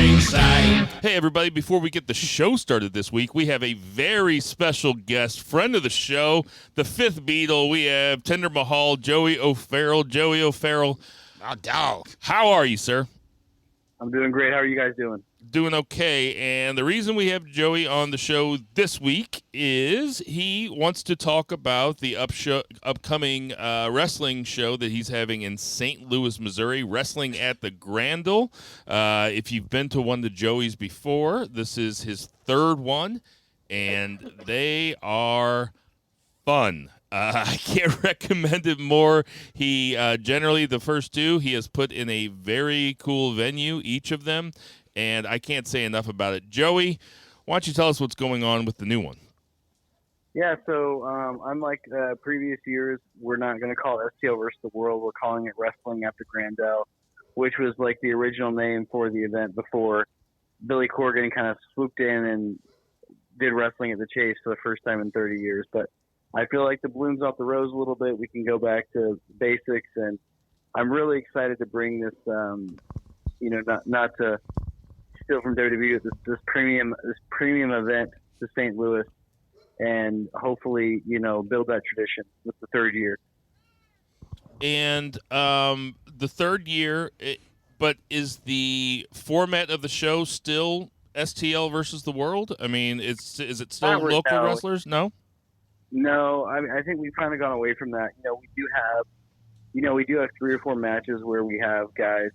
Ringside. Hey, everybody, before we get the show started this week, we have a very special guest, friend of the show, the fifth Beatle. We have Tender Mahal, Joey O'Farrell. Joey O'Farrell. My dog. How are you, sir? I'm doing great. How are you guys doing? Doing okay. And the reason we have Joey on the show this week is he wants to talk about the upcoming wrestling show that he's having in St. Louis, Missouri, Wrestling at The Grandel. If you've been to one of Joey's before, this is his third one, and they are fun. I can't recommend it more. He generally, the first two, he has put in a very cool venue, each of them, and I can't say enough about it. Joey, why don't you tell us what's going on with the new one? Yeah, so unlike previous years, we're not going to call it STL versus the World. We're calling it Wrestling at The Grandel, which was like the original name for the event before Billy Corgan kind of swooped in and did Wrestling at the Chase for the first time in 30 years. But I feel like the bloom's off the rose a little bit. We can go back to basics, and I'm really excited to bring this, not to steal from WWE, this premium event to St. Louis, and hopefully, build that tradition with the third year. And the third year, but is the format of the show still STL versus the World? I mean, is it still local wrestlers? No? No, I think we've kind of gone away from that. We do have 3 or 4 matches where we have guys,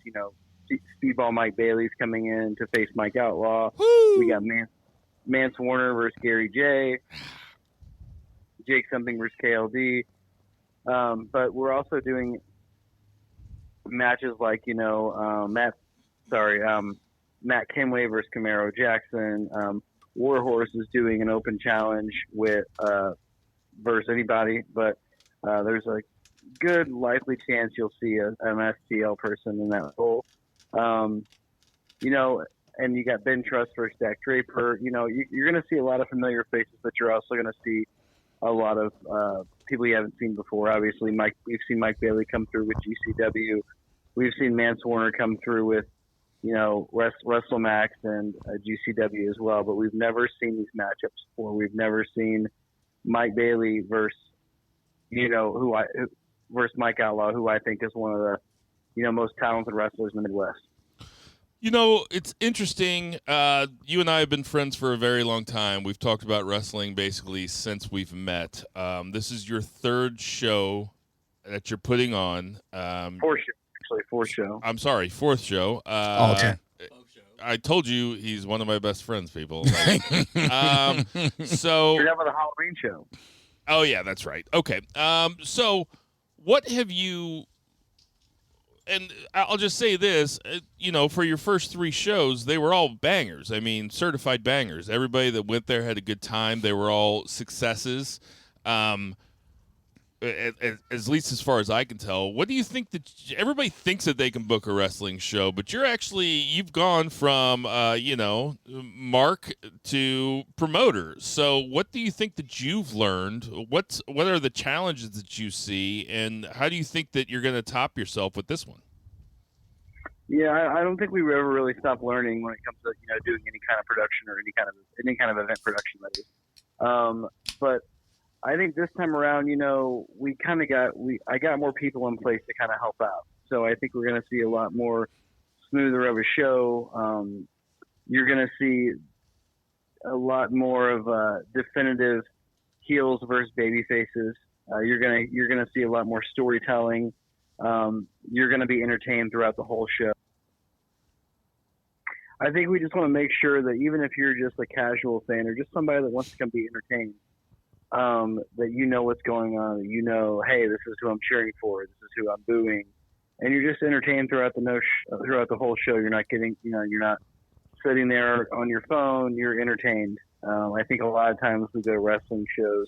Speedball Mike Bayley's coming in to face Mike Outlaw. Woo! We got Mance Warner versus Gary J. Jake something versus KLD. But we're also doing matches like, Matt Kenway versus Camaro Jackson. Warhorse is doing an open challenge with versus anybody, but there's a good likely chance you'll see an STL person in that role. And you got Ben Truss versus Dak Draper. You're going to see a lot of familiar faces, but you're also going to see a lot of people you haven't seen before. Obviously, we've seen Mike Bayley come through with GCW. We've seen Mance Warner come through with, WrestleMax and GCW as well, but we've never seen these matchups before. We've never seen Mike Bayley versus Mike Outlaw, who I think is one of the most talented wrestlers in the Midwest. It's interesting. You and I have been friends for a very long time. We've talked about wrestling basically since we've met. This is your third show that you're putting on. Fourth show. I'm sorry, fourth show. Okay. I told you he's one of my best friends, people. So you're having a Halloween show. Oh yeah, that's right. Okay. So what have you? And I'll just say this, for your first 3 shows, they were all bangers. I mean, certified bangers. Everybody that went there had a good time. They were all successes. At least as far as I can tell. What do you think that everybody thinks that they can book a wrestling show, but you've gone from, mark to promoter. So what do you think that you've learned? What are the challenges that you see, and how do you think that you're going to top yourself with this one? Yeah, I don't think we ever really stop learning when it comes to, doing any kind of production or any kind of event production, that is. But I think this time around, I got more people in place to kind of help out. So I think we're going to see a lot more smoother of a show. You're going to see a lot more of definitive heels versus baby faces. You're going to see a lot more storytelling. You're going to be entertained throughout the whole show. I think we just want to make sure that even if you're just a casual fan or just somebody that wants to come be entertained, that you know what's going on, that hey, this is who I'm cheering for, this is who I'm booing, and you're just entertained throughout the whole show. You're not getting, you're not sitting there on your phone. You're entertained. I think a lot of times we go to wrestling shows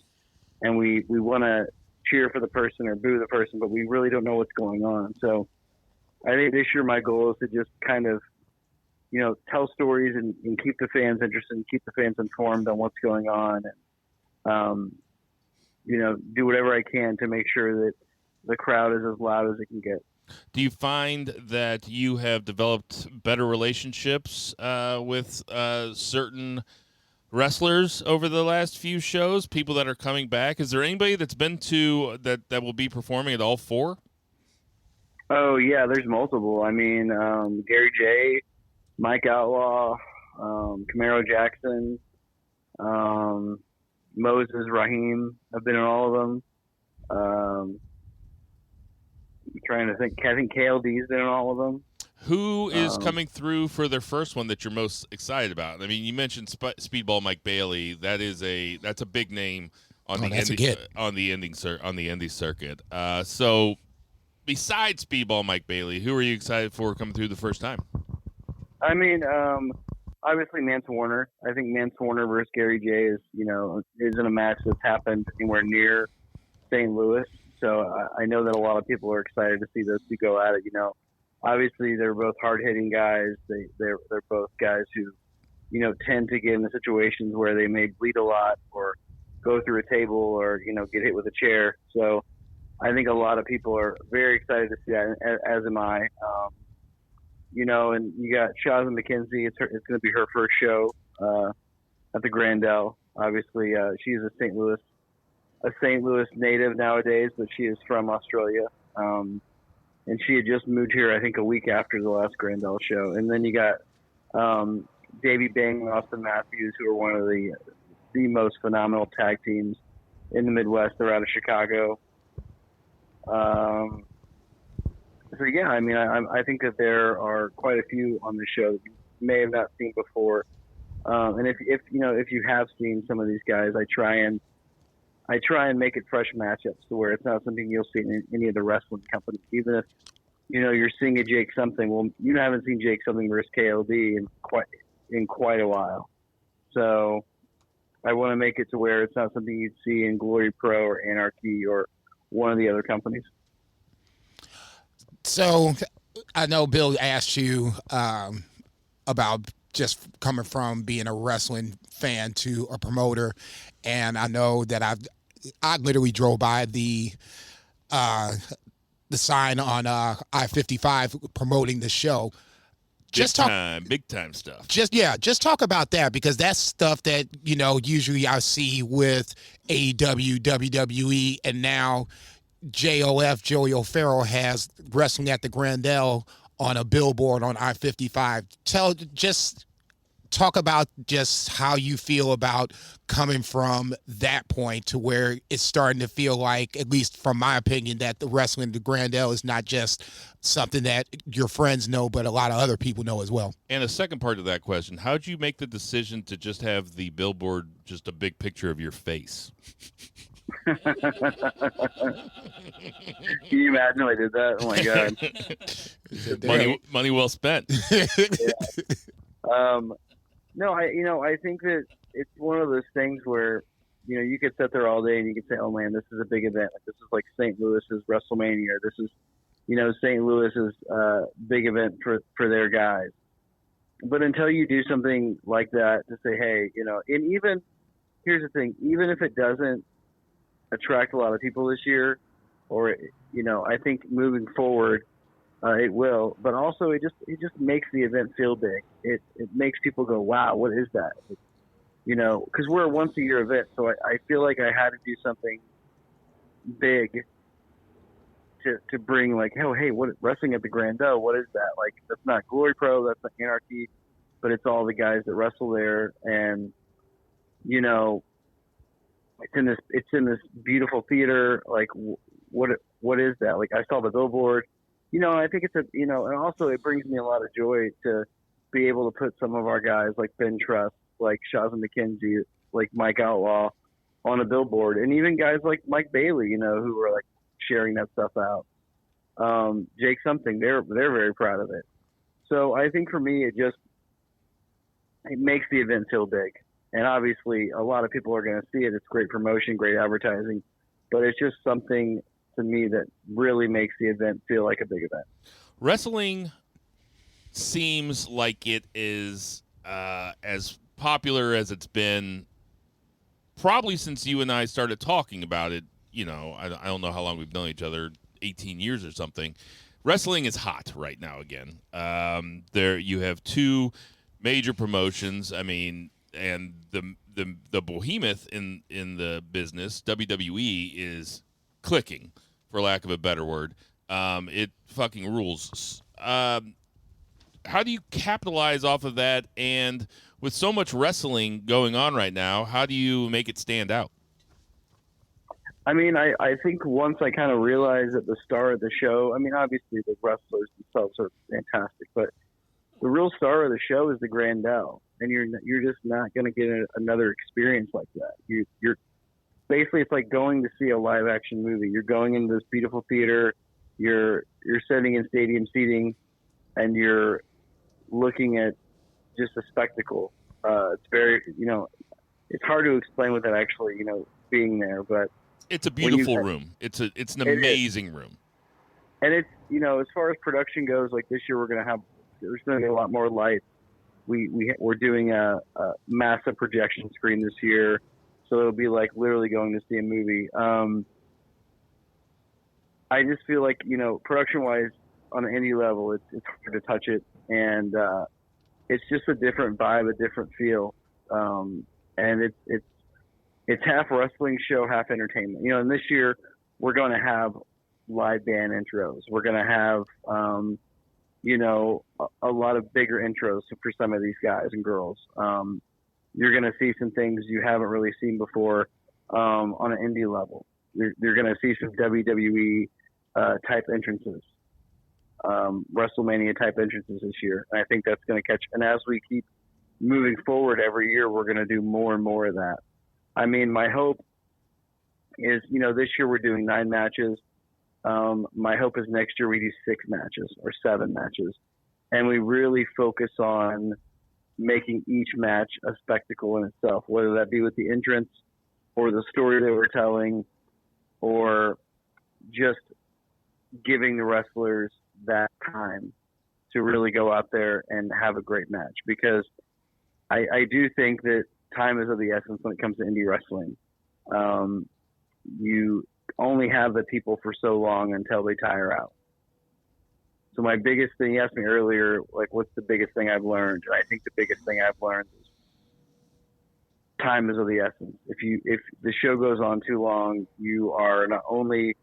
and we want to cheer for the person or boo the person, but we really don't know what's going on. So I think this year my goal is to just kind of, tell stories and keep the fans interested and keep the fans informed on what's going on. And, do whatever I can to make sure that the crowd is as loud as it can get. Do you find that you have developed better relationships with certain wrestlers over the last few shows? People that are coming back. Is there anybody that's been to that will be performing at all four? Oh yeah, there's multiple. I mean, Gary J, Mike Outlaw, Camaro Jackson, Moses Raheem. I've been in all of them. I'm trying to think. I think KLD's been in all of them. Who is coming through for their first one that you're most excited about? I mean, you mentioned Speedball Mike Bayley. That's a big name on the indie circuit. So besides Speedball Mike Bayley, who are you excited for coming through the first time? I mean, obviously Mance Warner. I think Mance Warner versus Gary J isn't a match that's happened anywhere near St. Louis. So I know that a lot of people are excited to see those two go at it. Obviously they're both hard hitting guys. They're both guys who, tend to get into situations where they may bleed a lot or go through a table or, get hit with a chair. So I think a lot of people are very excited to see that, as am I. And you got Shazza McKenzie. It's going to be her first show at the Grandel. Obviously, she's a St. Louis native nowadays, but she is from Australia. And she had just moved here, I think, a week after the last Grandel show. And then you got Davey Bang and Austin Matthews, who are one of the most phenomenal tag teams in the Midwest. They're out of Chicago. So yeah, I mean, I think that there are quite a few on the show that you may have not seen before. And if you have seen some of these guys, I try and make it fresh matchups to where it's not something you'll see in any of the wrestling companies. Even if, you're seeing a Jake something, well, you haven't seen Jake something versus KLD in quite a while. So I want to make it to where it's not something you'd see in Glory Pro or Anarchy or one of the other companies. So I know Bill asked you about just coming from being a wrestling fan to a promoter, and I know that I literally drove by the sign on I-55 promoting the show. Big time stuff. Just talk about that, because that's stuff that usually I see with AEW, WWE, and now JOF, Joey O'Farrell, has Wrestling at the Grandel on a billboard on I-55. Talk about just how you feel about coming from that point to where it's starting to feel like, at least from my opinion, that the Wrestling at the Grandel is not just something that your friends know, but a lot of other people know as well. And a second part of that question, how'd you make the decision to just have the billboard just a big picture of your face? Can you imagine if I did that? Oh my God. money well spent. Yeah. No, I think that it's one of those things where, you could sit there all day and you could say, oh man, this is a big event. Like, this is like St. Louis's WrestleMania. This is, St. Louis's big event for their guys. But until you do something like that to say, hey, and even, here's the thing, even if it doesn't attract a lot of people this year, or, I think moving forward, it will, but also it just makes the event feel big. It makes people go, wow, what is that? Because we're a once a year event, so I feel like I had to do something big to bring, like, oh hey, what Wrestling at the Grandel? What is that? Like, that's not Glory Pro, that's not Anarchy, but it's all the guys that wrestle there, and it's in this beautiful theater. Like, what is that? Like, I saw the billboard. I think it's and also it brings me a lot of joy to be able to put some of our guys like Ben Truss, like Shazza McKenzie, like Mike Outlaw on a billboard, and even guys like Mike Bayley, who are like sharing that stuff out. Jake something, they're very proud of it. So I think for me, it makes the event feel big, and obviously a lot of people are going to see it. It's great promotion, great advertising, but it's just something to me that really makes the event feel like a big event. Wrestling seems like it is as popular as it's been probably since you and I started talking about it. I don't know how long we've known each other, 18 years or something. wrestling is hot right now again. There you have two major promotions. I mean, and the behemoth in the business, WWE, is clicking, for lack of a better word. It fucking rules. How do you capitalize off of that? And with so much wrestling going on right now, how do you make it stand out? I mean, I think once I kind of realized at the start of the show, I mean, obviously the wrestlers themselves are fantastic, but the real star of the show is the Grandel, and you're just not going to get another experience like that. You're basically, it's like going to see a live action movie. You're going into this beautiful theater, you're sitting in stadium seating, and you're looking at just a spectacle. It's very, it's hard to explain without actually, being there, but it's a beautiful room. It's an amazing room. And it's, as far as production goes, like this year there's going to be a lot more lights. We're doing a massive projection screen this year, so it'll be like literally going to see a movie. I just feel like, production-wise, on an indie level, it's hard to touch it, and it's just a different vibe, a different feel, and it's half wrestling show, half entertainment. And this year we're going to have live band intros. We're going to have, a lot of bigger intros for some of these guys and girls. You're going to see some things you haven't really seen before on an indie level. You're going to see some WWE type entrances, WrestleMania type entrances this year. And I think that's going to catch. And as we keep moving forward every year, we're going to do more and more of that. I mean, my hope is, this year we're doing 9 matches. My hope is next year we do 6 matches or 7 matches. And we really focus on making each match a spectacle in itself, whether that be with the entrance or the story that we're telling, or just giving the wrestlers that time to really go out there and have a great match. Because I do think that time is of the essence when it comes to indie wrestling. You only have the people for so long until they tire out. So my biggest thing, you asked me earlier, like, what's the biggest thing I've learned? And I think the biggest thing I've learned is time is of the essence. If the show goes on too long, you are not only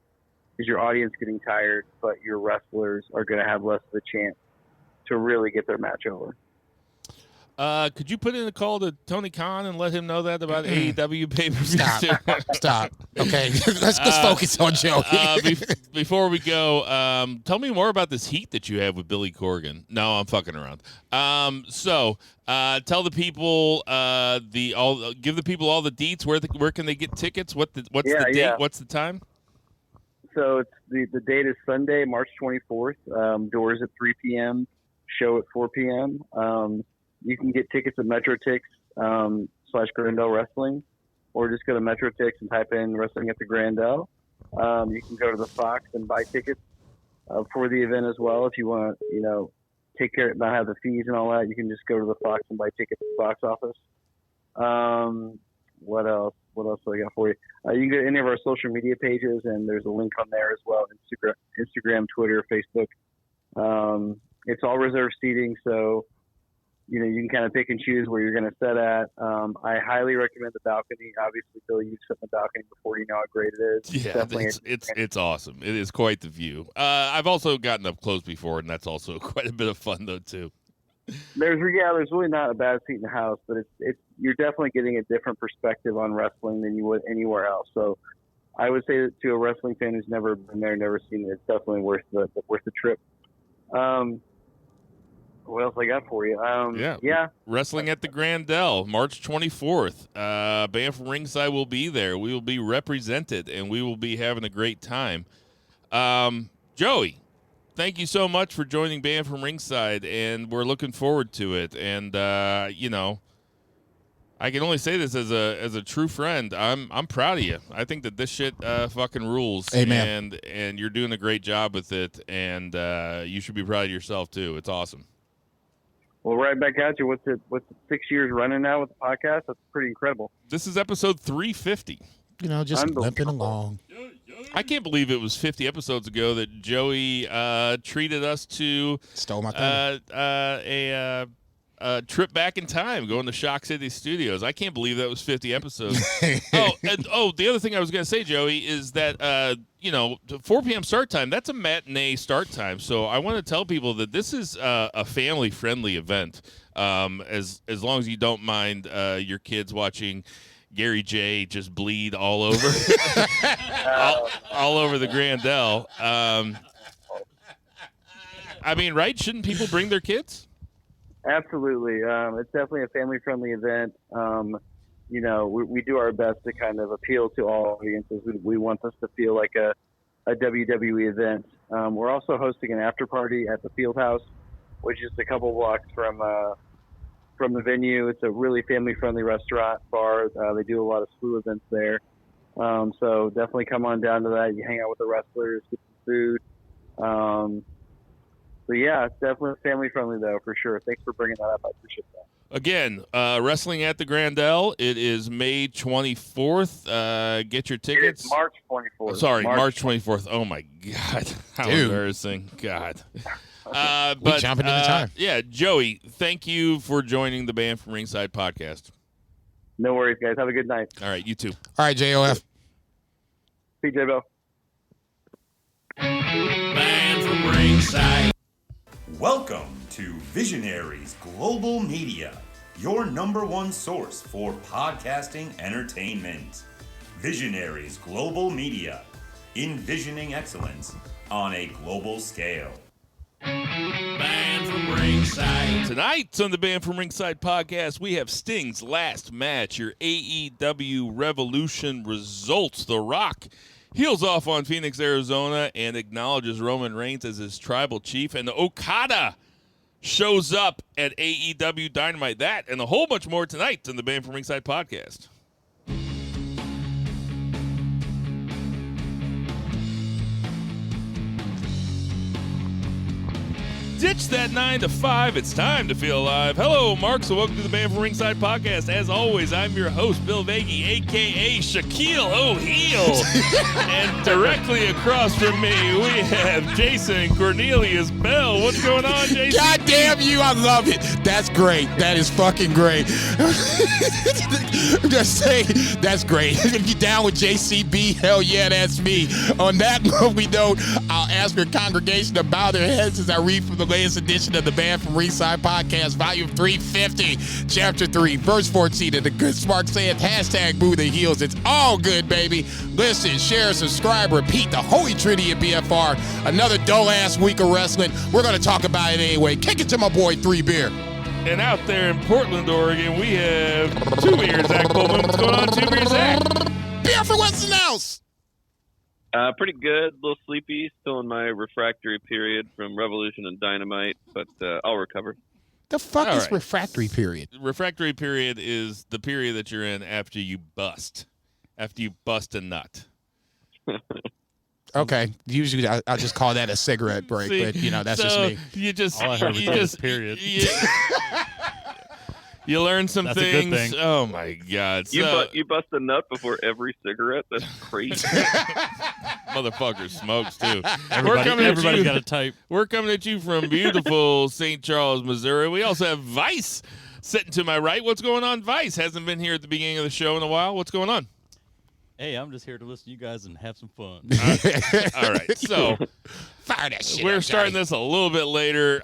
is your audience getting tired, but your wrestlers are going to have less of a chance to really get their match over. Could you put in a call to Tony Khan and let him know that about AEW papers? Stop. Okay, let's focus on Joe. Before we go, tell me more about this heat that you have with Billy Corgan. No, I'm fucking around. So tell the people give the people all the deets. Where can they get tickets? What's the date? Yeah. What's the time? So it's the date is Sunday, March 24th. Doors at 3 p.m. Show at 4 p.m. You can get tickets at MetroTix /Grandel Wrestling, or just go to MetroTix and type in Wrestling at the Grandel. You can go to the Fox and buy tickets for the event as well. If you want to, take care, not have the fees and all that, you can just go to the Fox and buy tickets at the box office. What else? What else do I got for you? You can go to any of our social media pages, and there's a link on there as well. Instagram, Twitter, Facebook. It's all reserved seating, so you can kind of pick and choose where you're going to set at. I highly recommend the balcony. Obviously, Bill, you've set the balcony before, you know how great it is. Yeah, it's awesome. It is quite the view. I've also gotten up close before, and that's also quite a bit of fun, though, too. There's really not a bad seat in the house, but it's you're definitely getting a different perspective on wrestling than you would anywhere else. So I would say that to a wrestling fan who's never been there, never seen it, it's definitely worth the trip. What else I got for you? Yeah. Wrestling at the Grandel, March 24th. Band from Ringside will be there. We will be represented, and we will be having a great time. Joey, thank you so much for joining Band from Ringside, and we're looking forward to it. And I can only say this as a true friend. I'm proud of you. I think that this shit fucking rules. Amen. And you're doing a great job with it, and you should be proud of yourself too. It's awesome. Well, right back at you. What's it 6 years running now with the podcast? That's pretty incredible. This is episode 350. just limping along. I can't believe it was 50 episodes ago that Joey treated us to Stole my thunder. a trip back in time, going to Shock City Studios. I can't believe that was 50 episodes. The other thing I was going to say, Joey, is that 4 p.m. start time. That's a matinee start time. So I want to tell people that this is a family-friendly event. As long as you don't mind your kids watching Gary J just bleed all over, all over the Grandel. I mean, right? Shouldn't people bring their kids? Absolutely. It's definitely a family-friendly event. We do our best to kind of appeal to all audiences. We want this to feel like a WWE event. We're also hosting an after party at the Field House, which is a couple blocks from the venue. It's a really family-friendly restaurant bar. They do a lot of slew events there. So definitely come on down to that. You hang out with the wrestlers, get some food. So yeah, it's definitely family-friendly though, for sure. Thanks for bringing that up. I appreciate that. Again, Wrestling at the Grandel. It is May 24th. Get your tickets. It's March 24th. Sorry, March 24th. Oh my God, how embarrassing! God. But jumping into time. Yeah, Joey, thank you for joining the Band from Ringside podcast. No worries, guys. Have a good night. All right, you too. All right, JOF. See you, J-Bo. Band from Ringside. Welcome to Visionaries Global Media, your #1 source for podcasting entertainment. Visionaries Global Media, envisioning excellence on a global scale. Band from Ringside. Tonight on the Band from Ringside podcast, we have Sting's last match, your AEW Revolution results. The Rock heels off on Phoenix, Arizona, and acknowledges Roman Reigns as his tribal chief. And Okada shows up at AEW Dynamite. That and a whole bunch more tonight on the Band from Ringside podcast. Ditch that 9 to 5. It's time to feel alive. Hello, Mark. So welcome to the Band from Ringside podcast. As always, I'm your host, Bill Vagey, a.k.a. Shaquille O'Neal. And directly across from me, we have Jason Cornelius Bell. What's going on, Jason? God damn you. I love it. That's great. That is fucking great. I'm just saying, that's great. If you're down with JCB, hell yeah, that's me. On that note, I'll ask your congregation to bow their heads as I read from the latest edition of the Band from Ringside podcast, volume 350, chapter 3, verse 14 of the Good Smart saith, #boo the heels. It's all good, baby. Listen, share, subscribe, repeat the holy trinity of BFR. Another dull-ass week of wrestling. We're going to talk about it anyway. Kick it to my boy, 3 Beer. And out there in Portland, Oregon, we have 2 Beer Zach Pullman. What's going on, 2 Beer Zach? Beer for Western House. Pretty good. A little sleepy. Still in my refractory period from Revolution and Dynamite, but I'll recover. The fuck is refractory period? Refractory period is the period that you're in after you bust. After you bust a nut. Okay. Usually I'll just call that a cigarette break, See, but that's just me. All I heard was period. You learn some That's things. a good thing. Oh my God! You bust a nut before every cigarette? That's crazy. Motherfucker smokes too. Everybody's got a type. We're coming at you from beautiful St. Charles, Missouri. We also have Vice sitting to my right. What's going on, Vice? Hasn't been here at the beginning of the show in a while. What's going on? Hey, I'm just here to listen to you guys and have some fun. All right, so fire that shit. We're starting this a little bit later.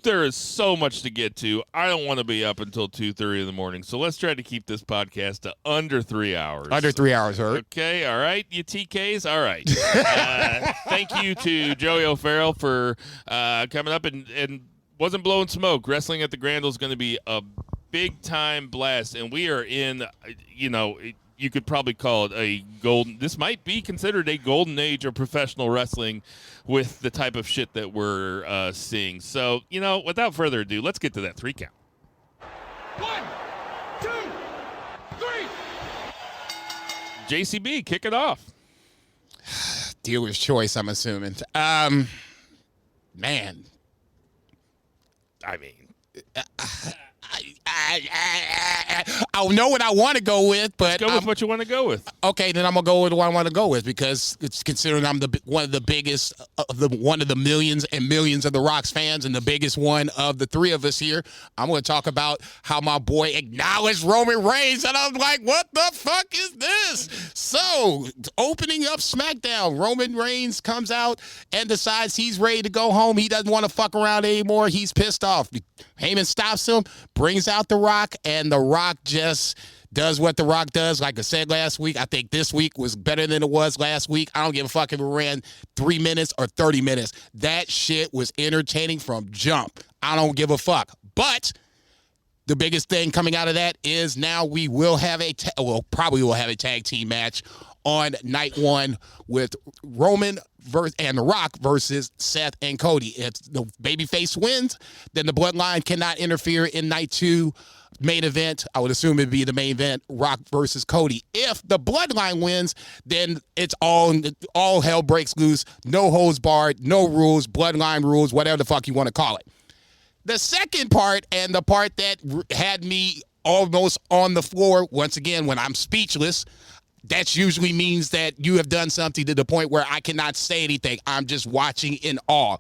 There is so much to get to. I don't want to be up until 2:30 in the morning, so let's try to keep this podcast to under 3 hours. Under 3 hours, Hurt. Okay, all right, you TKs? All right. Thank you to Joey O'Farrell for coming up and wasn't blowing smoke. Wrestling at the Grandel is going to be a big-time blast, and we are in, you could probably call it this might be considered a golden age of professional wrestling with the type of shit that we're seeing. So, without further ado, let's get to that 3 count. 1, 2, 3. JCB, kick it off. Dealer's choice, I'm assuming. Man. I mean, I know what I want to go with, but Go with what you want to go with. okay, then I'm gonna go with what I want to go with because it's considering I'm one of the biggest, one of the millions and millions of The Rock's fans, and the biggest one of the three of us here. I'm gonna talk about how my boy acknowledged Roman Reigns, and I'm like, what the fuck is this? So, opening up SmackDown, Roman Reigns comes out and decides he's ready to go home. He doesn't want to fuck around anymore. He's pissed off. Heyman stops him, brings out The Rock, and The Rock just does what The Rock does. Like I said last week, I think this week was better than it was last week. I don't give a fuck if it ran 3 minutes or 30 minutes. That shit was entertaining from jump. I don't give a fuck. But the biggest thing coming out of that is now we will have probably will have a tag team match on night one with Roman and The Rock versus Seth and Cody. If the babyface wins, then the Bloodline cannot interfere in night two main event. I would assume it'd be the main event, Rock versus Cody. If the Bloodline wins, then it's all hell breaks loose. No holds barred, no rules, Bloodline rules, whatever the fuck you want to call it. The second part, and the part that had me almost on the floor, once again, when I'm speechless, that usually means that you have done something to the point where I cannot say anything. I'm just watching in awe.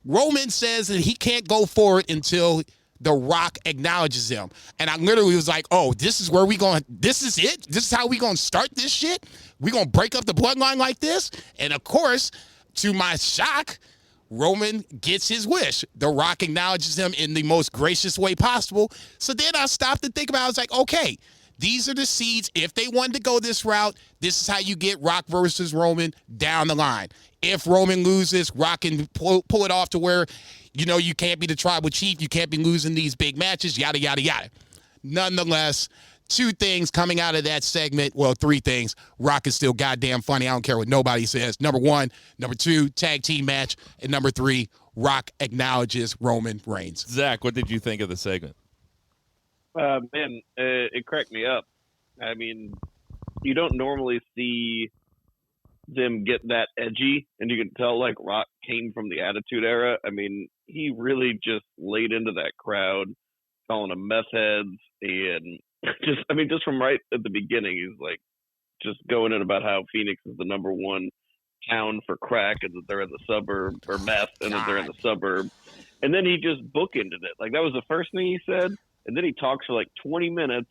Roman says that he can't go forward until The Rock acknowledges him. And I literally was like, oh, this is it? This is how we going to start this shit? We going to break up the Bloodline like this? And of course, to my shock, Roman gets his wish. The Rock acknowledges him in the most gracious way possible. So then I stopped to think about it. I was like, okay, these are the seeds. If they wanted to go this route, this is how you get Rock versus Roman down the line. If Roman loses, Rock can pull it off to where, you can't be the tribal chief. You can't be losing these big matches, yada, yada, yada. Nonetheless, two things coming out of that segment. Well, three things. Rock is still goddamn funny. I don't care what nobody says. Number one. Number two, tag team match. And number three, Rock acknowledges Roman Reigns. Zach, what did you think of the segment? Man, it cracked me up. I mean, you don't normally see them get that edgy, and you can tell, like, Rock came from the Attitude Era. I mean, he really just laid into that crowd, calling them meth heads, and just from right at the beginning, he's, like, just going in about how Phoenix is the number one town for crack, and that they're in the suburb, or meth, and that they're in the suburb. And then he just bookended it. Like, that was the first thing he said. And then he talks for like 20 minutes,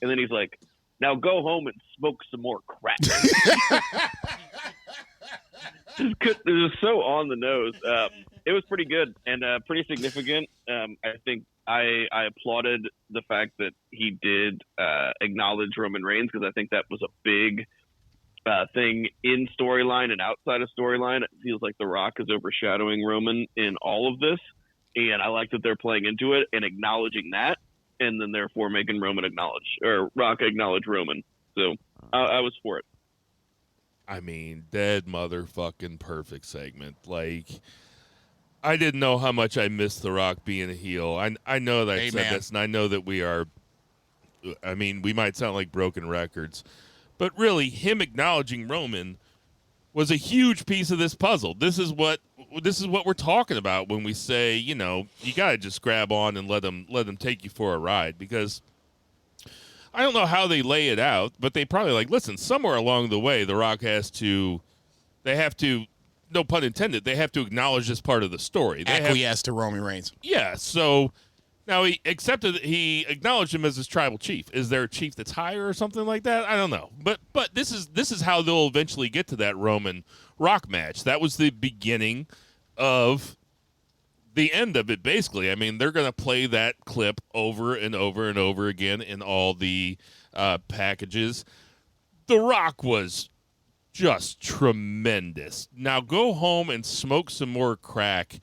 and then he's like, now go home and smoke some more crack. It was so on the nose. It was pretty good and pretty significant. I think I applauded the fact that he did acknowledge Roman Reigns, because I think that was a big thing in storyline and outside of storyline. It feels like The Rock is overshadowing Roman in all of this, and I like that they're playing into it and acknowledging that, and then therefore making Rock acknowledge Roman. So I was for it. I mean, dead motherfucking perfect segment. Like, I didn't know how much I missed The Rock being a heel. I know that I said this, and I know that we might sound like broken records, but really, him acknowledging Roman was a huge piece of this puzzle. This is what we're talking about when we say, you got to just grab on and let them take you for a ride, because I don't know how they lay it out, but they probably listen, somewhere along the way, The Rock they have to, no pun intended, they have to acknowledge this part of the story. They acquiesce to Roman Reigns. Yeah, so now he acknowledged him as his tribal chief. Is there a chief that's higher or something like that? I don't know. But this is how they'll eventually get to that Roman Rock match. That was the beginning of the end of it, basically. I mean, they're going to play that clip over and over and over again in all the packages. The Rock was just tremendous. Now go home and smoke some more crack.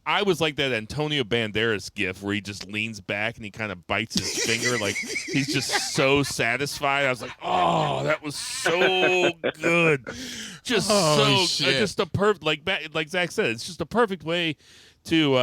I was like that Antonio Banderas gif where he just leans back and he kind of bites his finger like he's just so satisfied. I was like, oh, that was so good. Just just a perfect, like Zach said, it's just a perfect way to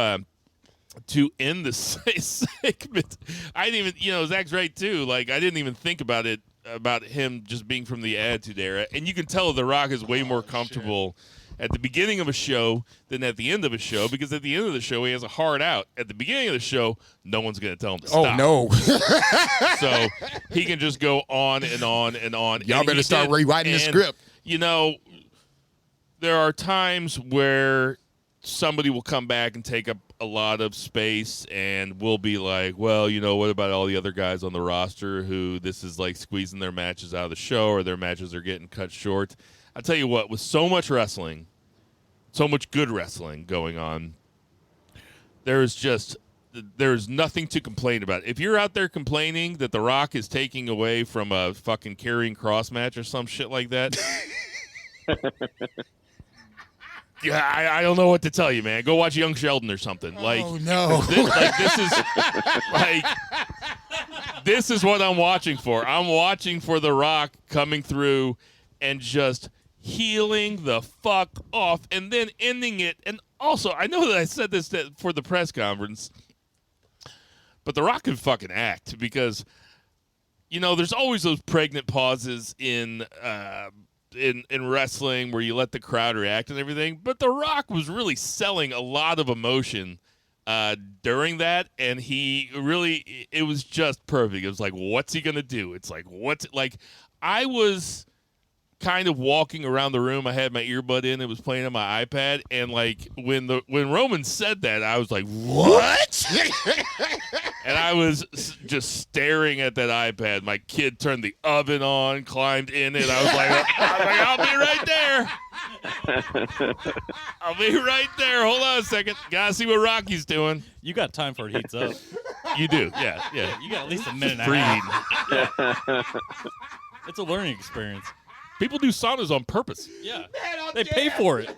end the segment. I didn't even, Zach's right too. Like, I didn't even think about it, about him just being from the Attitude Era. And you can tell The Rock is way more comfortable at the beginning of a show than at the end of a show, because at the end of the show he has a hard out. At the beginning of the show, no one's going to tell him to stop. Oh, no. So he can just go on and on and on. Y'all better start rewriting the script. You know, there are times where somebody will come back and take up a lot of space, and we'll be like, well, you know, what about all the other guys on the roster who this is like squeezing their matches out of the show, or their matches are getting cut short? I tell you what, with so much wrestling, so much good wrestling going on, there's nothing to complain about. If you're out there complaining that The Rock is taking away from a fucking Karrion Kross match or some shit like that, yeah, I don't know what to tell you, man. Go watch Young Sheldon or something. Oh, no. This is what I'm watching for. I'm watching for The Rock coming through and just healing the fuck off and then ending it. And also, I know that I said this for the press conference, but The Rock can fucking act, because, you know, there's always those pregnant pauses in wrestling where you let the crowd react and everything. But The Rock was really selling a lot of emotion during that, and it was just perfect. It was like, what's he gonna do? It's like, I was kind of walking around the room. I had my earbud in. It was playing on my iPad, and like when Roman said that, I was like, what? And I was just staring at that iPad. My kid turned the oven on, climbed in it. I was like, I'll be right there. I'll be right there. Hold on a second. Gotta see what Rocky's doing. You got time for it heats up. You do, yeah. You got at least a minute and a half. It's a learning experience. People do saunas on purpose. Yeah, they pay for it.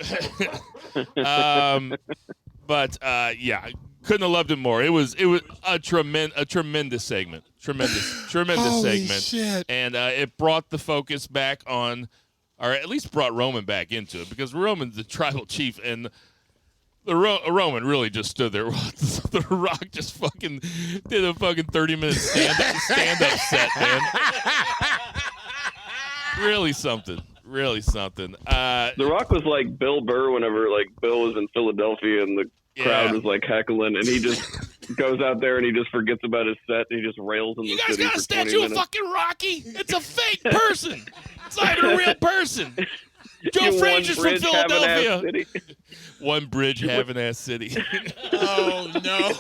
But yeah, couldn't have loved it more. It was a tremendous segment, tremendous Holy segment, shit. And it brought the focus back on, or at least brought Roman back into it, because Roman's the tribal chief, and Roman really just stood there. The Rock just fucking did a fucking 30-minute stand-up set, man. Really something. The Rock was like Bill Burr whenever like Bill was in Philadelphia and the crowd was like heckling, and he just goes out there and he just forgets about his set and he just rails in the city. You guys got a statue of fucking Rocky? It's a fake person. It's not a real person. Joe Frazier's from Philadelphia. One bridge having ass city. Oh, no.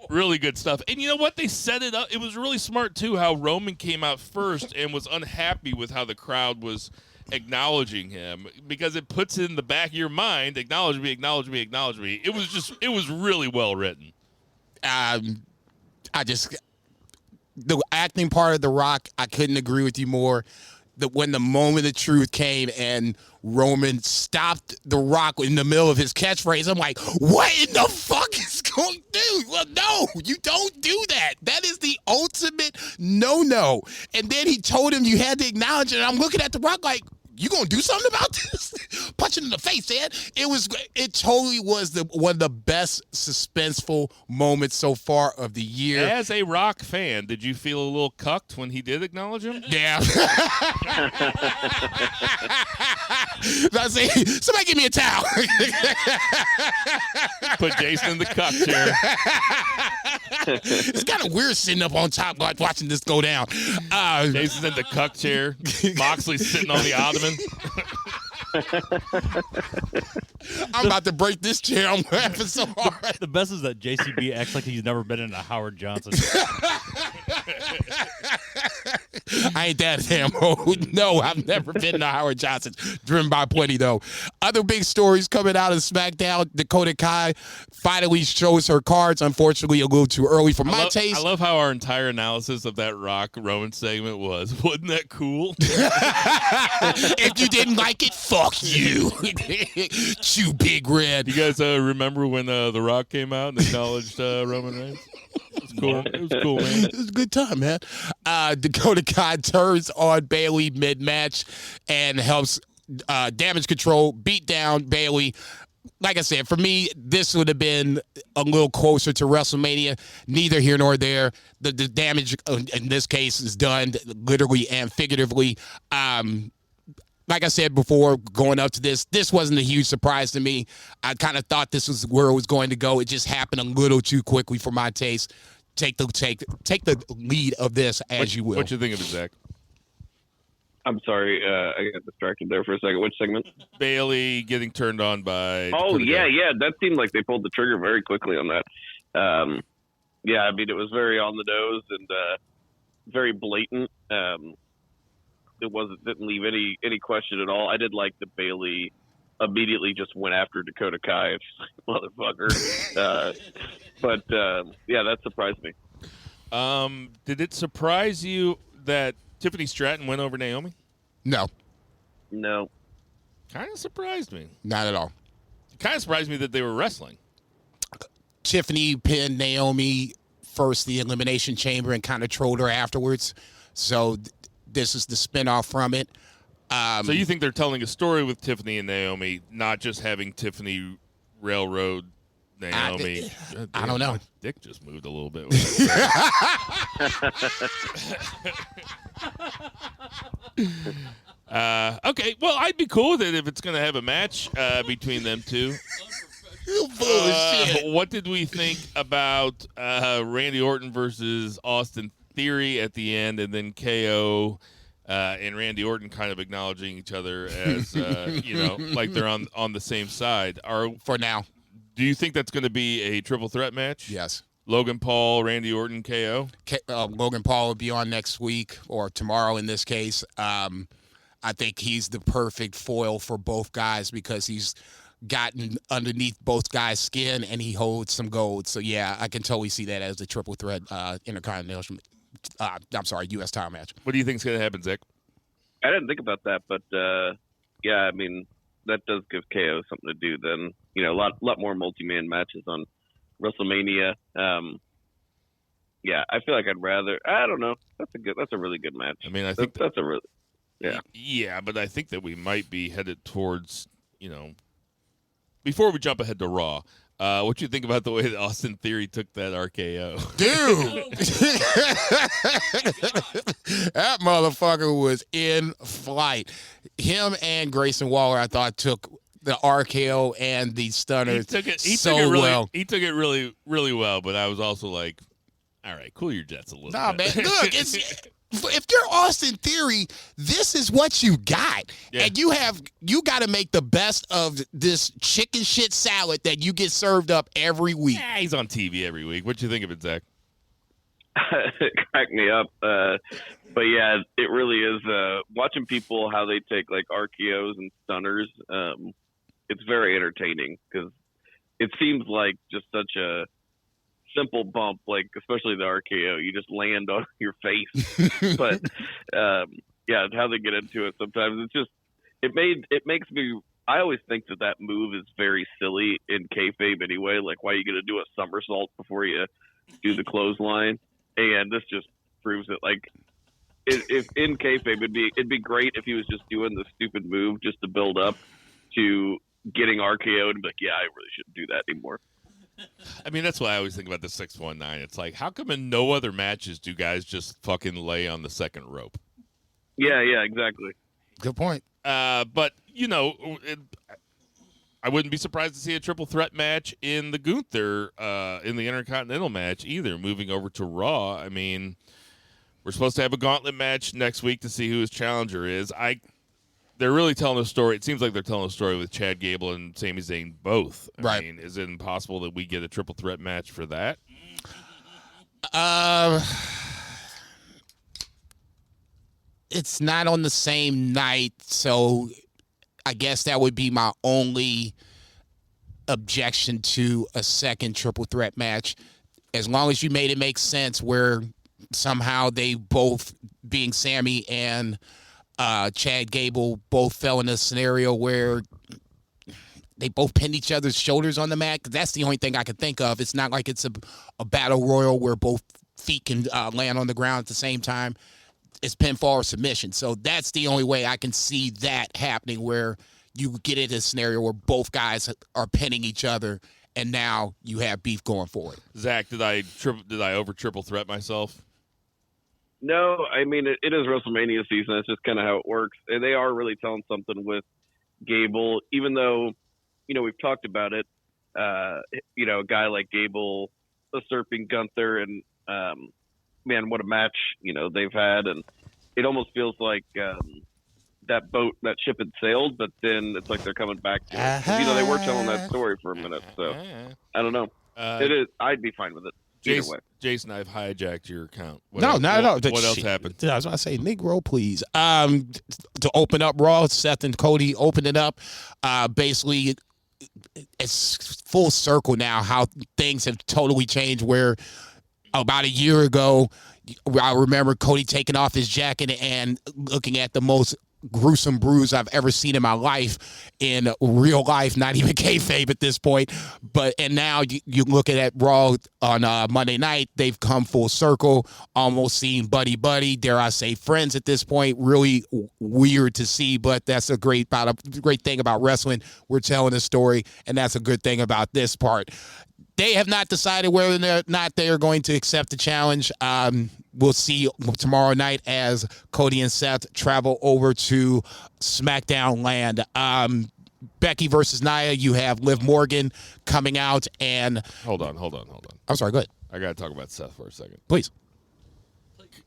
Really good stuff. And you know what? They set it up. It was really smart, too, how Roman came out first and was unhappy with how the crowd was acknowledging him, because it puts it in the back of your mind, acknowledge me, acknowledge me, acknowledge me. It was really well written. The acting part of The Rock, I couldn't agree with you more. When the moment of truth came and Roman stopped The Rock in the middle of his catchphrase, I'm like, what in the fuck is going to do? Well, no, you don't do that. That is the ultimate no-no. And then he told him you had to acknowledge it. And I'm looking at The Rock like, you gonna do something about this? Punch it in the face, man. It totally was one of the best suspenseful moments so far of the year. As a Rock fan, did you feel a little cucked when he did acknowledge him? Yeah. I say, somebody give me a towel. Put Jason in the cuck chair. It's kind of weird sitting up on top watching this go down. Jason's in the cuck chair. Moxley's sitting on the ottoman. I'm about to break this chair. I'm laughing so hard. The best is that JCB acts like he's never been in a Howard Johnson. I ain't that damn old. No, I've never been to Howard Johnson. Driven by plenty, though. Other big stories coming out of SmackDown. Dakota Kai finally shows her cards. Unfortunately, a little too early for my taste. I love how our entire analysis of that Rock Roman segment was. Wasn't that cool? If you didn't like it, fuck you. Chew Big Red. You guys remember when The Rock came out and acknowledged Roman Reigns? It was cool. It was cool, man. It was a good time, man. Dakota Kai turns on Bayley mid-match and helps Damage Control beat down Bayley. like I said, for me, this would have been a little closer to WrestleMania. Neither here nor there. The damage in this case is done literally and figuratively. Like I said before, going up to this wasn't a huge surprise to me. I kind of thought this was where it was going to go. It just happened a little too quickly for my taste. Take the lead of this as you will. What you think of it, Zach? I'm sorry, I got distracted there for a second. Which segment? Bayley getting turned on by. Oh, Dakota. yeah. That seemed like they pulled the trigger very quickly on that. Yeah, I mean, it was very on the nose and very blatant. Didn't leave any question at all. I did like that Bayley immediately just went after Dakota Kai. It's like, motherfucker. But yeah, that surprised me. Did it surprise you that Tiffany Stratton went over Naomi? No, Kind of surprised me. not at all. Kind of surprised me that they were wrestling. Tiffany pinned Naomi first the Elimination Chamber and kind of trolled her afterwards. So this is the spinoff from it. So you think they're telling a story with Tiffany and Naomi, not just having Tiffany railroad Naomi? I don't know. My dick just moved a little bit. Okay, well, I'd be cool with it if it's going to have a match between them two. Bullshit. What did we think about Randy Orton versus Austin Theory at the end, and then KO and Randy Orton kind of acknowledging each other as like they're on the same side? For now, Do you think that's going to be a triple threat match? yes. Logan Paul, Randy Orton, KO. Logan Paul will be on next week or tomorrow in this case. I think he's the perfect foil for both guys because he's gotten underneath both guys' skin and he holds some gold. So, yeah, I can totally see that as a triple threat intercontinental, U.S. title match. What do you think is going to happen, Zach? I didn't think about that, but yeah, I mean, that does give KO something to do then. A lot more multi-man matches on WrestleMania. Yeah, I feel like I'd rather. I don't know. That's a really good match. I mean, I think that's a really. Yeah. Yeah, but I think that we might be headed towards, before we jump ahead to Raw, what you think about the way that Austin Theory took that RKO? Dude! That motherfucker was in flight. Him and Grayson Waller, I thought, took the RKO and the stunner He took it well. He took it really, really well, but I was also like, all right, cool your jets a little Nah, bit. man, look, if you're Austin Theory, this is what you got. Yeah. And you got to make the best of this chicken shit salad that you get served up every week. Yeah, he's on TV every week. What you think of it, Zach? It cracked me up. But yeah, it really is watching people how they take like RKOs and stunners. It's very entertaining because it seems like just such a simple bump, like especially the RKO, you just land on your face. But yeah, how they get into it sometimes, it makes me. I always think that move is very silly in kayfabe anyway. Like, why are you going to do a somersault before you do the clothesline? And this just proves it. Like, if in kayfabe, it'd be great if he was just doing the stupid move just to build up to getting RKO'd and be like, yeah, I really shouldn't do that anymore. I mean, that's why I always think about the 619. It's like, how come in no other matches do guys just fucking lay on the second rope? Yeah, exactly. Good point. But, I wouldn't be surprised to see a triple threat match in the Gunther, in the Intercontinental match either, moving over to Raw. I mean, we're supposed to have a gauntlet match next week to see who his challenger is. They're really telling a story. It seems like they're telling a story with Chad Gable and Sami Zayn both. I mean, is it impossible that we get a triple threat match for that? It's not on the same night, so I guess that would be my only objection to a second triple threat match. As long as you made it make sense where somehow they both, being Sammy and Chad Gable, both fell in a scenario where they both pinned each other's shoulders on the mat. 'Cause that's the only thing I can think of. It's not like it's a battle royal where both feet can land on the ground at the same time. It's pinfall or submission. So that's the only way I can see that happening, where you get into a scenario where both guys are pinning each other, and now you have beef going forward. Zach, did I over triple threat myself? No, I mean, it is WrestleMania season. That's just kind of how it works. And they are really telling something with Gable, even though, we've talked about it. A guy like Gable usurping Gunther, and man, what a match, they've had. And it almost feels like that ship had sailed, but then it's like they're coming back to it. They were telling that story for a minute. So I don't know. It is. I'd be fine with it. Jason, I've hijacked your account. No. What else happened? I was going to say, Negro, please. To open up Raw, Seth and Cody opened it up. Basically, it's full circle now how things have totally changed, where about a year ago, I remember Cody taking off his jacket and looking at the most gruesome bruise I've ever seen in my life, in real life, not even kayfabe at this point. And now you look at Raw on Monday night, they've come full circle, almost seeing buddy, dare I say friends at this point. Really weird to see, but that's a great thing about wrestling. We're telling a story, and that's a good thing about this part. They have not decided whether or not they are going to accept the challenge. We'll see tomorrow night as Cody and Seth travel over to SmackDown land. Becky versus Nia, you have Liv Morgan coming out, and... Hold on. I'm sorry, go ahead. I got to talk about Seth for a second. Please.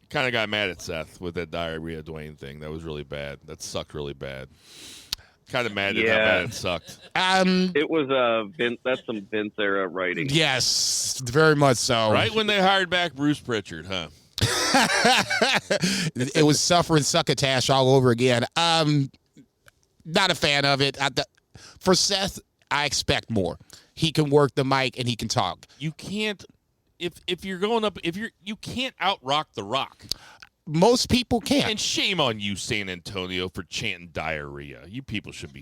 Kind of got mad at Seth with that diarrhea Dwayne thing. That was really bad. That sucked really bad. Kind of mad at how bad it sucked. It was Vince. That's some Vince era writing. Yes, very much so. Right when they hired back Bruce Pritchard, huh? It was suffering succotash all over again. Not a fan of it. For Seth, I expect more. He can work the mic and he can talk. You can't if you're going up you can't out-rock The Rock. Most people can't. And shame on you, San Antonio, for chanting diarrhea. You people should be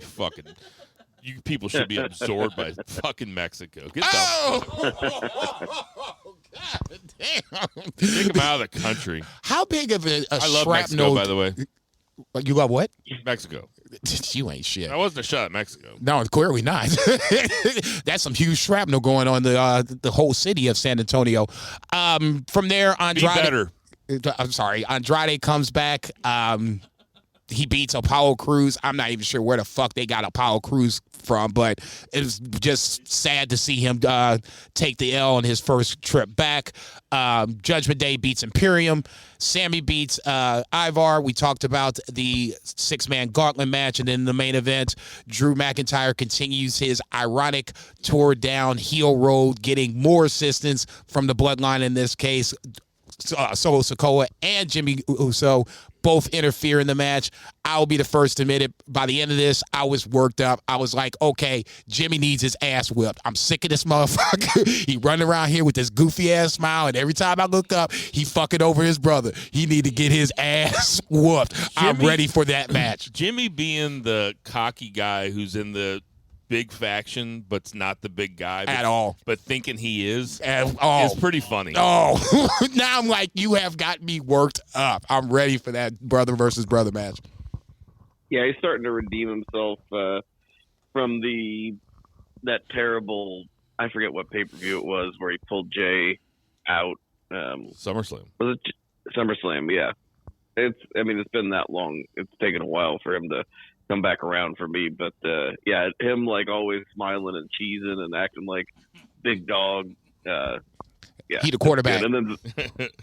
absorbed by fucking Mexico. Get the God damn. Take them out of the country. How big of a I love shrapnel, Mexico, by the way. You love what? Mexico. You ain't shit. I wasn't a shot at Mexico. No, clearly not. That's some huge shrapnel going on the whole city of San Antonio. From there, Andrade. Be better. I'm sorry. Andrade comes back. He beats Apollo Crews. I'm not even sure where the fuck they got Apollo Crews from, but it was just sad to see him take the L on his first trip back. Judgment Day beats Imperium. Sammy beats Ivar. We talked about the six-man gauntlet match, and then the main event, Drew McIntyre continues his ironic tour down heel road, getting more assistance from the Bloodline in this case. Solo Sikoa and Jimmy Uso both interfere in the match. I'll be the first to admit it. By the end of this, I was worked up. I was like, okay, Jimmy needs his ass whipped. I'm sick of this motherfucker. He running around here with this goofy ass smile, and every time I look up, he fucking over his brother. He need to get his ass whooped. I'm ready for that match. Jimmy being the cocky guy who's in the big faction, but's not the big guy at all, but thinking he is pretty funny. Now I'm like, you have got me worked up. I'm ready for that brother versus brother match. Yeah, he's starting to redeem himself from that terrible, I forget what pay-per-view it was, where he pulled Jay out. SummerSlam. Was it SummerSlam? Yeah. It's been that long. It's taken a while for him to come back around for me, but him like always smiling and cheesing and acting like big dog. He the quarterback. And then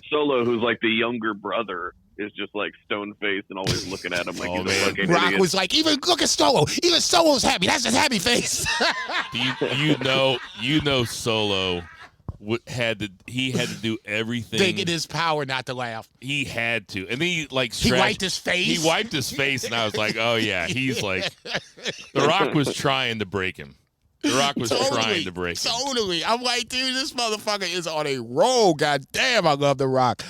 Solo, who's like the younger brother, is just like stone faced and always looking at him like he's a fucking Rock idiot. was like, even look at Solo. Even Solo's happy. That's his happy face. you know, Solo had to do everything. Thinking his power not to laugh. He had to, and then he wiped his face. He wiped his face, and I was like, oh yeah, he's like, The Rock was trying to break him. The Rock was trying to break him. Totally. I'm like, dude, this motherfucker is on a roll. God damn, I love The Rock.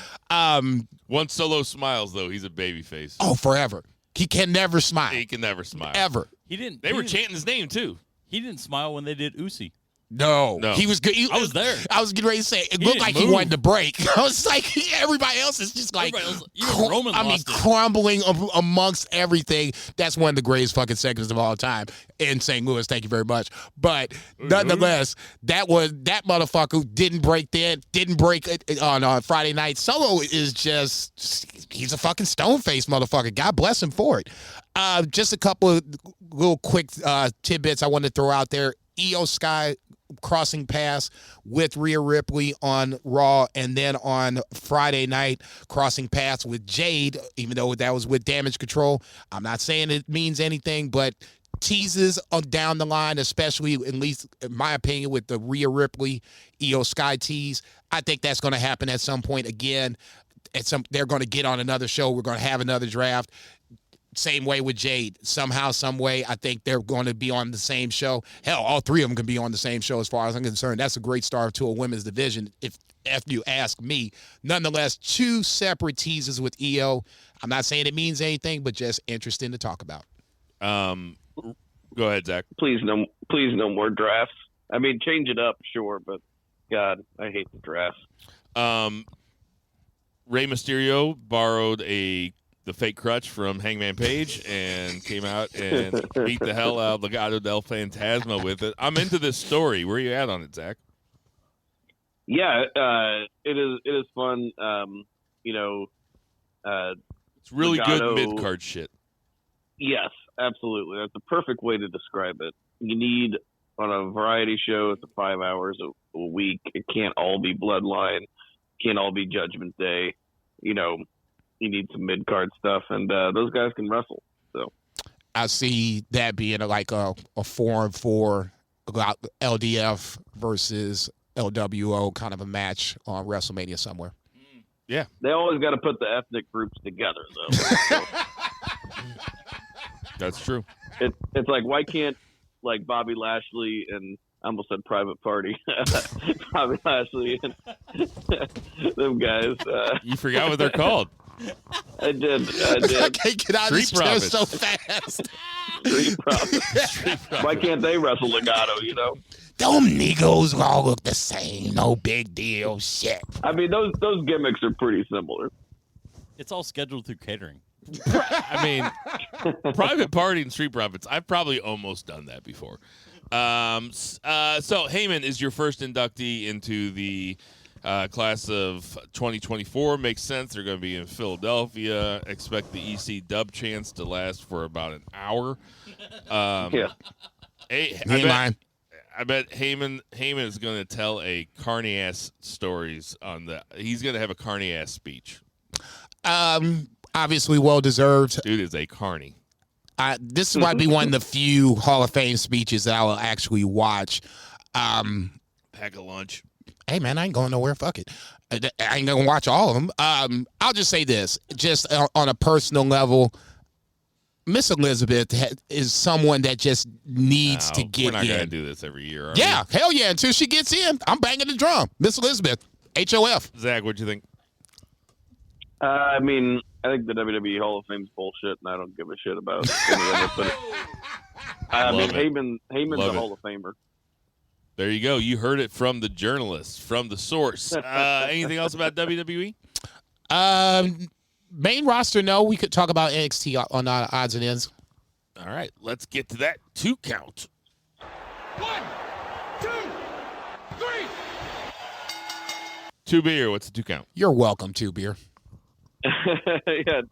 Once Solo smiles, though, he's a baby face. Oh, forever. He can never smile. He can never smile. Ever. They were chanting his name, too. He didn't smile when they did Uzi. No, he was good. I was there. I was getting ready to say it He looked didn't like he move. wanted to break. I was like, everybody else is just like, Even Roman lost it. crumbling amongst everything. That's one of the greatest fucking segments of all time in St. Louis. Thank you very much. But nonetheless, that motherfucker didn't break then, didn't break it on Friday night. Solo is he's a fucking stone-faced motherfucker. God bless him for it. Just a couple of little quick tidbits I wanted to throw out there. Io Sky crossing paths with Rhea Ripley on Raw, and then on Friday night crossing paths with Jade, even though that was with Damage Control. I'm not saying it means anything, but teases down the line, especially, at least in my opinion, with the Rhea Ripley Io Sky tease. I think that's going to happen at some point again. They're going to get on another show. We're going to have another draft. Same way with Jade. Somehow, some way, I think they're going to be on the same show. Hell, all three of them can be on the same show as far as I'm concerned. That's a great start to a women's division, if you ask me. Nonetheless, two separate teases with EO. I'm not saying it means anything, but just interesting to talk about. Go ahead, Zach. Please no more drafts. I mean, change it up, sure, but God, I hate the drafts. Rey Mysterio borrowed the fake crutch from Hangman Page and came out and beat the hell out of Legado del Fantasma with it. I'm into this story. Where are you at on it, Zach? Yeah, it is fun. It's really Legado, good mid-card shit. Yes, absolutely. That's the perfect way to describe it. You need, on a variety show, it's 5 hours a week. It can't all be Bloodline. Can't all be Judgment Day. You need some mid-card stuff, and those guys can wrestle. So I see that being like a 4-on-4 LDF versus LWO kind of a match on WrestleMania somewhere. Yeah. They always got to put the ethnic groups together, though. So that's true. It's like, why can't, like, Bobby Lashley and I almost said Private Party. Bobby Lashley and them guys. You forgot what they're called. I did. I can't get out of this chair Profits. so fast. Street Profits. Why can't they wrestle Legato, Them niggas all look the same. No big deal. Shit. I mean, those gimmicks are pretty similar. It's all scheduled through catering. I mean, Private Party and Street Profits, I've probably almost done that before. So Heyman is your first inductee into the class of 2024. Makes sense. They're going to be in Philadelphia. Expect the EC dub chance to last for about an hour. Yeah. I bet Heyman is going to tell a carny ass stories on the. He's going to have a carny ass speech. Obviously well deserved. Dude is a carny. This might be one of the few Hall of Fame speeches that I will actually watch. Pack a lunch. Hey, man, I ain't going nowhere. Fuck it. I ain't going to watch all of them. I'll just say this. Just on a personal level, Miss Elizabeth is someone that just needs to get in. We're not going to do this every year, are Yeah, hell yeah. Until she gets in, I'm banging the drum. Miss Elizabeth, HOF. Zach, what'd you think? I mean, I think the WWE Hall of Fame's bullshit, and I don't give a shit about any of it. But I mean, Heyman's Love a it. Hall of Famer. There you go. You heard it from the journalist, from the source. Anything else about WWE? Main roster, no. We could talk about NXT on odds and ends. All right, let's get to that 2 count. 1, 2, 3. 2 beer. What's the 2 count? You're welcome to, Beer. Yeah,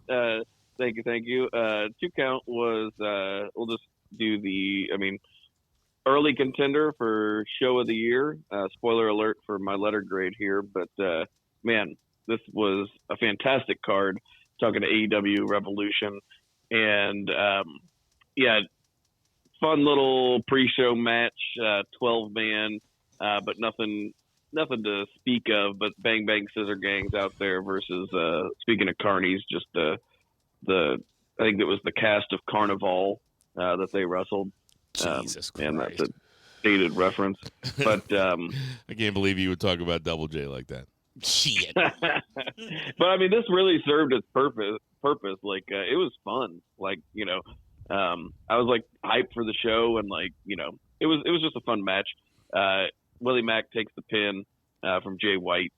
thank you. 2 count was, we'll just do early contender for show of the year. Spoiler alert for my letter grade here, but man, this was a fantastic card. Talking to AEW Revolution, and fun little pre-show match, 12-man, but nothing to speak of. But Bang Bang Scissor Gangs out there versus speaking of carnies, just I think it was the cast of Carnival that they wrestled. Jesus Christ. And that's a dated reference. But I can't believe you would talk about Double J like that. Shit. but I mean, this really served its purpose. Like it was fun. Like I was like hyped for the show, and like it was just a fun match. Willie Mack takes the pin from Jay White.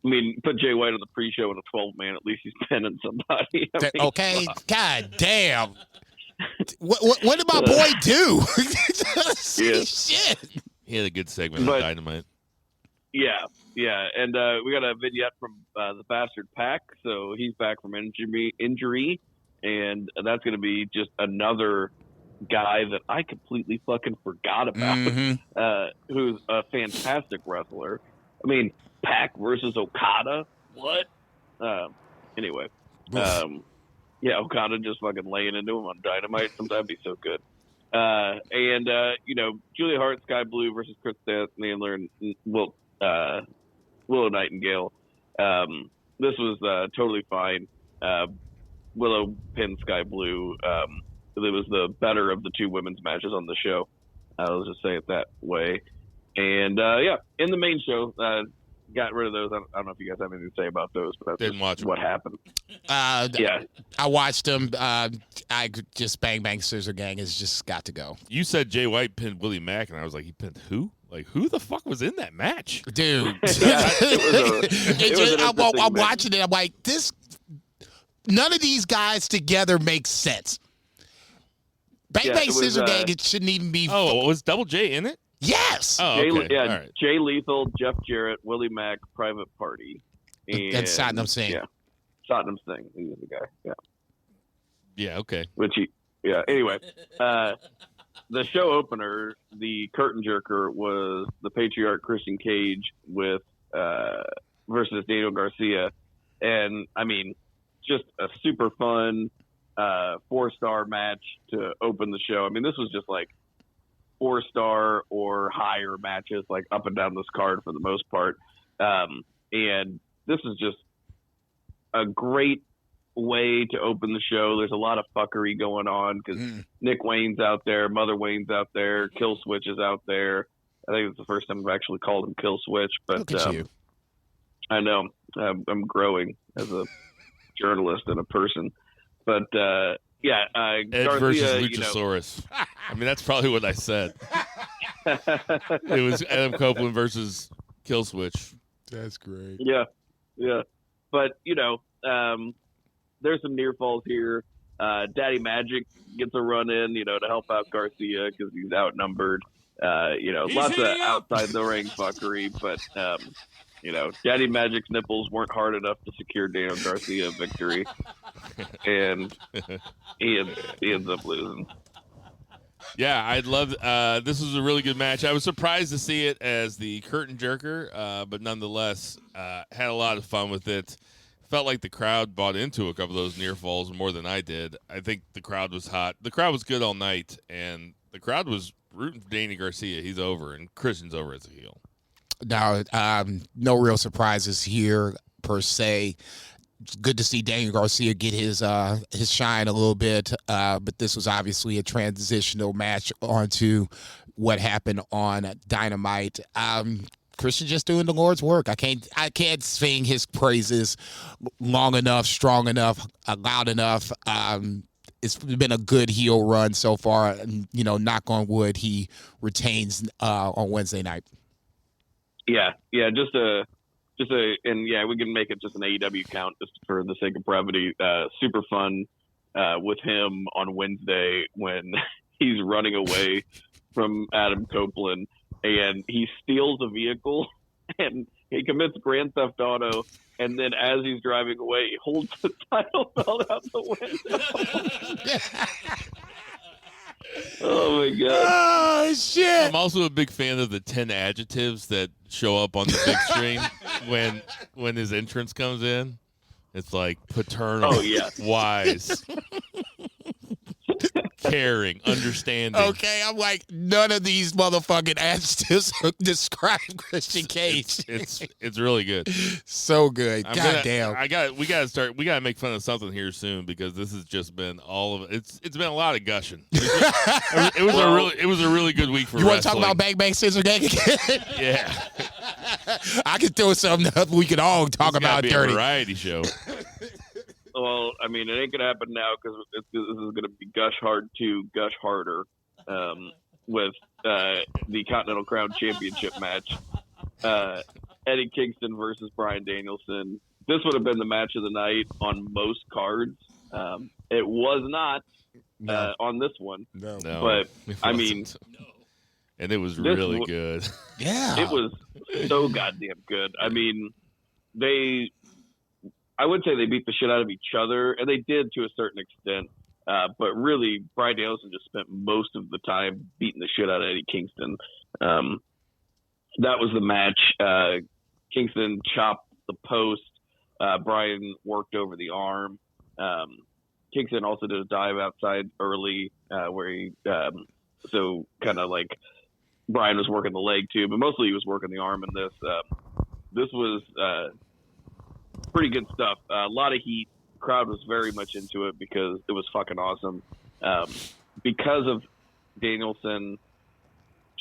I mean, put Jay White on the pre-show in a 12-man. At least he's pinning somebody. I mean, Okay, wow. God damn. What did my boy do? Yeah. Shit. He had a good segment But- on Dynamite. Yeah, and we got a vignette from the Bastard Pack, so he's back from injury, and that's going to be just another guy that I completely fucking forgot about, who's a fantastic wrestler. I mean, Pack versus Okada, what? Anyway, yeah, Okada just fucking laying into him on Dynamite. Sometimes he's so good. And Julia Hart, Sky Blue versus Chris Sandler and Willow Nightingale. This was totally fine. Willow pinned Sky Blue. It was the better of the two women's matches on the show. Let's just say it that way. And in the main show, got rid of those. I don't know if you guys have anything to say about those, but that's Didn't watch them. what happened. I watched them. I just Bang Scissor Gang has just got to go. You said Jay White pinned Willie Mack, and I was like, he pinned who? Like, who the fuck was in that match? Dude. It was an I'm interesting watching it. I'm like, none of these guys together makes sense. Bang Scissor Gang, it shouldn't even be. Oh, was Double J in it? Yes. Oh, okay. All right. Jay Lethal, Jeff Jarrett, Willie Mack, Private Party, and Satnam Singh. Yeah, Satnam Singh. He was the guy. Yeah. Yeah. Okay. Anyway, the show opener, the curtain jerker, was the Patriarch Christian Cage with versus Daniel Garcia, and I mean, just a super fun 4-star match to open the show. I mean, this was just like 4-star or higher matches, like up and down this card for the most part. And this is just a great way to open the show. There's a lot of fuckery going on because Nick Wayne's out there, Mother Wayne's out there, Kill Switch is out there. I think it's the first time I've actually called him Kill Switch, but Look at you. I know I'm growing as a journalist and a person, but Edge Garcia, versus Luchasaurus. I mean, that's probably what I said. It was Adam Copeland versus Kill Switch. That's great. Yeah. But, there's some near falls here. Daddy Magic gets a run in, to help out Garcia because he's outnumbered. Lots of outside the ring fuckery, but, Daddy Magic's nipples weren't hard enough to secure Daniel Garcia a victory. And he ends up losing. Yeah, I'd love. This was a really good match. I was surprised to see it as the curtain jerker, but nonetheless, had a lot of fun with it. Felt like the crowd bought into a couple of those near falls more than I did. I think the crowd was hot. The crowd was good all night, and the crowd was rooting for Danny Garcia. He's over, and Christian's over as a heel. Now, no real surprises here per se. It's good to see Daniel Garcia get his shine a little bit, but this was obviously a transitional match onto what happened on Dynamite. Christian just doing the Lord's work. I can't sing his praises long enough, strong enough, loud enough. It's been a good heel run so far. And, knock on wood, he retains on Wednesday night. Yeah, we can make it just an AEW count just for the sake of brevity. Super fun with him on Wednesday when he's running away from Adam Copeland and he steals a vehicle and he commits Grand Theft Auto, and then as he's driving away, he holds the title belt out the window. Oh my god! Oh shit! I'm also a big fan of the 10 adjectives that show up on the big screen when his entrance comes in. It's like paternal, wise, caring, understanding. Okay, I'm like, none of these motherfucking adjectives describe Christian Cage. It's really good. So good. Damn. We gotta make fun of something here soon because this has just been all of it. It's been a lot of gushing. It was a really good week for you wrestling. Want to talk about Bang Scissor Gang again? Yeah. I could throw something up we could all talk about dirty. A variety show. Well, I mean, it ain't gonna happen now because this is gonna be Gush Hard 2, Gush Harder. with the Continental Crown Championship match. Eddie Kingston versus Bryan Danielson. This would have been the match of the night on most cards. It was not on this one. No. But, I mean... And it was really good. Yeah. It was so goddamn good. I mean, I would say they beat the shit out of each other, and they did to a certain extent. But really, Bryan Danielson just spent most of the time beating the shit out of Eddie Kingston. That was the match. Kingston chopped the post. Bryan worked over the arm. Kingston also did a dive outside early where he so kind of like Bryan was working the leg too, but mostly he was working the arm in this. This was pretty good stuff. A lot of heat. Crowd was very much into it because it was fucking awesome. Because of Danielson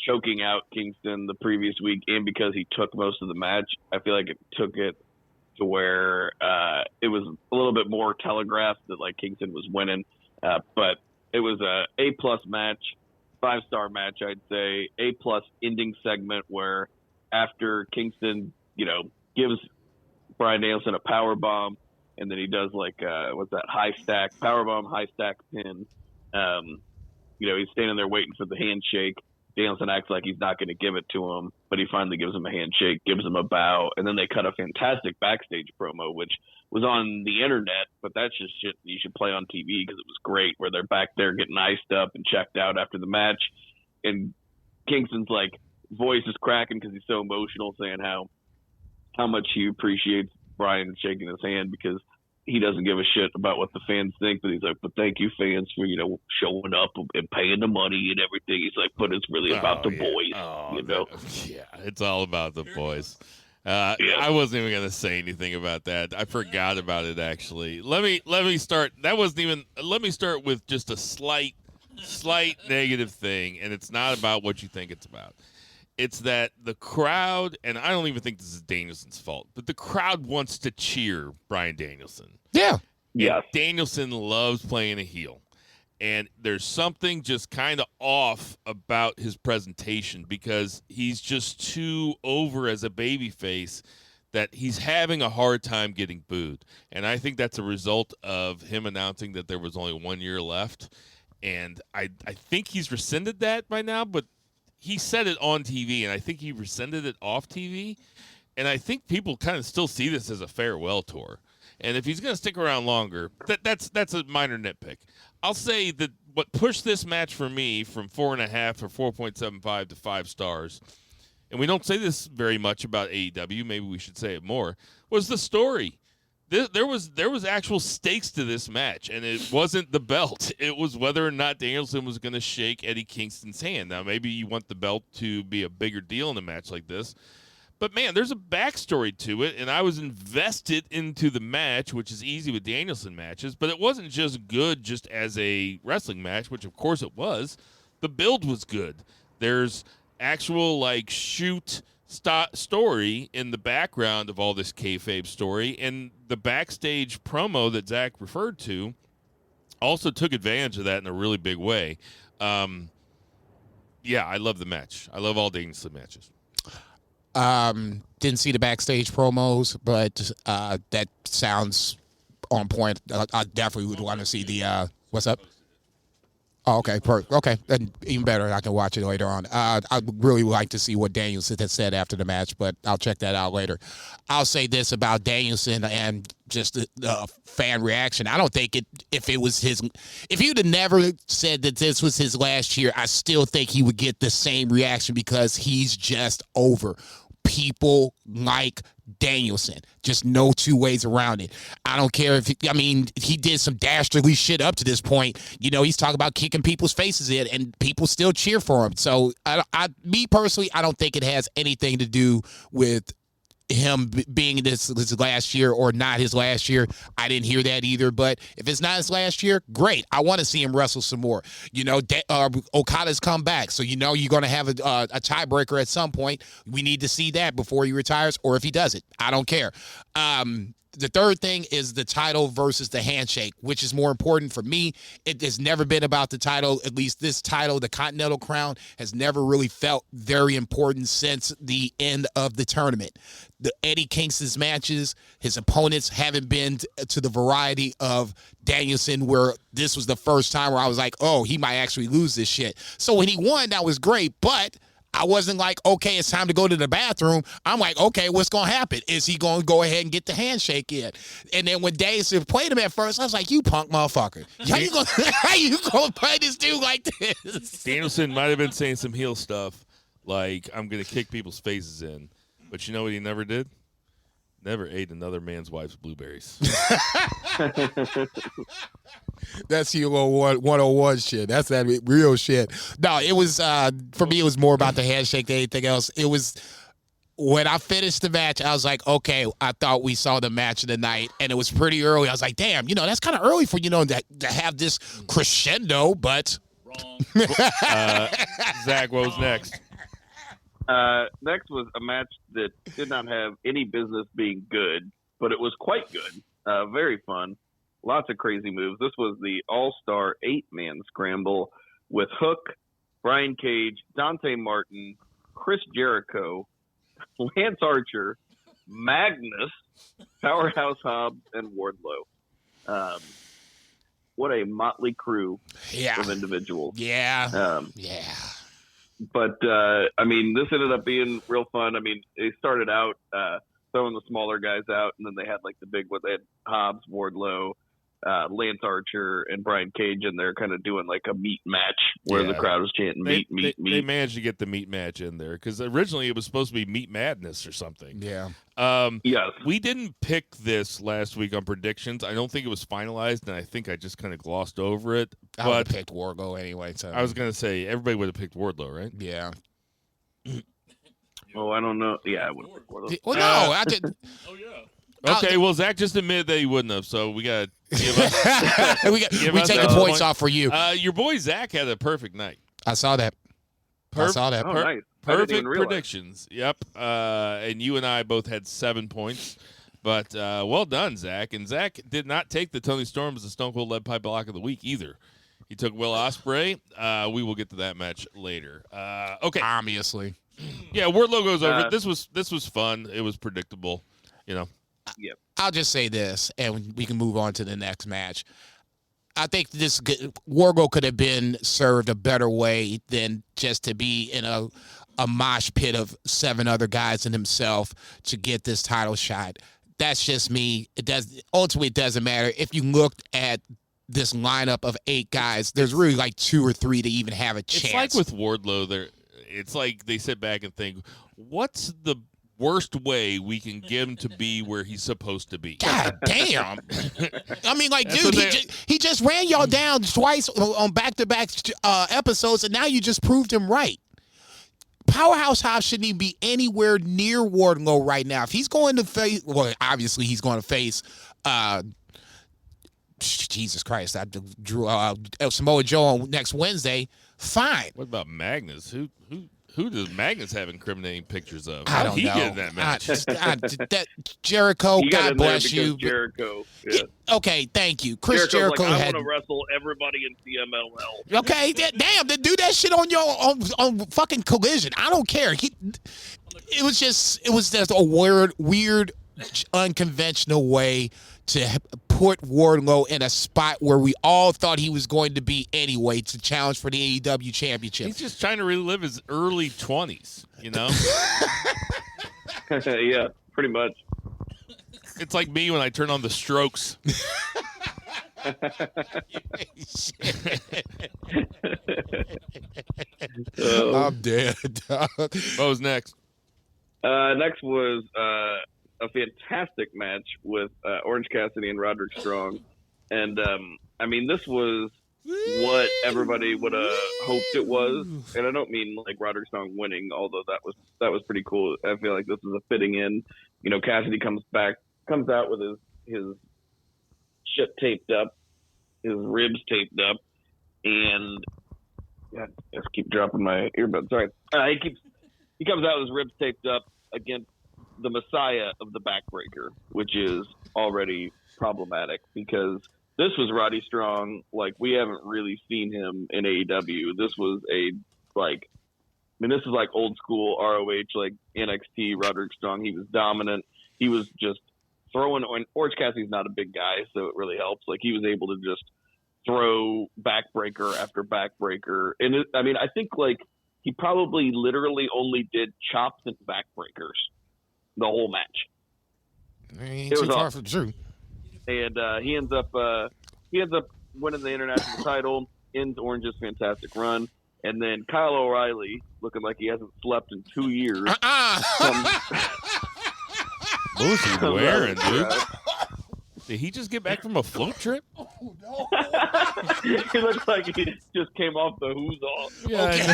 choking out Kingston the previous week, and because he took most of the match, I feel like it took it to where it was a little bit more telegraphed that like Kingston was winning. But it was a A+ match, 5-star match, I'd say. A+ ending segment where after Kingston, gives Bryan Danielson a power bomb, and then he does like what's that, high stack powerbomb, high stack pin. He's standing there waiting for the handshake. Danielson acts like he's not going to give it to him, but he finally gives him a handshake, gives him a bow, and then they cut a fantastic backstage promo, which was on the internet, but that's just shit you should play on TV because it was great, where they're back there getting iced up and checked out after the match, and Kingston's like voice is cracking because he's so emotional, saying how much he appreciates Bryan shaking his hand because he doesn't give a shit about what the fans think, but he's like, but thank you fans for, showing up and paying the money and everything. He's like, but it's really about the boys, Yeah, it's all about the boys. I wasn't even going to say anything about that. I forgot about it, actually. Let me start. Let me start with just a slight negative thing, and it's not about what you think it's about. It's that the crowd, and I don't even think this is Danielson's fault, but the crowd wants to cheer Bryan Danielson. Yeah. Yeah. Danielson loves playing a heel. And there's something just kind of off about his presentation because he's just too over as a babyface that he's having a hard time getting booed. And I think that's a result of him announcing that there was only 1 year left. And I think he's rescinded that by now, but he said it on TV, and I think he rescinded it off TV. And I think people kind of still see this as a farewell tour. And if he's going to stick around longer, that's a minor nitpick. I'll say that what pushed this match for me from 4.5 or 4.75 to 5 stars, and we don't say this very much about AEW, maybe we should say it more, was the story. There was actual stakes to this match, and it wasn't the belt. It was whether or not Danielson was going to shake Eddie Kingston's hand. Now, maybe you want the belt to be a bigger deal in a match like this, but, man, there's a backstory to it, and I was invested into the match, which is easy with Danielson matches, but it wasn't just good just as a wrestling match, which, of course, it was. The build was good. There's actual, shoot story in the background of all this kayfabe story, and the backstage promo that Zach referred to also took advantage of that in a really big way. I love the match. I love all Danielson matches. Didn't see the backstage promos, but that sounds on point. I definitely would want to see the what's up. Oh, okay, okay, and even better, I can watch it later on. I'd really like to see what Danielson had said after the match, but I'll check that out later. I'll say this about Danielson and just the fan reaction. I don't think if you'd have never said that this was his last year, I still think he would get the same reaction because he's just over. People like Danielson. Just no two ways around it. I don't care he did some dastardly shit up to this point. He's talking about kicking people's faces in, and people still cheer for him. So, me personally, I don't think it has anything to do with him being this last year or not his last year. I didn't hear that either, but if it's not his last year, great. I want to see him wrestle some more. Okada's come back, so you're going to have a tiebreaker at some point. We need to see that before he retires or if he does it. I don't care. the third thing is the title versus the handshake, which is more important for me. It has never been about the title. At least this title, the Continental Crown, has never really felt very important since the end of the tournament. The Eddie Kingston's matches, his opponents haven't been to the variety of Danielson, where this was the first time where I was like, oh, he might actually lose this shit. So when he won, that was great, but I wasn't like, okay, it's time to go to the bathroom. I'm like, okay, what's going to happen? Is he going to go ahead and get the handshake in? And then when Danielson played him at first, I was like, you punk motherfucker. How you going to play this dude like this? Danielson might have been saying some heel stuff, like, I'm going to kick people's faces in. But you know what he never did? Never ate another man's wife's blueberries. That's Hilo 101 shit. That's that real shit. No, it was, for me, it was more about the handshake than anything else. It was, when I finished the match, I was like, okay, I thought we saw the match of the night, and it was pretty early. I was like, damn, that's kind of early for, to have this crescendo, but. Wrong. Zach, what was next? Next was a match that did not have any business being good, but it was quite good. Very fun. Lots of crazy moves. This was the All-Star 8-man scramble with Hook, Brian Cage, Dante Martin, Chris Jericho, Lance Archer, Magnus, Powerhouse Hobbs, and Wardlow. What a motley crew of individuals. Yeah. But, this ended up being real fun. They started out throwing the smaller guys out, and then they had, the big one. They had Hobbs, Wardlow, Lance Archer, and Brian Cage in there kind of doing, a meat match where the crowd was chanting meat. They managed to get the meat match in there because originally it was supposed to be Meat Madness or something. Yeah. Yes. We didn't pick this last week on predictions. I don't think it was finalized, and I think I just kind of glossed over it. I would have picked Wardlow anyway. So. I was going to say, everybody would have picked Wardlow, right? Yeah. Oh, I don't know. Yeah, I would have picked Wardlow. Well, no, I did. Oh, yeah. Okay, well, Zach just admitted that he wouldn't have, so we got to give us. we take the points off for you. Your boy Zach had a perfect night. I saw that. Oh, nice. Perfect predictions. Yep. And you and I both had 7 points. But well done, Zach. And Zach did not take the Tony Storm as the Stone Cold Lead Pipe Block of the Week either. He took Will Ospreay. We will get to that match later. Okay. Obviously. Yeah, Wardlow goes over. This was fun. It was predictable. Yep. I'll just say this, and we can move on to the next match. I think Wardlow could have been served a better way than just to be in a mosh pit of 7 other guys and himself to get this title shot. That's just me. Ultimately, it doesn't matter. If you looked at this lineup of 8 guys, there's really 2 or 3 to even have a chance. It's like with Wardlow, it's like they sit back and think, what's the worst way we can get him to be where he's supposed to be? God damn. Dude, he just ran y'all down twice on back-to-back episodes, and now you just proved him right. Powerhouse Hobbs shouldn't even be anywhere near Wardlow right now. If he's going to face, well, obviously he's going to face, Jesus Christ, I drew Samoa Joe on next Wednesday. Fine. What about Magnus? Who does Magnus have incriminating pictures of? I don't know. He get in that match? That Jericho, God bless you. Jericho. Yeah. Okay, thank you. Chris Jericho I had. want to wrestle everybody in CMLL. Okay, damn, then do that shit on fucking Collision. I don't care. It was just a weird, unconventional way to put Wardlow in a spot where we all thought he was going to be anyway to challenge for the AEW Championship. He's just trying to relive his early 20s, Yeah, pretty much. It's like me when I turn on the Strokes. I'm dead. What was next? Next was a fantastic match with Orange Cassidy and Roderick Strong. And, this was what everybody would have hoped it was. And I don't mean Roderick Strong winning, although that was pretty cool. I feel like this is a fitting in. Cassidy comes out with his shit taped up, his ribs taped up, and I just keep dropping my earbuds. Sorry. He comes out with his ribs taped up against the Messiah of the Backbreaker, which is already problematic because this was Roddy Strong. Like, we haven't really seen him in AEW. This was this is like old school ROH, like NXT Roderick Strong. He was dominant. He was just throwing. Orange Cassidy's not a big guy, so it really helps. Like, he was able to just throw backbreaker after backbreaker. And I think like he probably literally only did chops and backbreakers the whole match. Ain't too far from true. And he ends up winning the international title, ends Orange's fantastic run, and then Kyle O'Reilly, looking like he hasn't slept in 2 years. What was he wearing, dude? Did he just get back from a float trip? Oh, no. He looks like he just came off the who's off. Yeah, okay.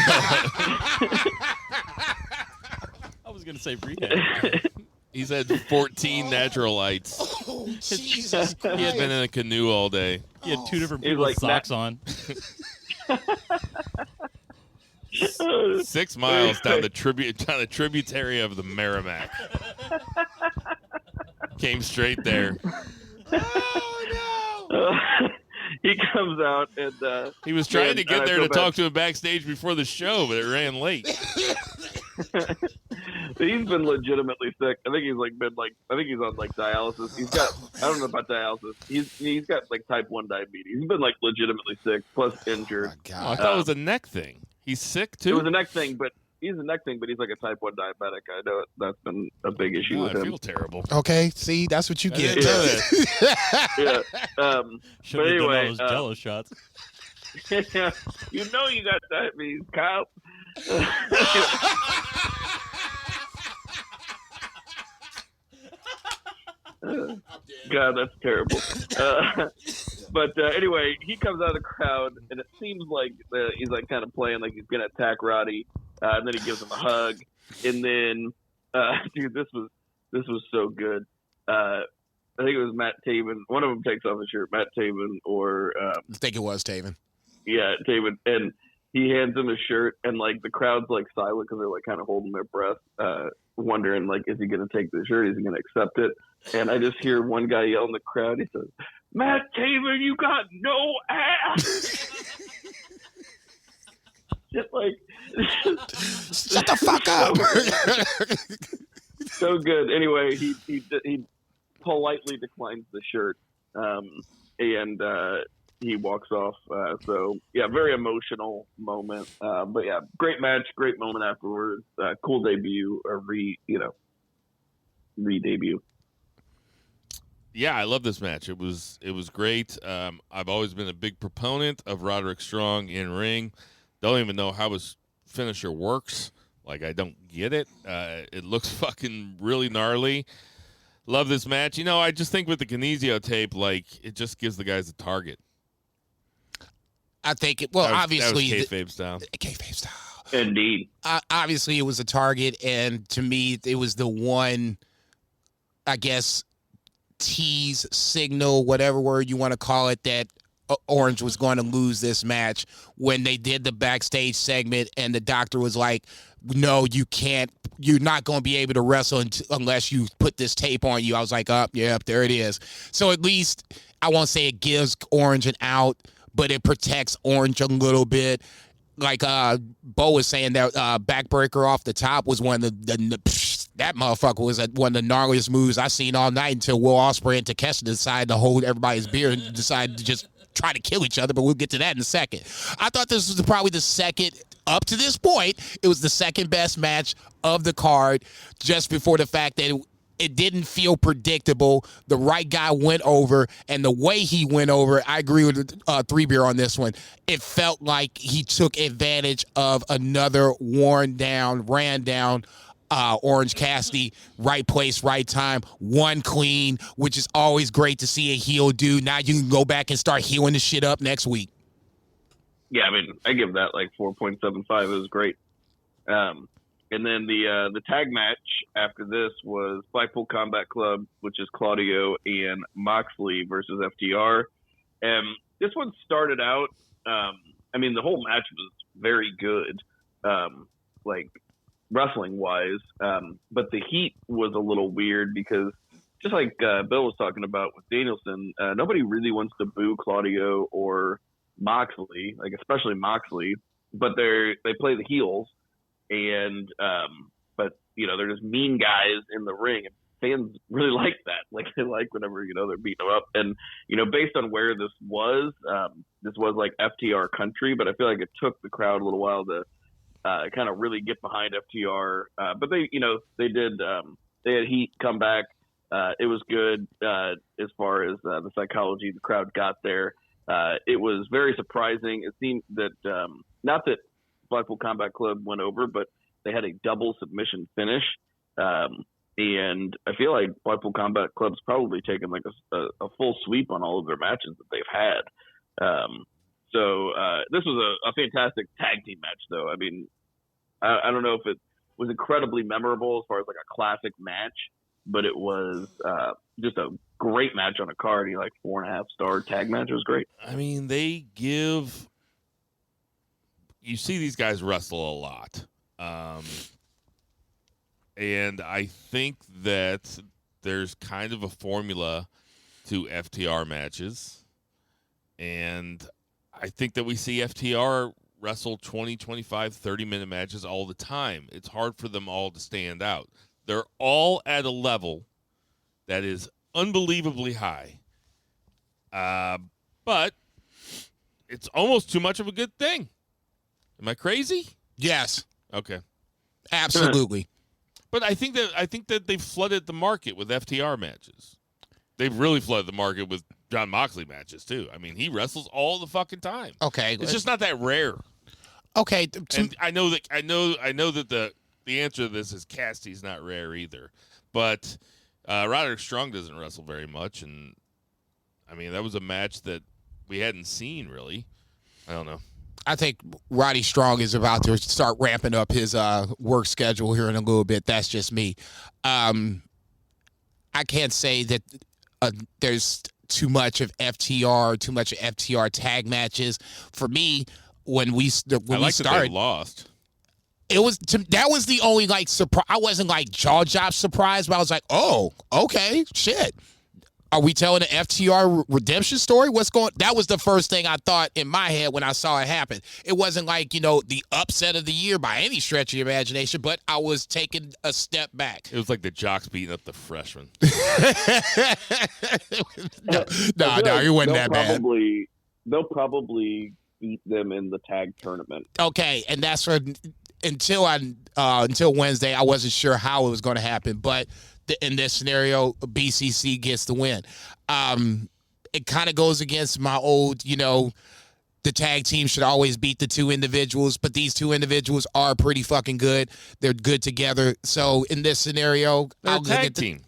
I was going to say rehab. He's had 14 natural lights. Oh, Jesus Christ. He had been in a canoe all day. He had 2 different He's people like with socks on. 6 miles down the tributary of the Merrimack. Came straight there. Oh, no. He comes out and He was trying to get there to talk to him backstage before the show, but it ran late. He's been legitimately sick. I think he's on like dialysis. He's got, I don't know about dialysis. He's got like type 1 diabetes. He's been like legitimately sick, plus injured. Oh, Oh, I God. thought it was a neck thing. He's sick It too. was a neck thing, but he's like a type 1 diabetic. I know that's been a big issue Oh, with I him. feel terrible. Okay, see, that's what you I get. didn't know that. Yeah. Should But have done all anyway, those Jello shots. you know you got diabetes, Kyle. God, that's terrible. But anyway, he comes out of the crowd, and it seems like he's like kind of playing like he's gonna attack Roddy, and then he gives him a hug, and then dude, this was so good. I think it was Matt Taven. One of them takes off his shirt, Matt Taven, or I think it was Taven. yeah, Taven, and he hands him his shirt, and like the crowd's like silent because they're like kind of holding their breath, wondering like, is he gonna take the shirt? Is he gonna accept it? And I just hear one guy yell in the crowd. He says, "Matt Taven, you got no ass." Just like, Shut the fuck up. so good. Anyway, he politely declines the shirt, and he walks off. So yeah, very emotional moment. But yeah, great match, great moment afterwards. Cool debut, or re-debut. Yeah, I love this match. It was great. I've always been a big proponent of Roderick Strong in ring. Don't even know how his finisher works. Like, I don't get it. It looks fucking really gnarly. Love this match. I just think with the Kinesio tape, like, it just gives the guys a target. I think it. Well, obviously, that was kayfabe style. Kayfabe style. Indeed. Obviously, it was a target, and to me, it was the one, I guess, tease, signal, whatever word you want to call it, that Orange was going to lose this match when they did the backstage segment, and the doctor was like, "No, you can't. You're not going to be able to wrestle unless you put this tape on you." I was like, "Oh, yep, there it is." So at least I won't say it gives Orange an out, but it protects Orange a little bit. Like Bo was saying, that backbreaker off the top was one of that motherfucker was one of the gnarliest moves I've seen all night until Will Ospreay and Takeshita decided to hold everybody's beer and decided to just try to kill each other, but we'll get to that in a second. I thought this was probably the second, up to this point, it was the second best match of the card, just before the fact that it didn't feel predictable. The right guy went over, and the way he went over, I agree with Three Beer on this one. It felt like he took advantage of another ran down Orange Cassidy. Right place, right time, one clean, which is always great to see a heel do. Now you can go back and start healing the shit up next week. Yeah, I mean, I give that like 4.75. It was great. And then the tag match after this was Blackpool Combat Club, which is Claudio and Moxley versus FTR. And this one started out, I mean, the whole match was very good, like wrestling-wise. But the heat was a little weird because just like Bill was talking about with Danielson, nobody really wants to boo Claudio or Moxley, like especially Moxley, but they play the heels, and but they're just mean guys in the ring, and fans really like that. Like they like whenever they're beating them up, and based on where this was like FTR country, but I feel like it took the crowd a little while to kind of really get behind FTR, but they did. They had Heat come back. It was good as far as the psychology the crowd got there. It was very surprising. It seemed that not that Blackpool Combat Club went over, but they had a double submission finish. And I feel like Blackpool Combat Club's probably taken like a full sweep on all of their matches that they've had. So this was a fantastic tag team match, though. I mean, I don't know if it was incredibly memorable as far as like a classic match, but it was just a great match on a card. 4.5-star tag match. It was great. I mean, you see these guys wrestle a lot. And I think that there's kind of a formula to FTR matches. And I think that we see FTR wrestle 20, 25, 30-minute matches all the time. It's hard for them all to stand out. They're all at a level that is unbelievably high. But it's almost too much of a good thing. Am I crazy? Yes. Okay. Absolutely. But I think that they've flooded the market with FTR matches. They've really flooded the market with John Moxley matches too. I mean, he wrestles all the fucking time. Okay. It's just not that rare. Okay. And I know that the answer to this is Cassidy's not rare either. But Roderick Strong doesn't wrestle very much, and I mean that was a match that we hadn't seen really. I don't know. I think Roddy Strong is about to start ramping up his work schedule here in a little bit. That's just me. I can't say that there's too much of FTR tag matches. For me, when we started, that they lost. That was the only surprise. I wasn't jaw drop surprised, but I was like, oh, okay, shit. Are we telling an FTR redemption story? That was the first thing I thought in my head when I saw it happen. It wasn't the upset of the year by any stretch of your imagination, but I was taking a step back. It was like the jocks beating up the freshmen. No, it wasn't that bad. They'll probably beat them in the tag tournament. Okay, and that's until Wednesday, I wasn't sure how it was going to happen, but in this scenario, BCC gets the win. It kind of goes against my old, the tag team should always beat the two individuals, but these two individuals are pretty fucking good. They're good together. So in this scenario, they're a tag team.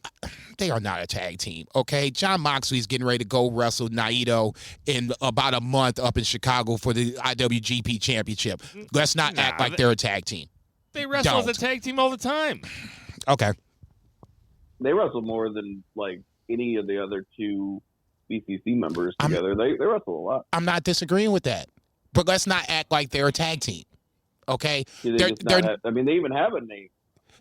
They are not a tag team, okay? John Moxley's getting ready to go wrestle Naito in about a month up in Chicago for the IWGP Championship. Let's not act like they're a tag team. They wrestle as a tag team all the time. Okay. They wrestle more than any of the other two BCC members together. They wrestle a lot. I'm not disagreeing with that, but let's not act like they're a tag team. Okay, they even have a name.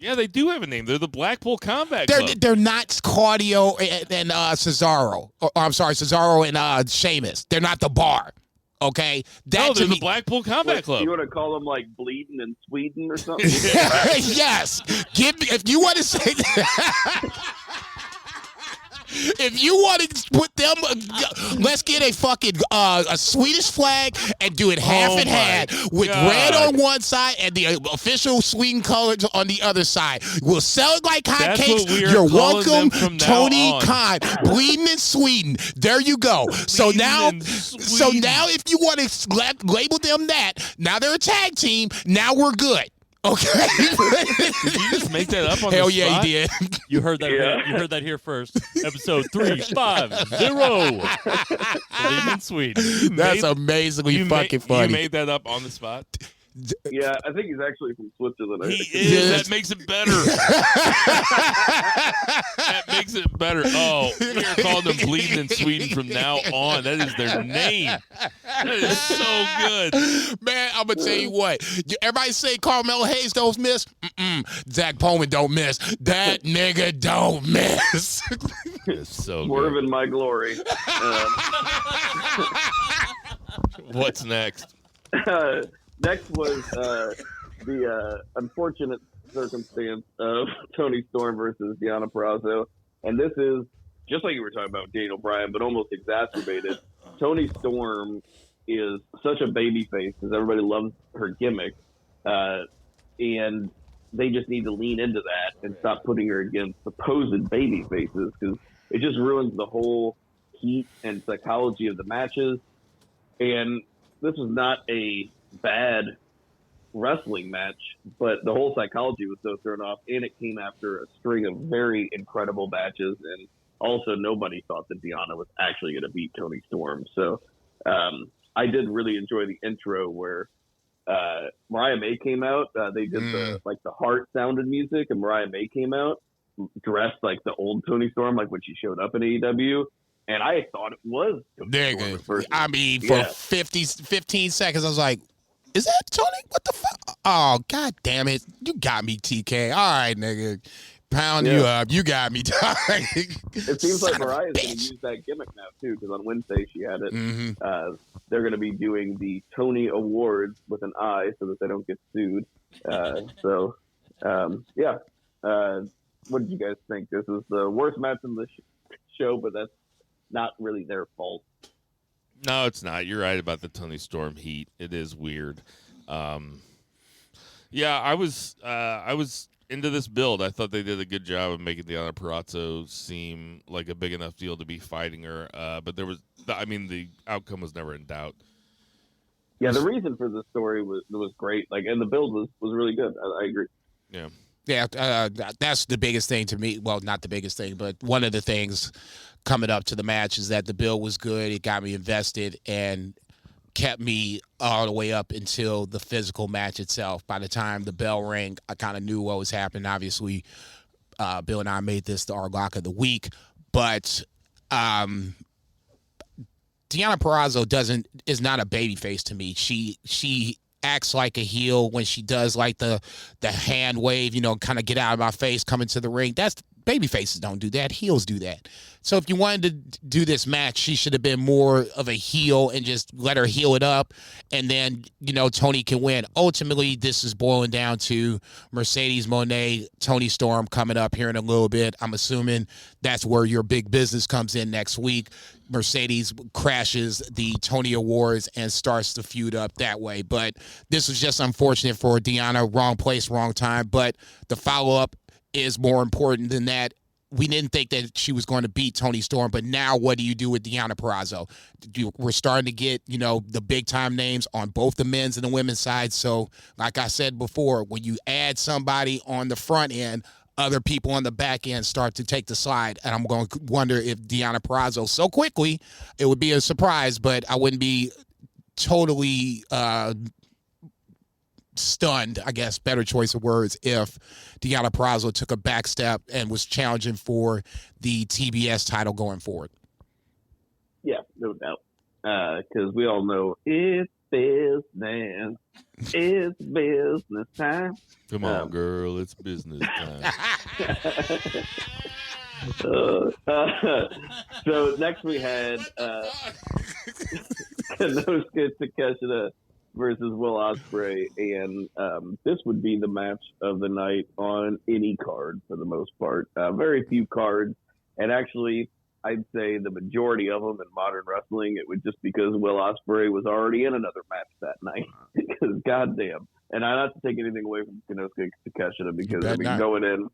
Yeah, they do have a name. They're the Blackpool Combat Club. They're not Claudio and Cesaro. I'm sorry, Cesaro and Sheamus. They're not the Bar. Okay, they're the Blackpool Combat Club. You want to call them Bleeding in Sweden or something? Yes. If you want to say that. If you want to put them, let's get a fucking a Swedish flag and do it half and half with red on one side and the official Sweden colors on the other side. We'll sell it like hotcakes. You're welcome, Tony Khan. Bleeding in Sweden. There you go. So now, if you want to label them that, now they're a tag team. Now we're good. Okay. Did you just make that up on Hell the yeah, spot? he did. You heard that. You heard that here first. Episode 350. Bleeding in Sweden. That's amazingly fucking funny. You made that up on the spot. Yeah, I think he's actually from Switzerland. He is. That makes it better. That makes it better. Oh, we are calling them Bleeding in Sweden from now on. That is their name. That is so good. Man, I'm going to tell you what. Everybody say Carmelo Hayes don't miss. Zach Bowman don't miss. That nigga don't miss. It's so Swerve good. in my glory. What's next? Next was the unfortunate circumstance of Toni Storm versus Deonna Purrazzo. And this is, just like you were talking about Daniel Bryan, but almost exacerbated. Toni Storm is such a baby face because everybody loves her gimmick. And they just need to lean into that and stop putting her against supposed baby faces because it just ruins the whole heat and psychology of the matches. And this was not a bad wrestling match, but the whole psychology was so thrown off, and it came after a string of very incredible matches, and also nobody thought that Deonna was actually going to beat Toni Storm. So I did really enjoy the intro where Mariah May came out. They did the heart sounded music, and Mariah May came out dressed like the old Toni Storm, like when she showed up in AEW. And I thought it was Toni Storm at first. I mean, for 15 seconds, I was like, is that Toni? What the fuck? Oh, God damn it. You got me, TK. All right, nigga. Pound you up. You got me. It seems like Mariah's going to use that gimmick now, too, because on Wednesday she had it. They're going to be doing the Tony Awards with an I so that they don't get sued. What did you guys think? This is the worst match in the show, but that's not really their fault. No, it's not. You're right about the Toni Storm heat. It is weird. I was into this build. I thought they did a good job of making Deonna Purrazzo seem like a big enough deal to be fighting her. But the outcome was never in doubt. Yeah, the reason for the story was great. And the build was really good. I agree. Yeah. Yeah, that's the biggest thing to me. Well, not the biggest thing, but one of the things coming up to the match is that the build was good. It got me invested and kept me all the way up until the physical match itself. By the time the bell rang, I kind of knew what was happening. Obviously, Bill and I made this the Arglock of the week, but Deonna Purrazzo is not a babyface to me. She acts like a heel when she does like the hand wave, kind of get out of my face, come into the ring. That's baby faces don't do that. Heels do that. So if you wanted to do this match, she should have been more of a heel and just let her heel it up. And then, Toni can win. Ultimately, this is boiling down to Mercedes Moné, Toni Storm coming up here in a little bit. I'm assuming that's where your big business comes in next week. Mercedes crashes the Tony Awards and starts the feud up that way. But this was just unfortunate for Deonna. Wrong place, wrong time. But the follow-up is more important than that. We didn't think that she was going to beat Toni Storm, but now what do you do with Deonna Purrazzo? We're starting to get, the big-time names on both the men's and the women's side. So, like I said before, when you add somebody on the front end, other people on the back end start to take the slide. And I'm going to wonder if Deonna Purrazzo, so quickly, it would be a surprise, but I wouldn't be totally stunned, I guess, better choice of words, if Deonna Purrazzo took a back step and was challenging for the TBS title going forward. Yeah, no doubt. Because we all know it's business. It's business time. Come on, girl. It's business time. So next we had Konosuke Takeshita versus Will Ospreay, and this would be the match of the night on any card for the most part. Very few cards, and actually I'd say the majority of them in modern wrestling, it was just because Will Ospreay was already in another match that night. Because goddamn, and I not to take anything away from Konosuke Takeshita, because going in,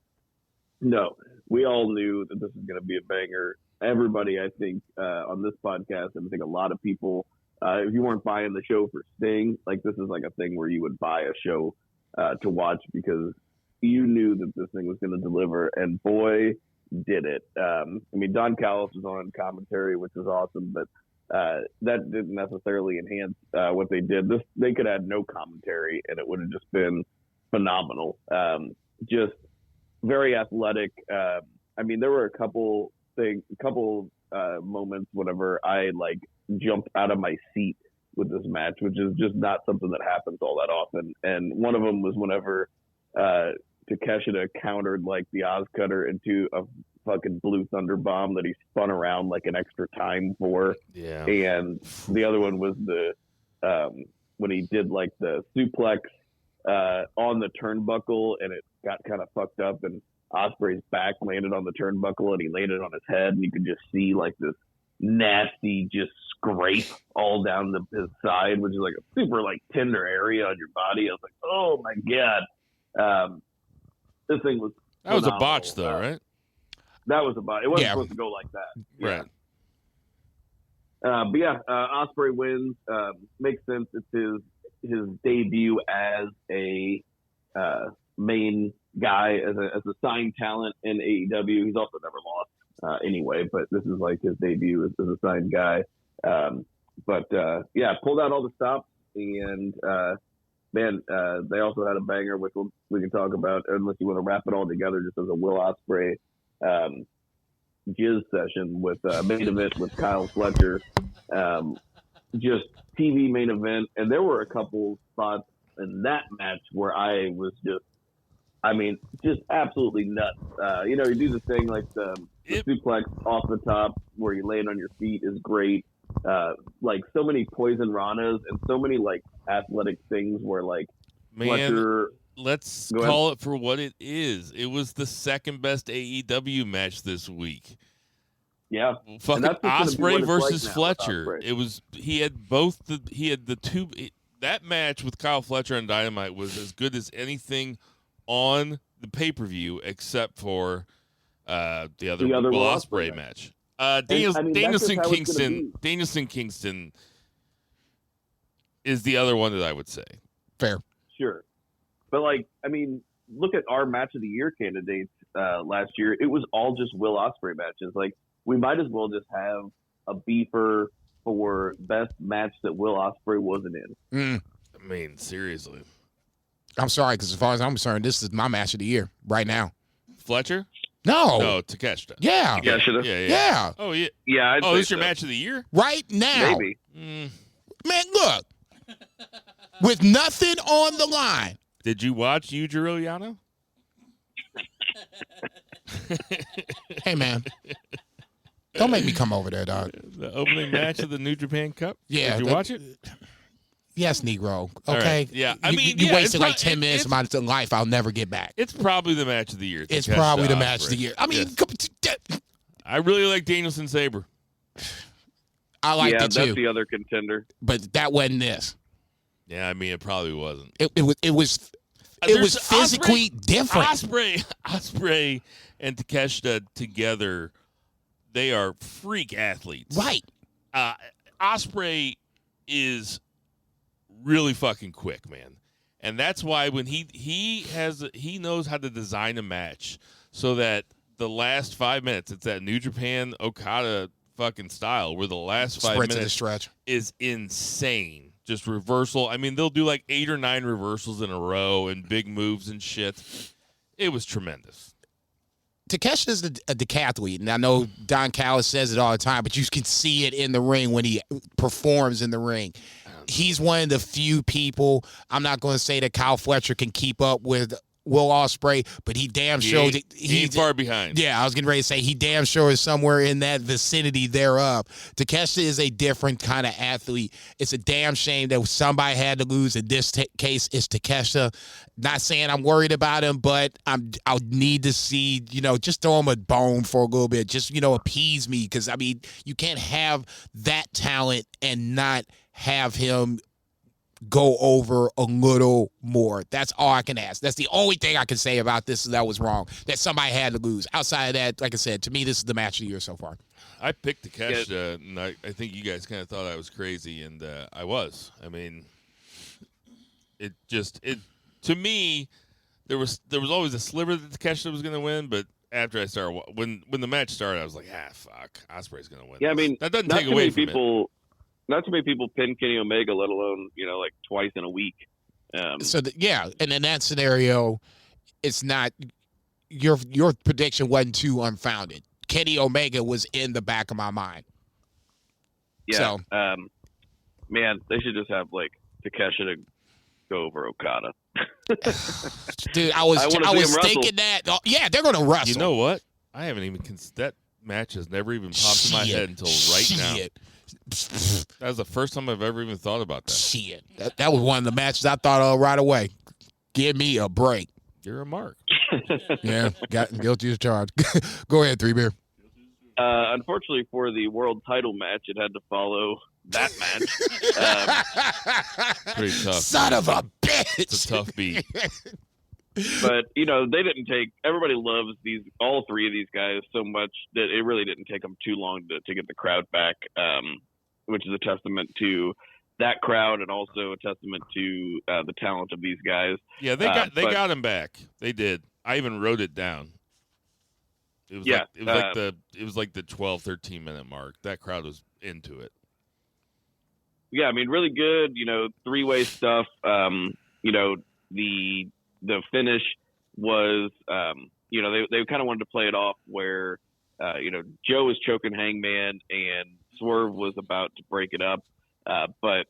no, we all knew that this was going to be a banger. Everybody, I think, on this podcast, and I think a lot of people, if you weren't buying the show for Sting, this is like a thing where you would buy a show to watch because you knew that this thing was going to deliver, and boy, did it. Don Callis was on commentary, which was awesome, but that didn't necessarily enhance what they did. They could add no commentary, and it would have just been phenomenal. Just very athletic. I mean, there were a couple moments whenever I like jumped out of my seat with this match, which is just not something that happens all that often. And one of them was whenever Takeshita countered like the Oz Cutter into a fucking Blue Thunder Bomb that he spun around like an extra time for. Yeah. And the other one was the when he did like the suplex on the turnbuckle and it got kind of fucked up and Ospreay's back landed on the turnbuckle and he landed on his head and you could just see like this nasty just scrape all down his side, which is like a super like tender area on your body. I was like, oh my god, this thing was That was a phenomenal. botch, though, right? That was a botch. It wasn't Yeah. supposed to go like that. Right. But yeah, Ospreay wins. Makes sense. It's his debut as a main guy, as a signed talent in AEW. He's also never lost anyway, but this is like his debut as a signed guy. But yeah, pulled out all the stops, and man, they also had a banger, which we can talk about, unless you want to wrap it all together just as a Will Ospreay jizz session with main event with Kyle Fletcher. Just TV main event, and there were a couple spots in that match where I was just absolutely nuts. You do the thing like the suplex off the top where you land on your feet is great. Like so many poison ranas and so many like athletic things where like Fletcher. Let's Go ahead. call it for what it is. It was the second best AEW match this week. Yeah, Fucking that's just gonna be what Ospreay it's versus like now with Fletcher. Ospreay. It was that match with Kyle Fletcher and Dynamite was as good as anything on the pay-per-view except for the other Will Ospreay match. Danielson Kingston is the other one that I would say. Fair. Sure. But, like, I mean, look at our match of the year candidates last year. It was all just Will Ospreay matches. Like, we might as well just have a beefer for best match that Will Ospreay wasn't in. I mean, seriously. I'm sorry, because as far as I'm concerned, this is my match of the year right now. Fletcher? No. No, Takeshita. Yeah. Yeah, should have. Yeah. Oh, yeah. Yeah, I'd Oh, say this is your so. match of the year? Right now. Maybe. Man, look. With nothing on the line. Did you watch Yujiro Yano? Hey, man. Don't make me come over there, dog. The opening match of the New Japan Cup? Yeah. Did you watch it? Yes, Negro. All Okay. right. Yeah. I You- mean, you yeah, wasted it's like not- 10 minutes of my life I'll never get back. It's probably the match of the year. It's Takeshita probably the Ospreay. match of the year. I mean, Yes. I really like Danielson Sabre. I liked yeah, it that's too, the other contender. but that wasn't this. Yeah, I mean, it probably wasn't. It was There's physically different. Ospreay and Takeshita together, they are freak athletes. Right. Ospreay is really fucking quick, man. And that's why when he knows how to design a match so that the last 5 minutes, it's that New Japan Okada fucking style where the last 5 Sprint to the minutes stretch. is insane. Just reversal. I mean, they'll do like 8 or 9 reversals in a row and big moves and shit. It was tremendous. Takeshita's a decathlete, and I know Don Callis says it all the time, but you can see it in the ring when he performs in the ring. He's one of the few people. I'm not going to say that Kyle Fletcher can keep up with Will Ospreay, but he damn sure He ain't far behind. Yeah, I was getting ready to say he damn sure is somewhere in that vicinity thereof. Takeshita is a different kind of athlete. It's a damn shame that somebody had to lose. In this case, it's Takeshita. Not saying I'm worried about him, but I'll need to see, just throw him a bone for a little bit. Just, appease me, because, I mean, you can't have that talent and not have him go over a little more. That's all I can ask. That's the only thing I can say about this that was wrong, that somebody had to lose. Outside of that, like I said, to me, this is the match of the year so far. I picked Takeshita, and I think you guys kind of thought I was crazy, and I was. I mean, to me, there was always a sliver that Takeshita was going to win, but after I started, when the match started, I was like, fuck, Ospreay's going to win. Yeah, I mean, that doesn't not take too away many from people. Not too many people pin Kenny Omega, let alone like twice in a week. And in that scenario, it's not. your prediction wasn't too unfounded. Kenny Omega was in the back of my mind. Yeah. So, man, they should just have like Takeshita to go over Okada. dude, I was see him thinking that. Oh, yeah, they're gonna wrestle. You know what? I haven't even that match has never even popped in my head until right now. That was the first time I've ever even thought about that. Shit, that was one of the matches I thought of right away. Give me a break. You're a mark. Yeah, got guilty as charged. Go ahead, 3 Beer. Unfortunately for the world title match, it had to follow that match. Pretty tough. Son of a bitch. It's a tough beat. But, you know, they didn't take – everybody loves all three of these guys so much that it really didn't take them too long to get the crowd back, which is a testament to that crowd and also a testament to the talent of these guys. Yeah, they got him back. They did. I even wrote it down. It was like the 12, 13 minute mark. That crowd was into it. Yeah, I mean, really good, you know, three-way stuff. You know, the finish was, you know, they kind of wanted to play it off where, you know, Joe was choking Hangman and Swerve was about to break it up, but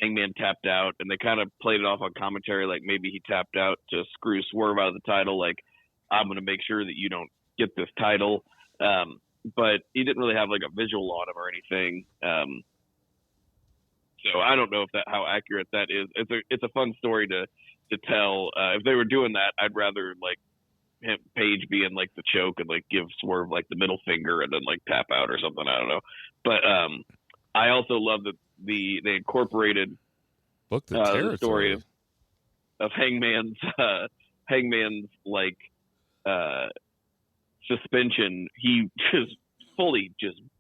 Hangman tapped out, and they kind of played it off on commentary like maybe he tapped out to screw Swerve out of the title, like, I'm going to make sure that you don't get this title. But he didn't really have like a visual on him or anything. So I don't know how accurate that is. It's a fun story to tell. If they were doing that, I'd rather like Paige be in like the choke and like give Swerve like the middle finger and then like tap out or something. I don't know. But I also love that they incorporated the story of Hangman's like suspension. He just fully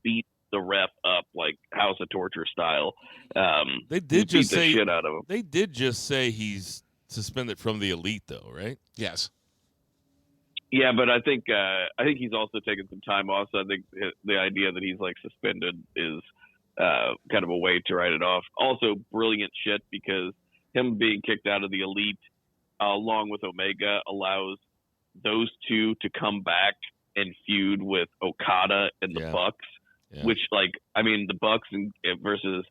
beat the ref up like House of Torture style. They did just say the shit out of him. They did just say he's suspended from the Elite, though, right? Yes. Yeah, but I think he's also taking some time off. So I think the idea that he's like suspended is kind of a way to write it off. Also, brilliant shit because him being kicked out of the Elite, along with Omega, allows those two to come back and feud with Okada and the Bucks. Yeah. Which, like, I mean, the Bucks versus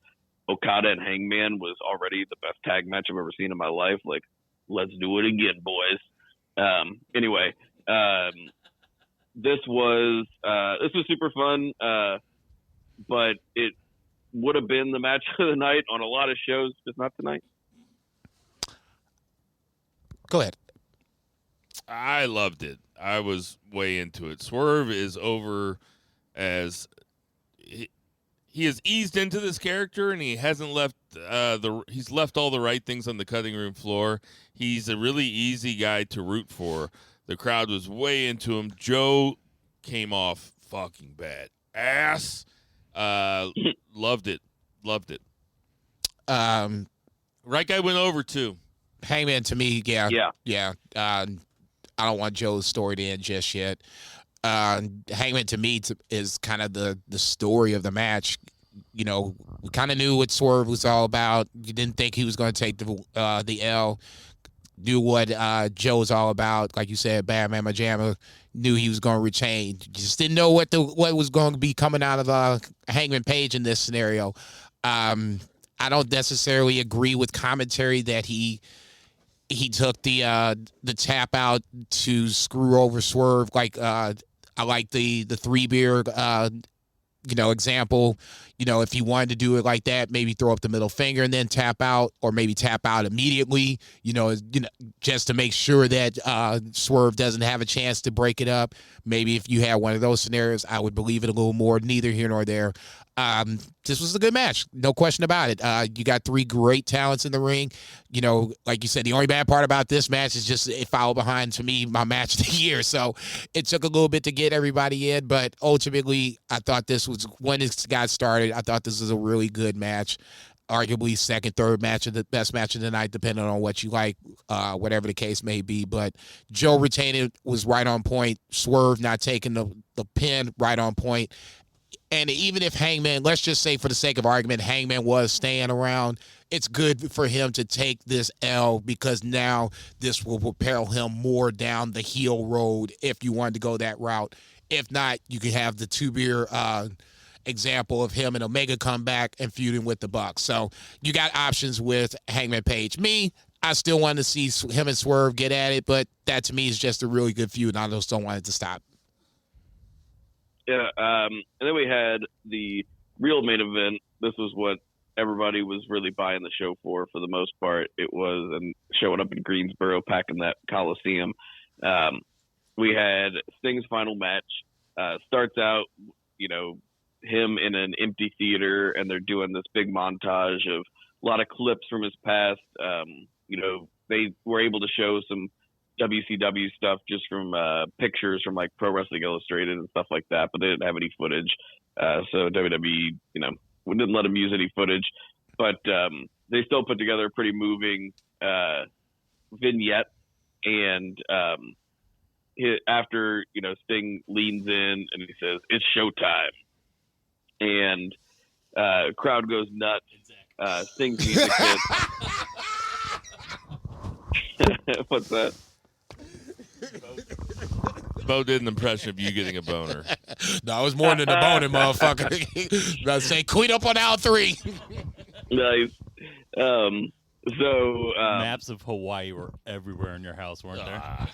Okada and Hangman was already the best tag match I've ever seen in my life. Like, let's do it again, boys. Anyway, this was super fun, but it would have been the match of the night on a lot of shows, just not tonight. Go ahead. I loved it. I was way into it. Swerve is over as he has eased into this character, and he hasn't left he's left all the right things on the cutting room floor. He's a really easy guy to root for. The crowd was way into him. Joe came off fucking bad ass. Loved it. Right guy went over too. Hangman to me, yeah. I don't want Joe's story to end just yet. Hangman to me is kind of the story of the match. You know, we kind of knew what Swerve was all about. You didn't think he was going to take the L. Knew what Joe was all about. Like you said, Bad Mama Jamma. Knew he was going to retain. Just didn't know what was going to be coming out of Hangman Page in this scenario. I don't necessarily agree with commentary that he took the tap out to screw over Swerve. Like I like the 3 Beer example. You know, if he wanted to do it like that, maybe throw up the middle finger and then tap out, or maybe tap out immediately. Just to make sure that Swerve doesn't have a chance to break it up. Maybe if you had one of those scenarios, I would believe it a little more. Neither here nor there. This was a good match, no question about it. You got 3 great talents in the ring. You know, like you said, the only bad part about this match is just it followed behind, to me, my match of the year. So it took a little bit to get everybody in, but ultimately, I thought this was, when this got started, I thought this was a really good match. Arguably second, third match of the best match of the night, depending on what you like, whatever the case may be. But Joe retaining was right on point. Swerve not taking the pin, right on point. And even if Hangman, let's just say for the sake of argument, Hangman was staying around, it's good for him to take this L because now this will propel him more down the heel road if you wanted to go that route. If not, you could have the two-beer example of him and Omega come back and feuding with the Bucks. So you got options with Hangman Page. Me, I still want to see him and Swerve get at it, but that to me is just a really good feud, and I just don't want it to stop. Yeah, and then we had the real main event. This was what everybody was really buying the show for the most part. It was and showing up in Greensboro, packing that Coliseum. We had Sting's final match. Starts out, him in an empty theater, and they're doing this big montage of a lot of clips from his past. They were able to show some WCW stuff just from pictures from like Pro Wrestling Illustrated and stuff like that, but they didn't have any footage. So WWE, didn't let them use any footage, but they still put together a pretty moving vignette. And after, Sting leans in and he says, "It's showtime." And crowd goes nuts. Sting's music hits. What's that? Bo did an impression of you getting a boner. No, it was more than a boner, motherfucker. About to say, clean up on aisle 3. Nice. Maps of Hawaii were everywhere in your house, weren't there?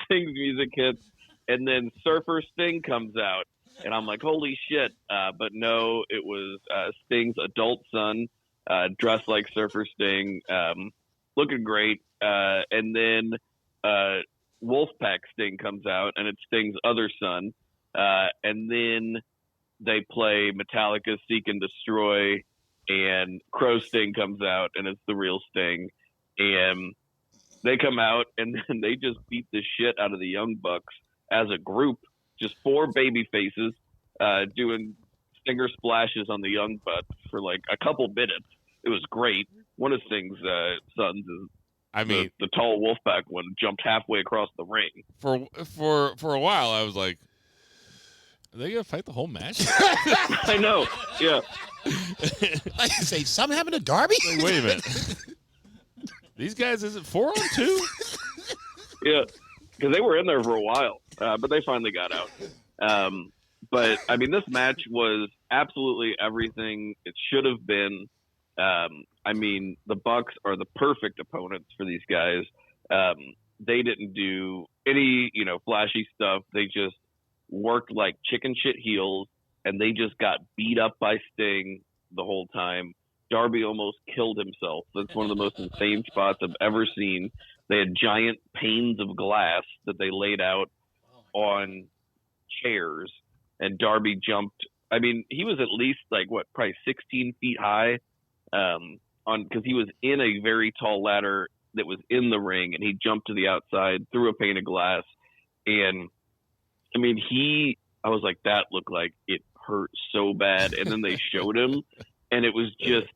Sting's music hits, and then Surfer Sting comes out, and I'm like, holy shit. But no, it was Sting's adult son, dressed like Surfer Sting, looking great. And then Wolfpack Sting comes out, and it's Sting's other son. And then they play Metallica's Seek and Destroy, and Crow Sting comes out, and it's the real Sting. And they come out, and then they just beat the shit out of the Young Bucks as a group. Just 4 baby faces doing stinger splashes on the Young Bucks for like a couple minutes. It was great. One of Sting's sons is the tall Wolfpack one, jumped halfway across the ring. For a while, I was like, are they gonna fight the whole match? I know. Yeah. Like I say, something happened to Darby? Like, wait a minute. These guys, is it 4-on-2? Yeah, because they were in there for a while, but they finally got out. But I mean, this match was absolutely everything it should have been. I mean, the Bucks are the perfect opponents for these guys. They didn't do any, flashy stuff. They just worked like chicken shit heels, and they just got beat up by Sting the whole time. Darby almost killed himself. That's one of the most insane spots I've ever seen. They had giant panes of glass that they laid out on chairs, and Darby jumped. I mean, he was at least probably 16 feet high, because he was in a very tall ladder that was in the ring, and he jumped to the outside through a pane of glass. And I mean, I was like, that looked like it hurt so bad. And then they showed him, and it was just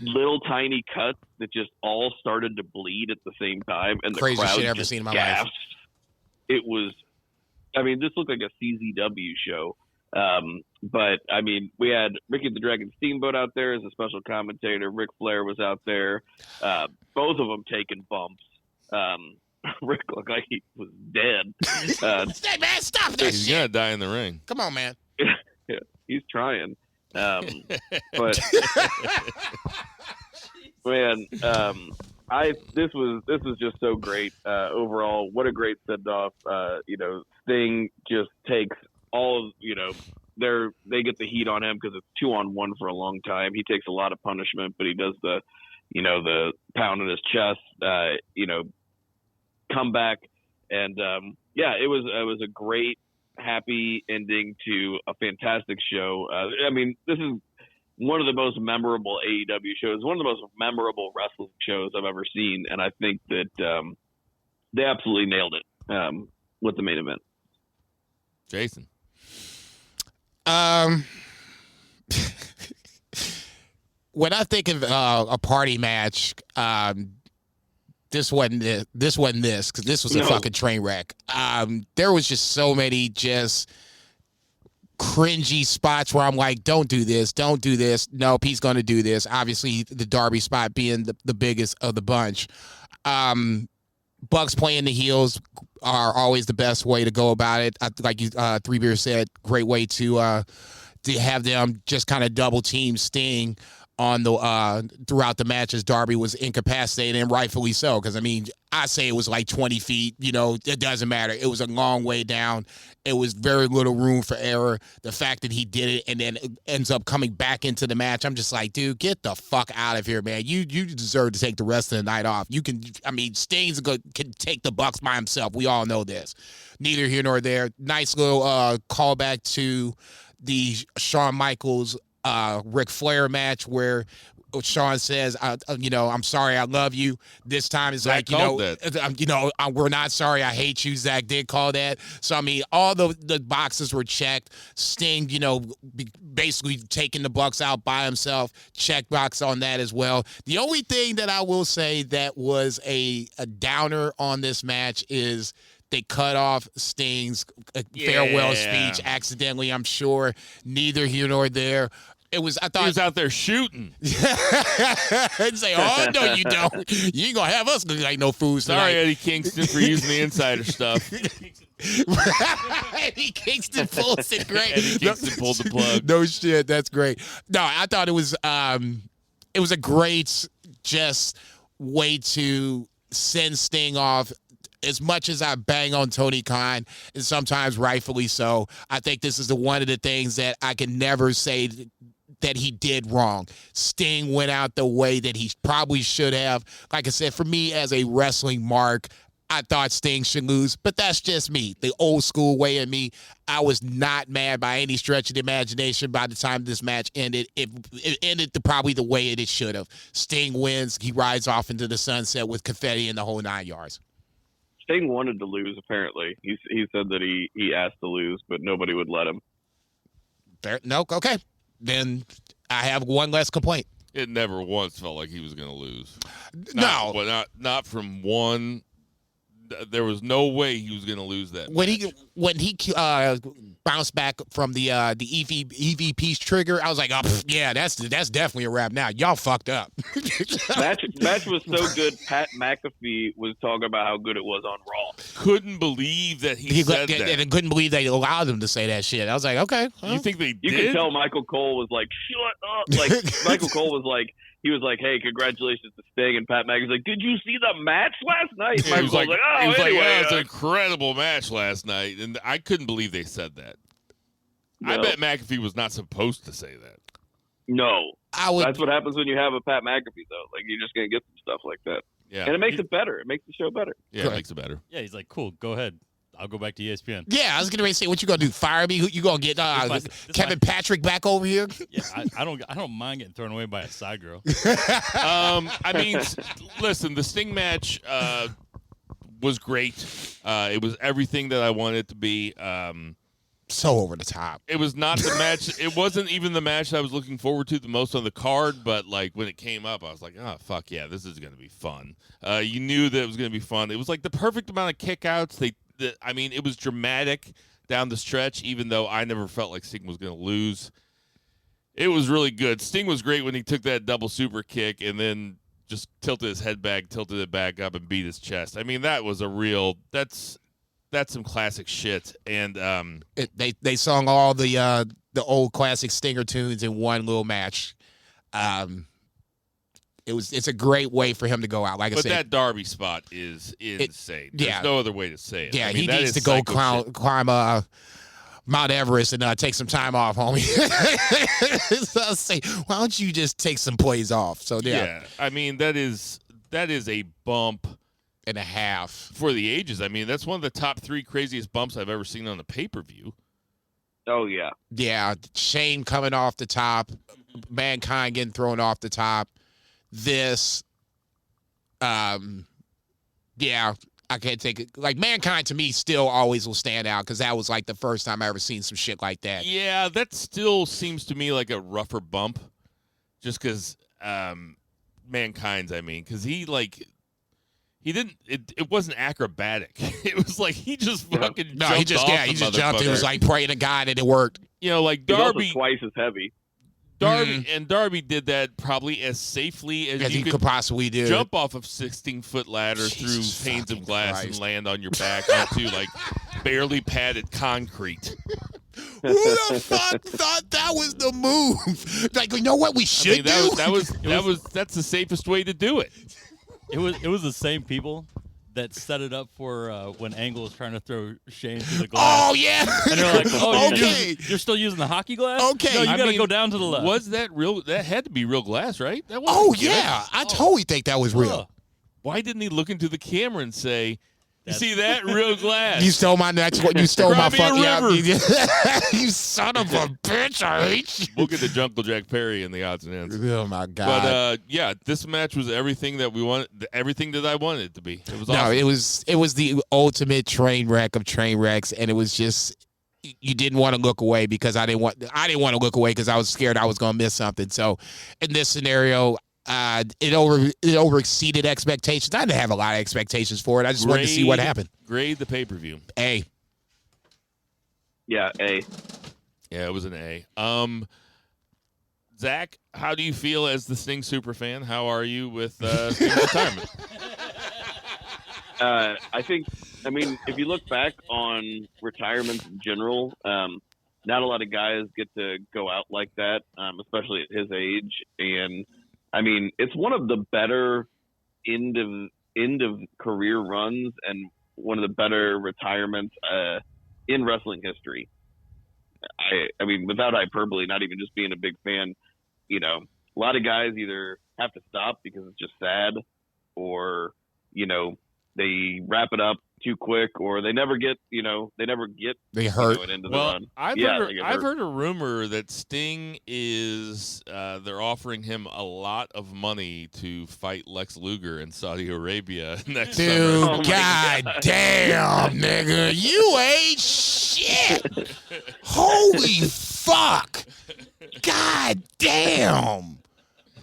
little tiny cuts that just all started to bleed at the same time. And the craziest crowd shit I've ever just seen in my gasped. life. It was, this looked like a CZW show. But I mean, we had Ricky the Dragon Steamboat out there as a special commentator. Ric Flair was out there. Both of them taking bumps. Rick looked like he was dead. Hey, man, stop that He's shit. gonna die in the ring. Come on, man. Yeah, he's trying. But man, this was just so great. Overall, what a great send off. Sting just takes all, they get the heat on him because it's 2-on-1 for a long time. He takes a lot of punishment, but he does the pound in his chest, comeback. And it was a great, happy ending to a fantastic show. I mean, this is one of the most memorable AEW shows, one of the most memorable wrestling shows I've ever seen. And I think that they absolutely nailed it with the main event. Jason. When I think of a party match, this wasn't this because this was a fucking train wreck. There was just so many just cringy spots where I'm like, don't do this. Nope, he's going to do this. Obviously, the Darby spot being the biggest of the bunch. Bucks playing the heels are always the best way to go about it. Like you, Three Beer said, great way to have them just kind of double team Sting on the throughout the match as Darby was incapacitated, and rightfully so, because I mean, I say it was like 20 feet, you know, it doesn't matter. It was a long way down. It was very little room for error. The fact that he did it and then ends up coming back into the match, I'm just like, dude, get the fuck out of here, man. You deserve to take the rest of the night off. You can, I mean, Sting's can take the Bucks by himself. We all know this. Neither here nor there. Nice little callback to the Shawn Michaels Ric Flair match where Shawn says, I'm sorry, I love you. This time it's Zach like, we're not sorry, I hate you. Zach did call that. So, I mean, all the boxes were checked. Sting, basically taking the Bucks out by himself. Check box on that as well. The only thing that I will say that was a downer on this match is they cut off Sting's farewell speech accidentally, I'm sure. Neither here nor there. I thought he was out there shooting. And say, oh, no, you don't. You ain't going to have us look like no fools tonight. Sorry, Eddie Kingston, for using the insider stuff. Eddie Kingston pulls it great. Eddie Kingston pulled the plug. No shit, that's great. No, I thought it was a great just way to send Sting off. As much as I bang on Tony Khan, and sometimes rightfully so, I think this is one of the things that I can never say that he did wrong. Sting went out the way that he probably should have. Like I said, for me as a wrestling mark, I thought Sting should lose, but that's just me. The old school way of me. I was not mad by any stretch of the imagination by the time this match ended. It ended probably the way it should have. Sting wins. He rides off into the sunset with confetti and the whole 9 yards. Sting wanted to lose, apparently. He said that he asked to lose, but nobody would let him. Fair, no, okay. Then I have one less complaint. It never once felt like he was going to lose. No. Not from one. There was no way he was going to lose that match. When he bounced back from the EVP's trigger, I was like, oh, yeah, that's definitely a wrap now. Y'all fucked up. match was so good, Pat McAfee was talking about how good it was on Raw. Couldn't believe that he said that. And couldn't believe they allowed him to say that shit. I was like, okay. Well. You think they did? You could tell Michael Cole was like, shut up. Like, Michael Cole was like, he was like, hey, congratulations to Sting. And Pat McAfee's like, did you see the match last night? Yeah, Michael Cole's like, oh, he was anyway. like, yeah, it was an incredible match last night. And I couldn't believe they said that. No. I bet McAfee was not supposed to say that. No. That's what happens when you have a Pat McAfee, though. Like, you're just going to get some stuff like that. Yeah. And it makes it better. It makes the show better. Yeah, Correct. It makes it better. Yeah, he's like, cool, go ahead. I'll go back to ESPN. Yeah, I was going to say, what you going to do? Fire me? You going to get Kevin Patrick back over here? Yeah, I don't mind getting thrown away by a side girl. I mean, listen, the Sting match was great. It was everything that I wanted it to be. So over the top. It was not the match. It wasn't even the match I was looking forward to the most on the card, but like when it came up, I was like, oh, fuck yeah, this is going to be fun. You knew that it was going to be fun. It was like the perfect amount of kickouts. It was dramatic down the stretch, even though I never felt like Sting was going to lose. It was really good. Sting was great when he took that double super kick and then just tilted his head back, tilted it back up, and beat his chest. I mean, that was that's some classic shit. And they sung all the old classic Stinger tunes in one little match. It's a great way for him to go out. Like I said, but that Darby spot is insane. There's no other way to say it. Yeah, he needs to go climb Mount Everest and take some time off, homie. So I'll say, why don't you just take some plays off? So yeah, I mean that is a bump and a half for the ages. I mean, that's one of the top 3 craziest bumps I've ever seen on a pay-per-view. Oh yeah, yeah. Shane coming off the top, Mankind getting thrown off the top. This, yeah, I can't take it. Like, Mankind, to me, still always will stand out because that was, like, the first time I ever seen some shit like that. Yeah, that still seems to me like a rougher bump just because Mankind's, because he He didn't. It wasn't acrobatic. It was like he just fucking No, jumped he just off he the just jumped. It motherfucker. was like praying to God and it worked. You know, like He's also Darby. twice as heavy. Darby did that probably as safely as As you he could possibly do. jump off of 16-foot ladder Jesus through panes of fucking glass Christ. and land on your back onto like barely padded concrete. Who the fuck thought that was the move? Like, you know what we should do? That's the safest way to do it. It was the same people that set it up for when Angle was trying to throw Shane through the glass. Oh yeah. And they're like, "Oh, Okay. you're still using the hockey glass? Okay. no, you I got to mean, go down to the left." Was that real? That had to be real glass, right? That Oh wasn't gimmick. yeah. I totally think that was real. Why didn't he look into the camera and say, "You That's- see that real glass"? You stole my next one. You stole my Cry me a fucking. river. You son of a bitch! I hate you. We'll get to Jungle Jack Perry in the odds and ends. Oh my god! But yeah, this match was everything that we wanted, everything that I wanted it to be. It was no, awesome. it was the ultimate train wreck of train wrecks, and it was just you didn't want to look away because I didn't want to look away because I was scared I was going to miss something. So in this scenario, it over exceeded expectations. I didn't have a lot of expectations for it. I just wanted to see what happened. Grade the pay-per-view. A. Yeah, A. Yeah, it was an A. Zach, how do you feel as the Sting superfan? How are you with Sting's retirement? I mean, if you look back on retirements in general, not a lot of guys get to go out like that, especially at his age. And I mean, it's one of the better end of career runs and one of the better retirements in wrestling history. I mean, without hyperbole, not even just being a big fan, you know, a lot of guys either have to stop because it's just sad, or they wrap it up too quick, or they never get They hurt. an end of the Well, run. I've they get hurt. heard a rumor that Sting is they're offering him a lot of money to fight Lex Luger in Saudi Arabia next Dude, summer. Oh my god God. damn, nigga. You ain't shit. Holy fuck. God damn.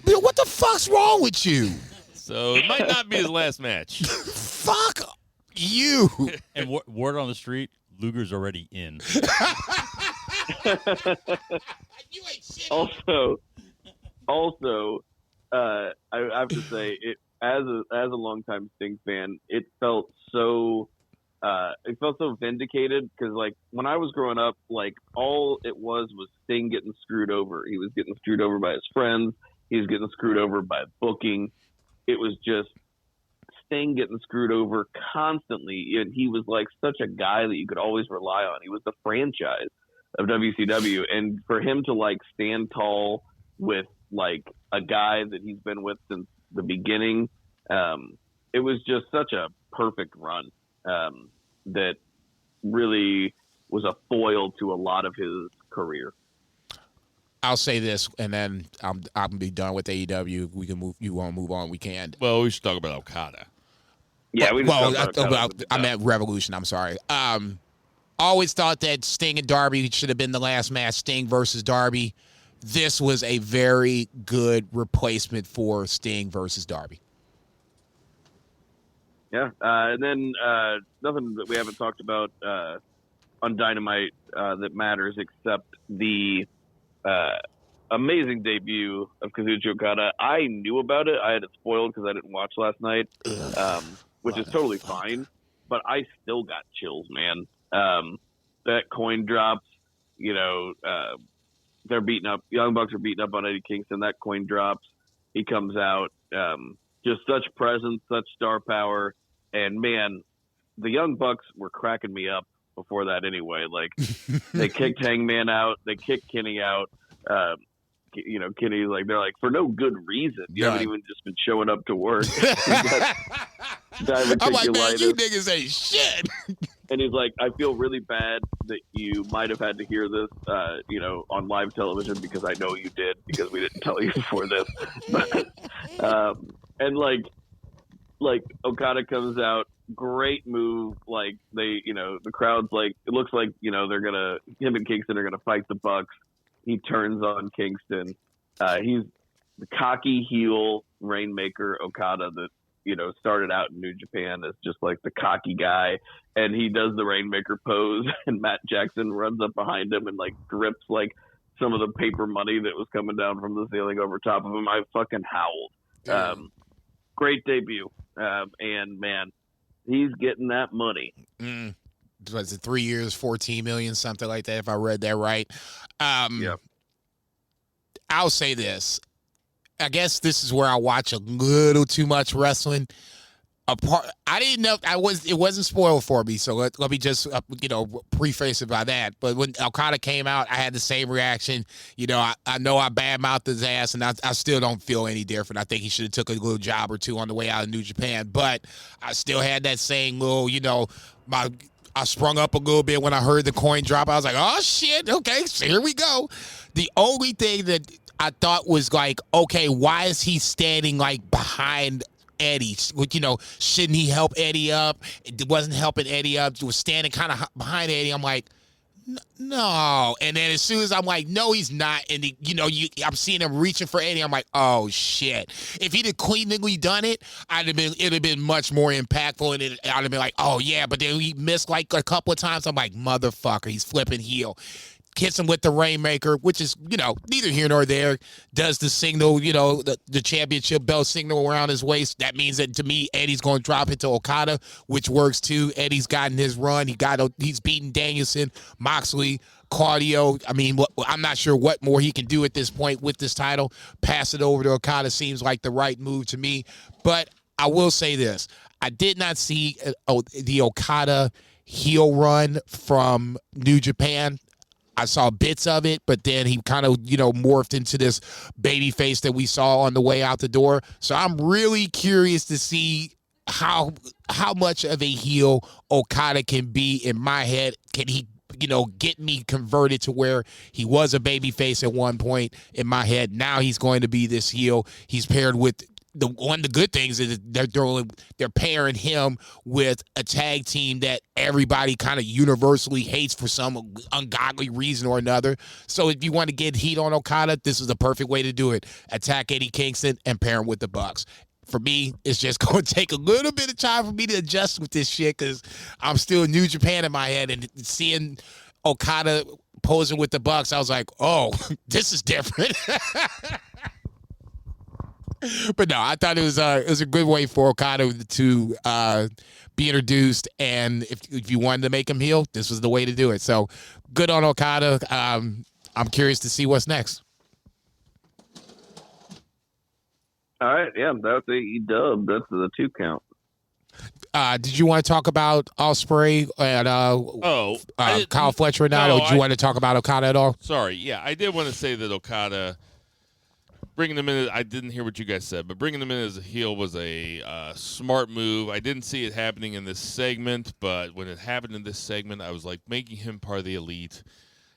Dude, what the fuck's wrong with you? So it might not be his last match. Fuck you. And word on the street, Luger's already in. You ain't shit. Also, I have to say, as a longtime Sting fan, it felt so vindicated, because like when I was growing up, like all it was Sting getting screwed over. He was getting screwed over by his friends. He was getting screwed over by booking. It was just Sting getting screwed over constantly, and he was like such a guy that you could always rely on. He was the franchise of WCW, and for him to like stand tall with like a guy that he's been with since the beginning, it was just such a perfect run that really was a foil to a lot of his career. I'll say this, and then I'm gonna be done with AEW. We can move. You want to move on? We can. Well, we should talk about Okada. Yeah, we I'm at Revolution. I'm sorry. Always thought that Sting and Darby should have been the last match. Sting versus Darby. This was a very good replacement for Sting versus Darby. Yeah, and then nothing that we haven't talked about on Dynamite that matters, except the amazing debut of Kazuchika Okada. I knew about it. I had it spoiled because I didn't watch last night, which is totally fine. But I still got chills, man. That coin drops. They're beating up. Young Bucks are beating up on Eddie Kingston. That coin drops. He comes out. Just such presence, such star power. And, man, the Young Bucks were cracking me up before that anyway. Like, they kicked Hangman out. They kicked Kenny out. Kenny's like, they're like, for no good reason. You haven't even just been showing up to work. I'm like, man, you niggas ain't shit. And he's like, I feel really bad that you might have had to hear this, on live television, because I know you did, because we didn't tell you before this. But, and like Okada comes out, great move. Like the crowd's like, it looks like, him and Kingston are going to fight the Bucks. He turns on Kingston. He's the cocky heel Rainmaker Okada that started out in New Japan as just like the cocky guy, and he does the Rainmaker pose, and Matt Jackson runs up behind him and like grips like some of the paper money that was coming down from the ceiling over top of him. I fucking howled. Great debut. And man, he's getting that money. Was it 3 years, 14 million, something like that, if I read that right? Yep. I'll say this. I guess this is where I watch a little too much wrestling. I didn't know it wasn't spoiled for me, so let me just preface it by that. But when Okada came out, I had the same reaction. I know I badmouthed his ass, and I still don't feel any different. I think he should have took a little job or two on the way out of New Japan, but I still had that same little, I sprung up a little bit when I heard the coin drop. I was like, oh shit, okay, so here we go. The only thing that I thought was like, okay, why is he standing like behind Eddie? Shouldn't he help Eddie up? It wasn't helping Eddie up. It was standing kind of behind Eddie. I'm like, no. And then as soon as I'm like, no, he's not. And I'm seeing him reaching for Eddie. I'm like, oh shit. If he'd have cleanly done it, it'd have been much more impactful. And I'd have been like, oh yeah. But then he missed like a couple of times. I'm like, motherfucker, he's flipping heel. Hits him with the Rainmaker, which is, neither here nor there. Does the signal, the championship belt signal around his waist. That means that, to me, Eddie's going to drop it to Okada, which works too. Eddie's gotten his run. He's beaten Danielson, Moxley, Cardio. I mean, I'm not sure what more he can do at this point with this title. Pass it over to Okada seems like the right move to me. But I will say this. I did not see the Okada heel run from New Japan. I saw bits of it, but then he kind of, morphed into this baby face that we saw on the way out the door. So I'm really curious to see how much of a heel Okada can be in my head. Can he, get me converted to where he was a baby face at one point in my head? Now he's going to be this heel. He's paired with one of the good things is they're pairing him with a tag team that everybody kind of universally hates for some ungodly reason or another. So if you want to get heat on Okada, this is the perfect way to do it. Attack Eddie Kingston and pair him with the Bucks. For me, it's just going to take a little bit of time for me to adjust with this shit because I'm still New Japan in my head, and seeing Okada posing with the Bucks, I was like, oh, this is different. But no, I thought it was a good way for Okada to be introduced, and if you wanted to make him heel, this was the way to do it. So good on Okada. I'm curious to see what's next. All right, yeah, that's AEW. That's the 2 count. Did you want to talk about Ospreay and Kyle Fletcher or not, or did you want to talk about Okada at all? Sorry, yeah, I did want to say that Okada, bringing them in, I didn't hear what you guys said, but bringing them in as a heel was a smart move. I didn't see it happening in this segment, but when it happened in this segment, I was like, making him part of the Elite.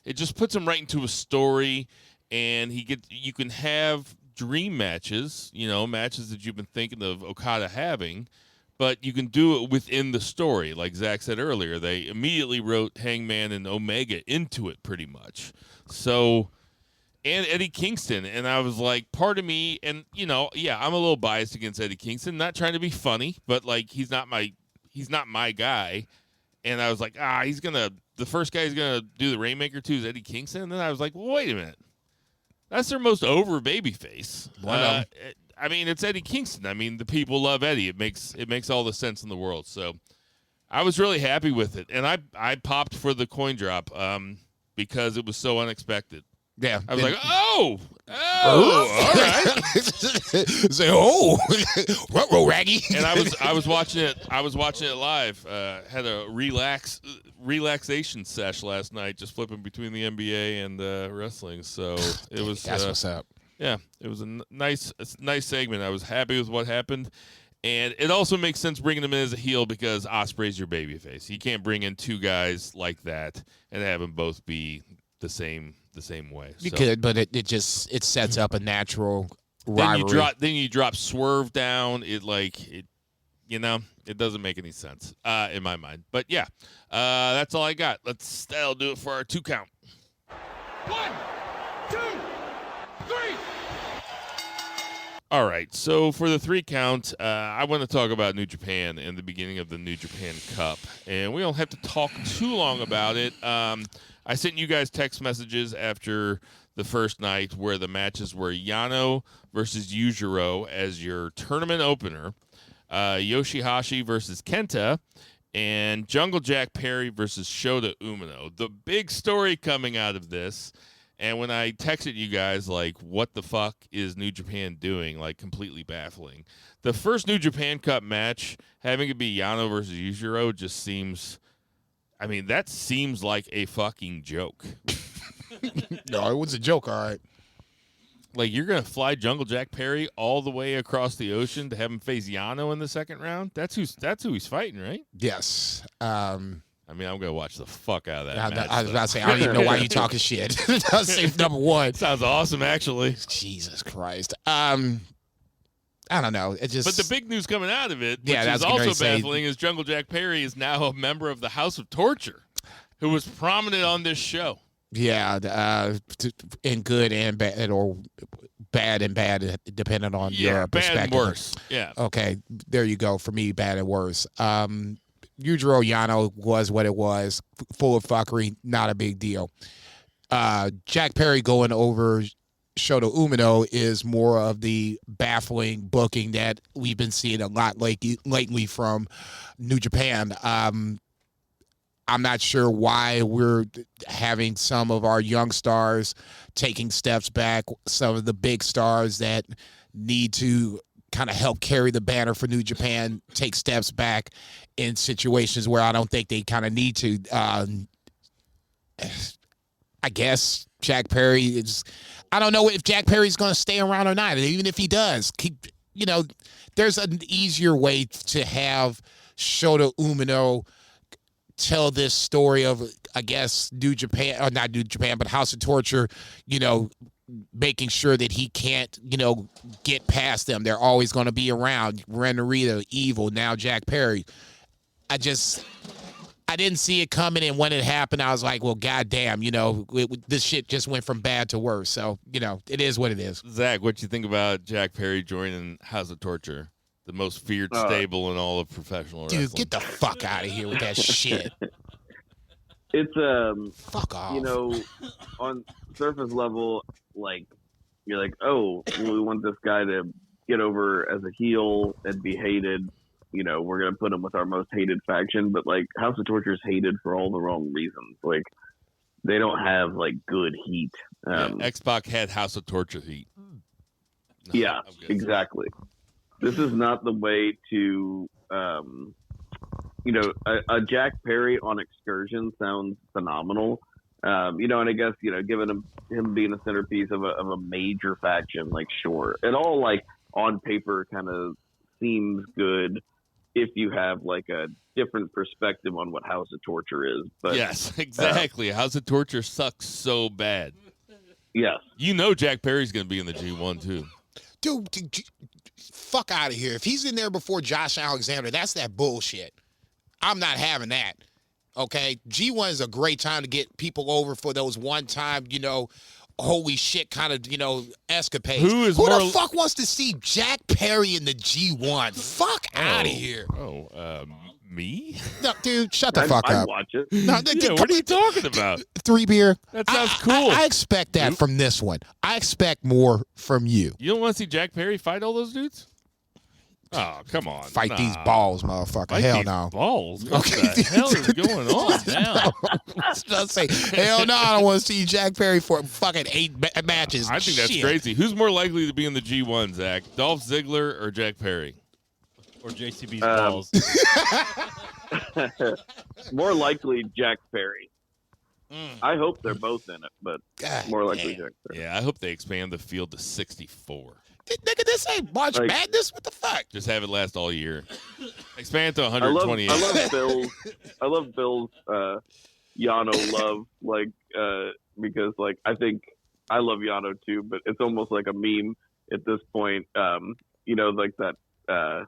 It just puts him right into a story, and you can have dream matches, matches that you've been thinking of Okada having, but you can do it within the story. Like Zach said earlier, they immediately wrote Hangman and Omega into it pretty much. So, and Eddie Kingston, and I was like, part of me, and I'm a little biased against Eddie Kingston, not trying to be funny, but like he's not my guy. And I was like, the first guy he's gonna do the Rainmaker to is Eddie Kingston. And then I was like, well, wait a minute. That's their most over babyface. I mean, it's Eddie Kingston. I mean, the people love Eddie. It makes all the sense in the world. So I was really happy with it, and I popped for the coin drop because it was so unexpected. Yeah, I was like, all right. Say, Raggy. And I was watching it. I was watching it live. Had a relaxation sesh last night, just flipping between the NBA and wrestling. So it was. That's what's up. Yeah, it was a nice segment. I was happy with what happened, and it also makes sense bringing him in as a heel because Ospreay's your babyface. You can't bring in 2 guys like that and have them both be the same way. You could, but it sets up a natural rivalry. Then you drop Swerve down. It doesn't make any sense in my mind. But yeah, that's all I got. That'll do it for our 2 count. 1, 2, 3. All right, so for the 3 count, I want to talk about New Japan and the beginning of the New Japan Cup. And we don't have to talk too long about it. I sent you guys text messages after the first night where the matches were Yano versus Yujiro as your tournament opener, Yoshihashi versus Kenta, and Jungle Jack Perry versus Shota Umino. The big story coming out of this, and when I texted you guys, like, what the fuck is New Japan doing? Like, completely baffling. The first New Japan Cup match, having it be Yano versus Yujiro just seems, I mean, that seems like a fucking joke. No, it was a joke, all right. Like, you're going to fly Jungle Jack Perry all the way across the ocean to have him face Yano in the second round? That's who he's fighting, right? Yes. I mean, I'm going to watch the fuck out of that match. I was about to say, I don't even know why you talking shit. That's safe number one. Sounds awesome, actually. Jesus Christ. I don't know. It just. But the big news coming out of it, which Yeah, is that's what I also was gonna say. baffling, is Jungle Jack Perry is now a member of the House of Torture, who was prominent on this show. Yeah, in good and bad, or bad and bad, depending on your bad perspective. and worse. Yeah. Okay, there you go. For me, bad and worse. Yujiro Yano was what it was, full of fuckery, not a big deal. Jack Perry going over Shota Umino is more of the baffling booking that we've been seeing a lot lately from New Japan. I'm not sure why we're having some of our young stars taking steps back, some of the big stars that need to kind of help carry the banner for New Japan take steps back in situations where I don't think they kind of need to. I guess Jack Perry is. I don't know if Jack Perry's going to stay around or not. And even if he does, there's an easier way to have Shota Umino tell this story of, I guess, New Japan, or not New Japan, but House of Torture, making sure that he can't, get past them. They're always going to be around. Ren Narita, Evil, now Jack Perry. I didn't see it coming, and when it happened, I was like, well, goddamn, this shit just went from bad to worse. So, it is what it is. Zach, what you think about Jack Perry joining House of Torture, the most feared stable in all of professional wrestling? Dude, get the fuck out of here with that shit. It's Fuck off. On surface level, like, you're like, oh, we want this guy to get over as a heel and be hated. We're gonna put him with our most hated faction, but like House of Torture is hated for all the wrong reasons. Like, they don't have like good heat. X-Pac had House of Torture heat. No, Yeah, exactly. This is not the way to, a Jack Perry on Excursion sounds phenomenal. And I guess, given him being a centerpiece of a major faction, like, sure. It all, like, on paper kind of seems good if you have, like, a different perspective on what House of Torture is. But yes, exactly. House of Torture sucks so bad. Yes. Jack Perry's going to be in the G1, too. Dude, fuck out of here. If he's in there before Josh Alexander, that's that bullshit. I'm not having that. Okay? G1 is a great time to get people over for those one-time, holy shit kind of, escapades. Who the fuck wants to see Jack Perry in the G1? Fuck out of here. Me? No, dude, shut the fuck up. I'd watch it. No, what are you talking about? 3 beer. That sounds cool. I expect that from this one. I expect more from you. You don't want to see Jack Perry fight all those dudes? Oh, come on. Fight these balls, motherfucker. Fight hell these no. Balls? What the hell is going on now? Let's say, hell no, I don't want to see Jack Perry for fucking 8 matches. I think that's Shit. crazy. Who's more likely to be in the G1, Zach? Dolph Ziggler or Jack Perry? Or JCB's balls. More likely Jack Perry. I hope they're both in it, but God more likely damn. Jack Perry. Yeah, I hope they expand the field to 64. Nigga, this ain't March Madness. What the fuck? Just have it last all year. Expand to 128. I love Bill's Yano love, like, because, like, I think I love Yano too, but it's almost like a meme at this point. Like that. I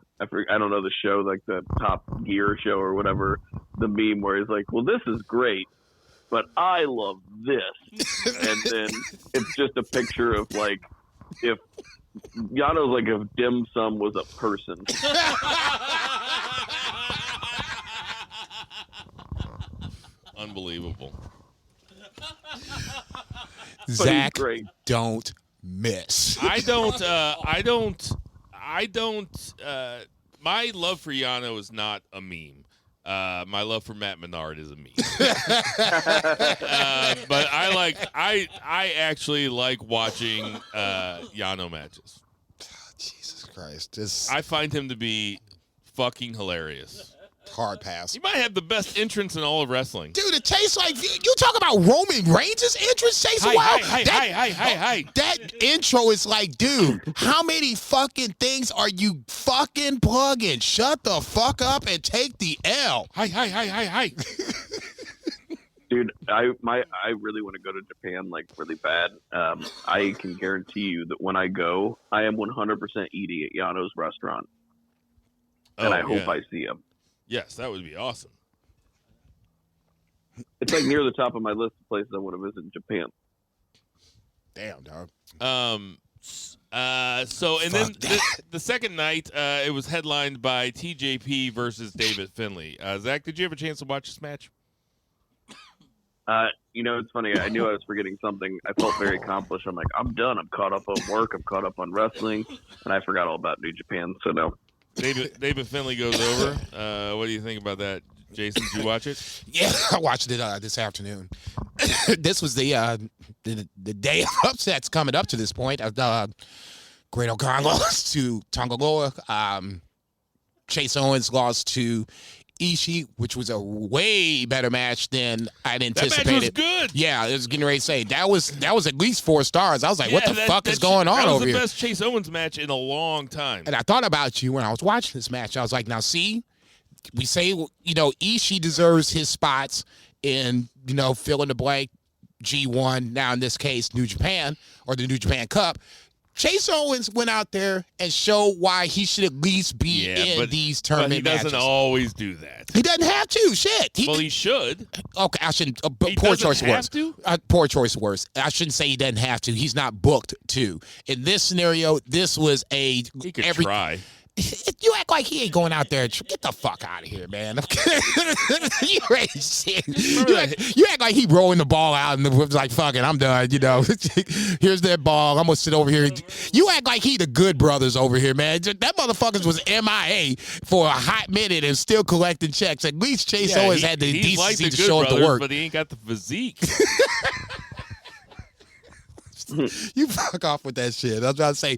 don't know the show, like the Top Gear show or whatever. The meme where he's like, "Well, this is great, but I love this," and then it's just a picture of, like, if Yano's like if dim sum was a person. Unbelievable. Zach, great. don't miss. I don't. My love for Yano is not a meme. My love for Matt Menard is a meme. But I actually like watching Yano matches. Jesus Christ. I find him to be fucking hilarious. Hard pass. He might have the best entrance in all of wrestling. Dude, it tastes like you talk about Roman Reigns' entrance takes a while. Hi. That intro is like, dude, how many fucking things are you fucking plugging? Shut the fuck up and take the L. Hi. Dude, I really want to go to Japan like really bad. I can guarantee you that when I go, I am 100% eating at Yano's restaurant, and I hope I see him. Yes, that would be awesome. It's like near the top of my list of places I want to visit in Japan. Damn, dog. Then the second night, it was headlined by TJP versus David Finlay. Zach, did you have a chance to watch this match? It's funny. I knew I was forgetting something. I felt very accomplished. I'm like, I'm done. I'm caught up on work. I'm caught up on wrestling, and I forgot all about New Japan. So no. David Finlay goes over. What do you think about that, Jason? Did you watch it? Yeah, I watched it this afternoon. This was the day of upsets coming up to this point. Great O'Connor lost to Tongaloa. Chase Owens lost to Ishii, which was a way better match than I'd anticipated. That match was good. Yeah, I was getting ready to say that was at least 4 stars. I was like, what the fuck is going on over here? That was the best Chase Owens match in a long time. And I thought about you when I was watching this match. I was like, now see, we say, Ishii deserves his spots in, fill in the blank, G1, now in this case, New Japan, or the New Japan Cup. Chase Owens went out there and showed why he should at least be in these tournament matches. But he doesn't always do that. He doesn't have to. Shit. He should. Okay, I shouldn't. He poor doesn't choice of have words. to? Poor choice of words. I shouldn't say he doesn't have to. He's not booked to. In this scenario, this was He could try. You act like he ain't going out there. Get the fuck out of here, man. You ain't shit. You act like he rolling the ball out and was like, fuck it, I'm done. Here's that ball. I'm going to sit over here. You act like he the Good Brothers over here, man. That motherfuckers was MIA for a hot minute and still collecting checks. At least Chase always had the decency to show up to work. But he ain't got the physique. You fuck off with that shit. I was about to say,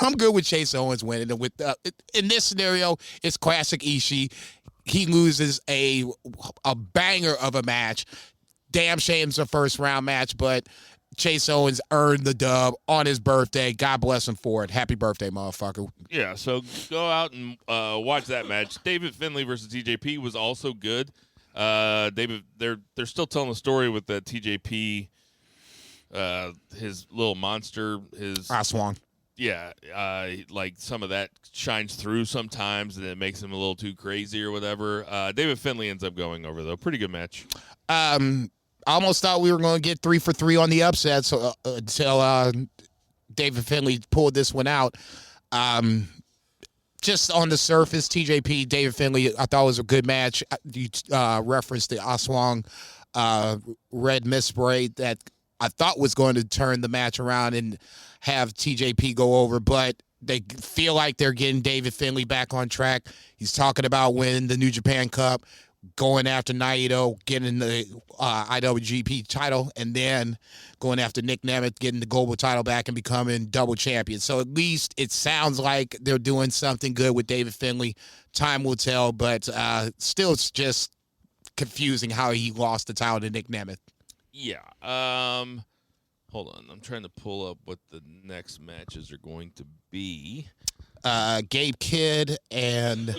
I'm good with Chase Owens winning. And with in this scenario, it's classic Ishii. He loses a banger of a match. Damn shame it's a first round match, but Chase Owens earned the dub on his birthday. God bless him for it. Happy birthday, motherfucker. Yeah, so go out and watch that match. David Finlay versus TJP was also good. David, they're still telling the story with the TJP. His little monster, his Aswang. Yeah, like some of that shines through sometimes, and it makes him a little too crazy or whatever. David Finlay ends up going over though. Pretty good match. I almost thought we were going to get 3 for 3 on the upset, so until David Finlay pulled this one out. Just on the surface, TJP, David Finlay, I thought was a good match. You referenced the Aswang red mist spray that I thought was going to turn the match around and have TJP go over, but they feel like they're getting David Finlay back on track. He's talking about winning the New Japan Cup, going after Naito, getting the IWGP title, and then going after Nick Nemeth, getting the global title back and becoming double champion. So at least it sounds like they're doing something good with David Finlay. Time will tell, but still it's just confusing how he lost the title to Nick Nemeth. Yeah. Hold on. I'm trying to pull up what the next matches are going to be. Gabe Kidd and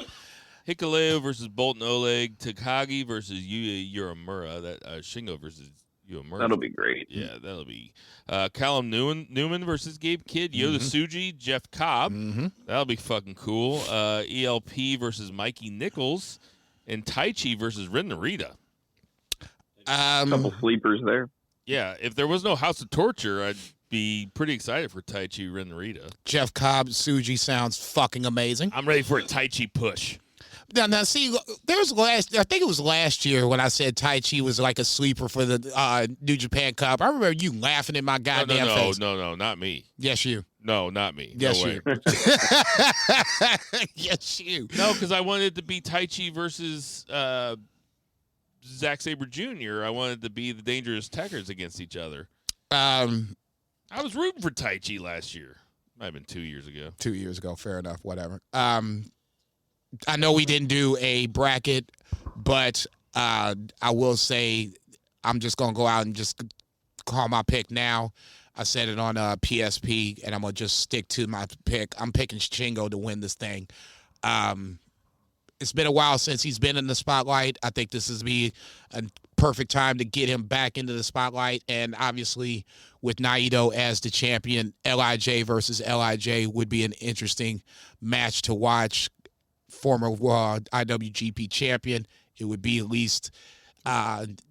Hikuleo versus Bolton Oleg. Takagi versus Yuya Uemura. That Shingo versus Uemura. That'll be great. Yeah, that'll be. Callum Newman versus Gabe Kidd. Yota Tsuji, Jeff Cobb. That'll be fucking cool. ELP versus Mikey Nichols. And Taichi versus Ren Narita. A couple sleepers there. Yeah, if there was no House of Torture, I'd be pretty excited for Taichi Renrita. Jeff Cobb, Tsuji sounds fucking amazing. I'm ready for a Taichi push. Now, see, I think it was last year when I said Taichi was like a sleeper for the New Japan Cup. I remember you laughing in my goddamn face. No, not me. Yes, you. No, not me. Yes, no way. you. Yes, you. No, because I wanted it to be Taichi versus Zack Sabre Jr. I wanted to be the Dangerous Tekkers against each other. I was rooting for Taichi last year. Might have been 2 years ago. 2 years ago. Fair enough. Whatever. I know we didn't do a bracket, but I will say I'm just going to go out and just call my pick now. I said it on PSP, and I'm going to just stick to my pick. I'm picking Shingo to win this thing. It's been a while since he's been in the spotlight. I think this is be a perfect time to get him back into the spotlight. And obviously, with Naito as the champion, LIJ versus LIJ would be an interesting match to watch. Former IWGP champion, it would be at least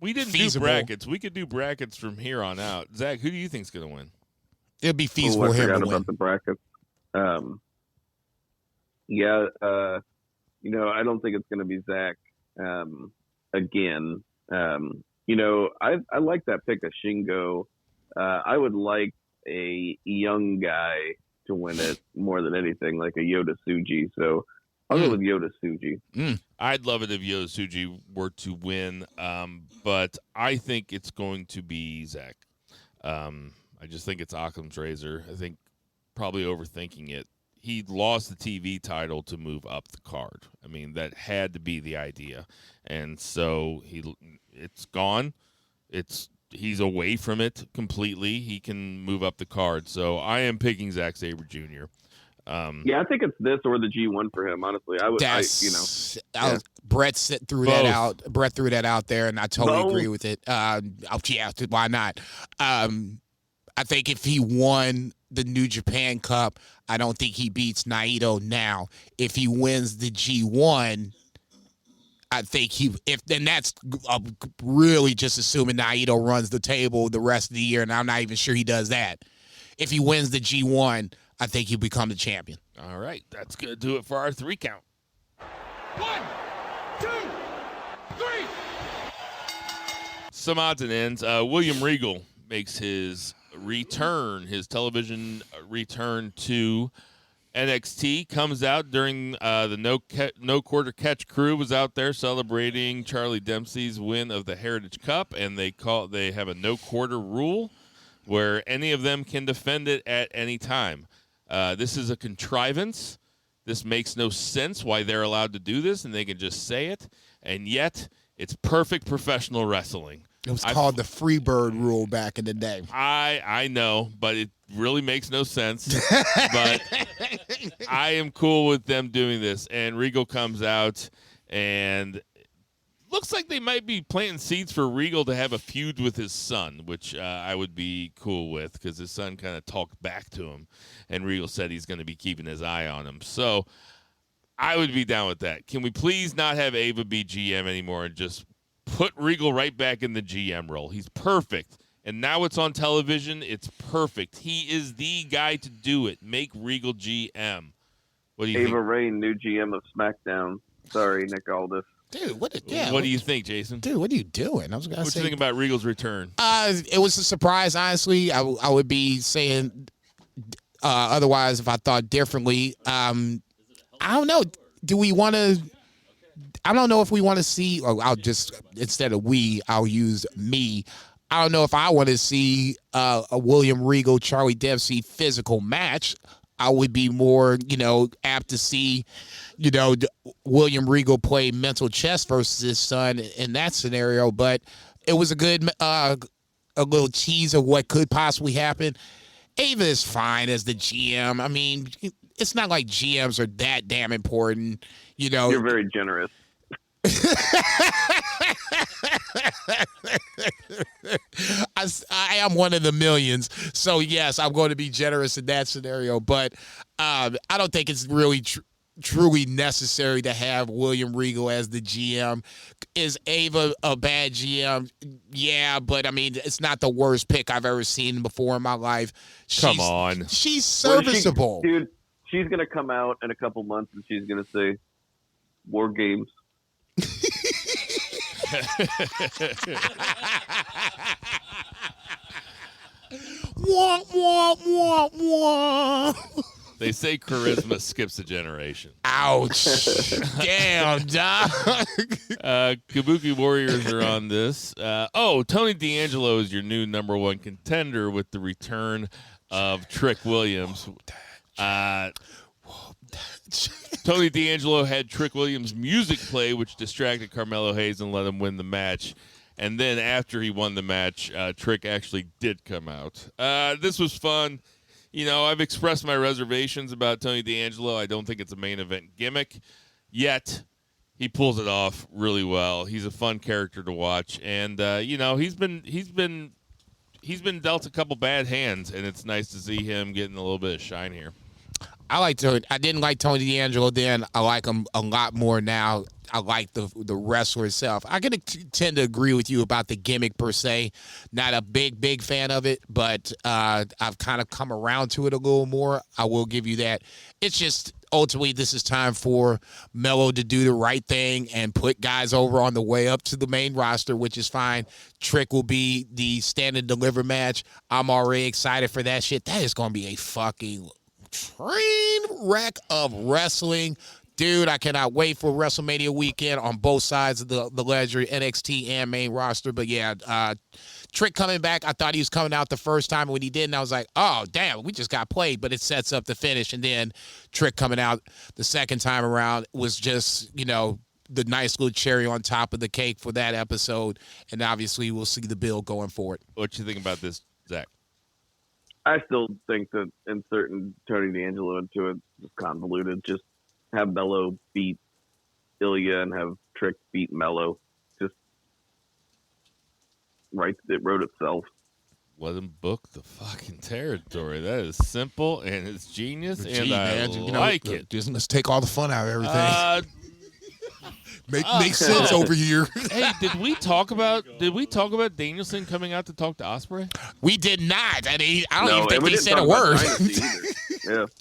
we didn't feasible. do brackets. We could do brackets from here on out. Zach, who do you think's going to win? It'd be feasible I for him forgot to win. about the brackets. I don't think it's going to be Zach again. I like that pick of Shingo. I would like a young guy to win it more than anything, like a Yoda Tsuji. So I'll go with Yoda Tsuji. I'd love it if Yoda Tsuji were to win, but I think it's going to be Zach. I just think it's Occam's razor. I think probably overthinking it. He lost the TV title to move up the card. I mean, that had to be the idea. And so it's gone. He's away from it completely. He can move up the card. So I am picking Zack Sabre Jr. I think it's this or the G1 for him. Honestly, Brett threw that out. Brett threw that out there, and I totally agree with it. Why not? I think if he won the New Japan Cup, I don't think he beats Naito now. If he wins the G1, I think and that's really just assuming Naito runs the table the rest of the year, and I'm not even sure he does that. If he wins the G1, I think he'll become the champion. All right, that's going to do it for our 3 count. 1, 2, 3. Some odds and ends. William Regal makes his television return to NXT. Comes out during the No Quarter Catch crew was out there celebrating Charlie Dempsey's win of the Heritage Cup, and they have a no quarter rule where any of them can defend it at any time. This is a contrivance. This makes no sense why they're allowed to do this, and they can just say it, and yet it's perfect professional wrestling. It was called the Freebird rule back in the day. I know, but it really makes no sense. But I am cool with them doing this. And Regal comes out, and looks like they might be planting seeds for Regal to have a feud with his son, which I would be cool with because his son kind of talked back to him, and Regal said he's going to be keeping his eye on him. So I would be down with that. Can we please not have Ava be GM anymore and just put Regal right back in the GM role? He's perfect. And now it's on television. It's perfect. He is the guy to do it. Make Regal GM. What do you think? Ava Rain, new GM of SmackDown. Sorry, Nick Aldis. Dude, what do you think, Jason? Dude, what are you doing? I was gonna What do say. you think about Regal's return? It was a surprise, honestly. I would be saying otherwise if I thought differently. I don't know. Do we want to? I don't know if we want to see. Or I'll just instead of I'll use me. I don't know if I want to see a William Regal Charlie Dempsey physical match. I would be more, apt to see, William Regal play mental chess versus his son in that scenario. But it was a good, a little tease of what could possibly happen. Ava is fine as the GM. I mean, it's not like GMs are that damn important, You're very generous. I am one of the millions, so yes, I'm going to be generous in that scenario. But I don't think it's really truly necessary to have William Regal as the GM. Is Ava a bad GM? Yeah, but I mean, it's not the worst pick I've ever seen before in my life. Come on. She's serviceable. Dude, she's going to come out in a couple months and she's going to say, War Games. Wah, wah, wah, wah. They say charisma skips a generation. Ouch. Damn, dog. Kabuki Warriors are on this. Tony D'Angelo is your new number one contender with the return of Trick Williams. Tony D'Angelo had Trick Williams' music play, which distracted Carmelo Hayes and let him win the match. And then after he won the match, Trick actually did come out. This was fun. You know, I've expressed my reservations about Tony D'Angelo. I don't think it's a main event gimmick. Yet, he pulls it off really well. He's a fun character to watch. And, he's been dealt a couple bad hands, and it's nice to see him getting a little bit of shine here. I didn't like Tony D'Angelo then. I like him a lot more now. I like the wrestler itself. I'm going to tend to agree with you about the gimmick per se. Not a big fan of it, but I've kind of come around to it a little more. I will give you that. It's just ultimately this is time for Melo to do the right thing and put guys over on the way up to the main roster, which is fine. Trick will be the stand and deliver match. I'm already excited for that shit. That is going to be a fucking train wreck of wrestling. Dude, I cannot wait for WrestleMania weekend on both sides of the ledger, NXT and main roster. But yeah, Trick coming back, I thought he was coming out the first time. When he didn't, I was like, oh, damn, we just got played. But it sets up the finish. And then Trick coming out the second time around was just, the nice little cherry on top of the cake for that episode. And obviously we'll see the bill going forward. What you think about this, Zach? I still think that inserting Tony D'Angelo into it is convoluted. Just have Melo beat Ilya and have Trick beat Melo. Just it wrote itself. Let him book the fucking territory. That is simple and it's genius, I like it. Let's take all the fun out of everything. Make sense over here. Hey, did we talk about Danielson coming out to talk to Ospreay? We did not. I don't even think they said a word.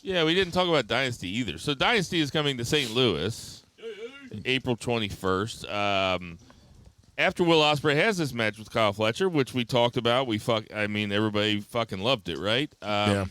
Yeah, we didn't talk about Dynasty either. So Dynasty is coming to St. Louis, April 21st. After Will Ospreay has this match with Kyle Fletcher, which we talked about, everybody fucking loved it, right? Yeah.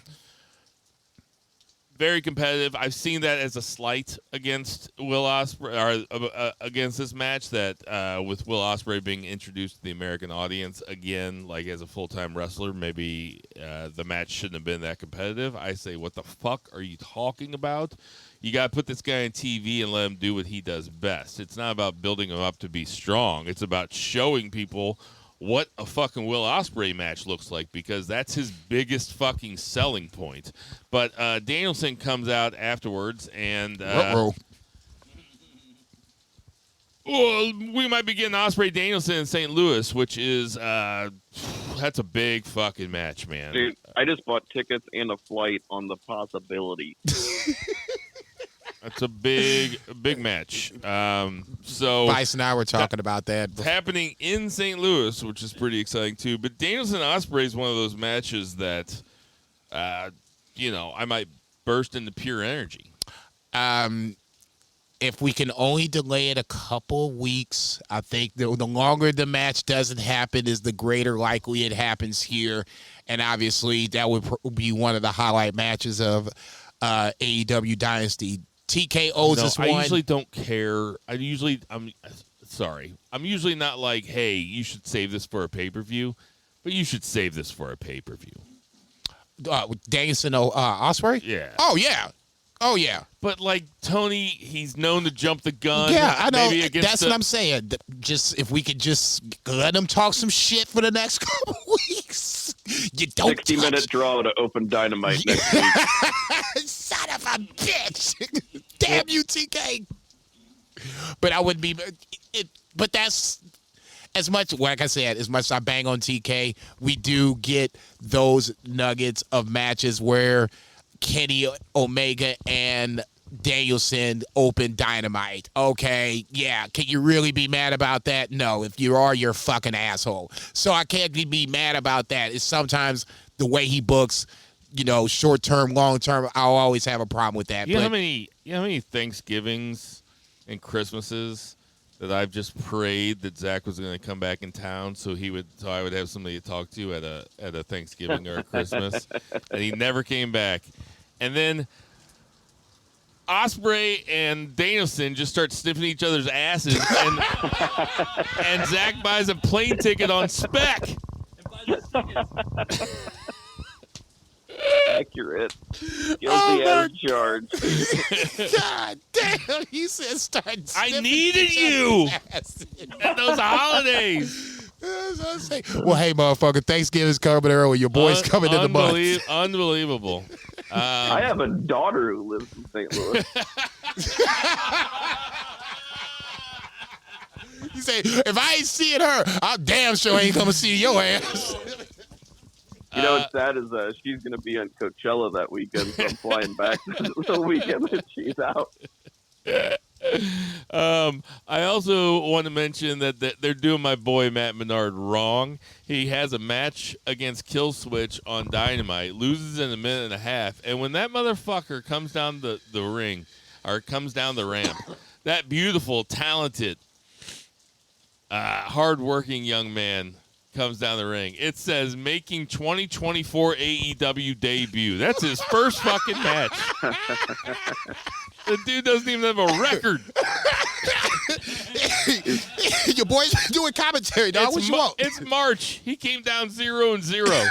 Very competitive. I've seen that as a slight against Will Ospreay, or against this match, that with Will Ospreay being introduced to the American audience again, like as a full-time wrestler, maybe the match shouldn't have been that competitive. I say, what the fuck are you talking about? You got to put this guy on TV and let him do what he does best. It's not about building him up to be strong. It's about showing people what a fucking Will Ospreay match looks like, because that's his biggest fucking selling point. But Danielson comes out afterwards, and we might be getting Ospreay Danielson in St. Louis, which is that's a big fucking match, man. Dude, I just bought tickets and a flight on the possibility. That's a big match. So Vice and I were talking about that. It's happening in St. Louis, which is pretty exciting too. But Danielson Ospreay is one of those matches that, I might burst into pure energy. If we can only delay it a couple weeks, I think the longer the match doesn't happen is the greater likely it happens here. And obviously that would be one of the highlight matches of AEW Dynasty. TK owes us one. I usually don't care. I'm sorry. I'm usually not like, hey, you should save this for a pay-per-view, but you should save this for a pay-per-view. Danielson Ospreay? Yeah. Oh, yeah. Oh, yeah. But, like, Tony, he's known to jump the gun. Yeah, I know. That's what I'm saying. Just if we could just let him talk some shit for the next couple weeks. You don't 60-minute draw to open Dynamite next week. Son of a bitch. Damn you, TK. But I would be but that's as much, like I said, as much as I bang on TK, we do get those nuggets of matches where Kenny Omega and Danielson open Dynamite. Okay, yeah. Can you really be mad about that? No. If you are, you're a fucking asshole. So I can't be mad about that. It's sometimes the way he books, short term, long term. I'll always have a problem with that. You know how many Thanksgivings and Christmases that I've just prayed that Zach was going to come back in town so I would have somebody to talk to at a Thanksgiving or a Christmas, and he never came back. And then Ospreay and Danielson just start sniffing each other's asses, and Zach buys a plane ticket on spec. Accurate. Guilty as charged. God damn, he said start. I needed you at those holidays. Well, hey, motherfucker, Thanksgiving's coming early. Your boy's coming in the month. Unbelievable. I have a daughter who lives in St. Louis. You say, if I ain't seeing her, I damn sure ain't coming to see your ass. You know what's sad is she's going to be on Coachella that weekend, so I'm flying back the weekend that she's out. I also want to mention that they're doing my boy Matt Menard wrong. He has a match against Killswitch on Dynamite, loses in a minute and a half, and when that motherfucker comes down the ring, or comes down the ramp, that beautiful, talented, hard-working young man comes down the ring. It says making 2024 AEW debut. That's his first fucking match. The dude doesn't even have a record. Your boy's doing commentary, dog. What you want? It's March. He came down 0-0.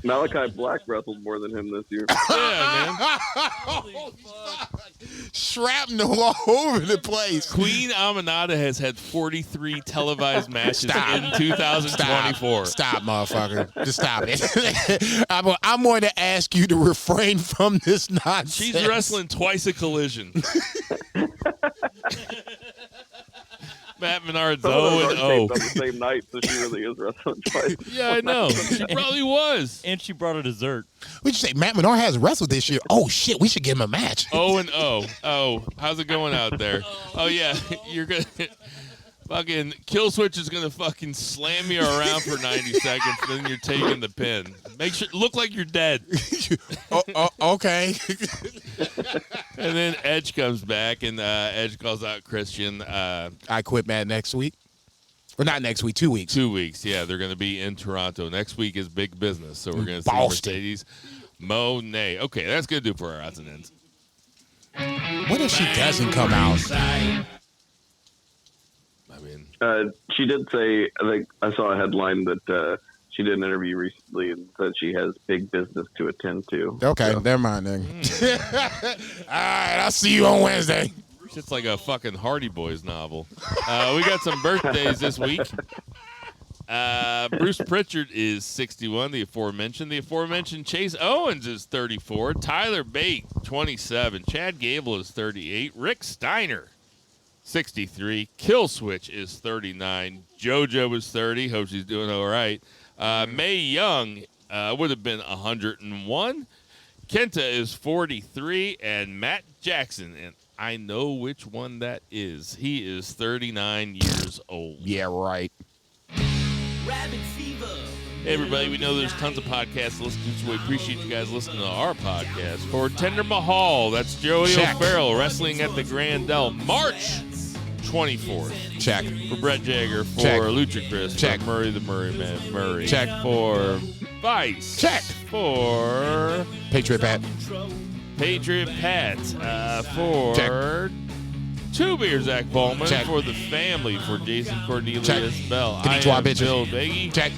Malachi Black wrestled more than him this year. Yeah, man. Oh, shrapnel all over the place. Queen Aminata has had 43 televised matches in 2024. Stop, motherfucker. Just stop it. I'm going to ask you to refrain from this nonsense. She's wrestling twice a collision. Matt Menard's 0-0. On the same night, so she really is wrestling twice. Yeah, I know. She probably was. And she brought a dessert. What'd you say? Matt Menard has wrestled this year. Oh, shit. We should give him a match. 0-0. Oh, how's it going out there? Oh, yeah. You're going to... Fucking Killswitch is gonna fucking slam you around for 90 seconds, then you're taking the pin. Make sure look like you're dead. Okay. And then Edge comes back, and Edge calls out Christian. I quit, man. Next week, or not next week? 2 weeks. 2 weeks. Yeah, they're gonna be in Toronto. Next week is big business, so we're gonna see Boston. Mercedes Moné. Okay, that's gonna do for our odds and ends. What if she doesn't come out? I mean, she did say, I think I saw a headline that she did an interview recently and said she has big business to attend to. Okay, so. never mind then. All right, I'll see you on Wednesday. it's like a fucking Hardy Boys novel. We got some birthdays this week. Bruce Pritchard is 61, the aforementioned Chase Owens is 34, Tyler Bate 27, Chad Gable is 38, Rick Steiner 63, Killswitch is 39, JoJo is 30, hope she's doing all right. Mae Young would have been 101, Kenta is 43, and Matt Jackson, and I know which one that is, he is 39 years old. Yeah, right. Hey everybody, we know there's tons of podcasts to listen to, so we appreciate you guys listening to our podcast. For Tender Mahal, that's Joey O'Farrell, Wrestling at the Grandel, March 24th. Check. For Brett Jagger, for Check. Ludacris, Check. for Murray the Murray Man, Murray. Check. For Vice. Check. For Patriot Pat. Patriot Pat. For Check. Two Beer Zach Bowman. Check. For the family, for Jason Cornelius Check. Bell. Give me I 12 am bitches. Bill Beggy. Check.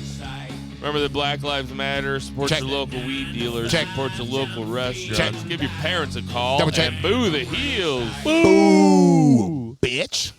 Remember that Black Lives Matter. Support Check. your local weed dealers. Check. Support your local restaurants. Check. Give your parents a call. Double check. And boo the heels. Boo, bitch.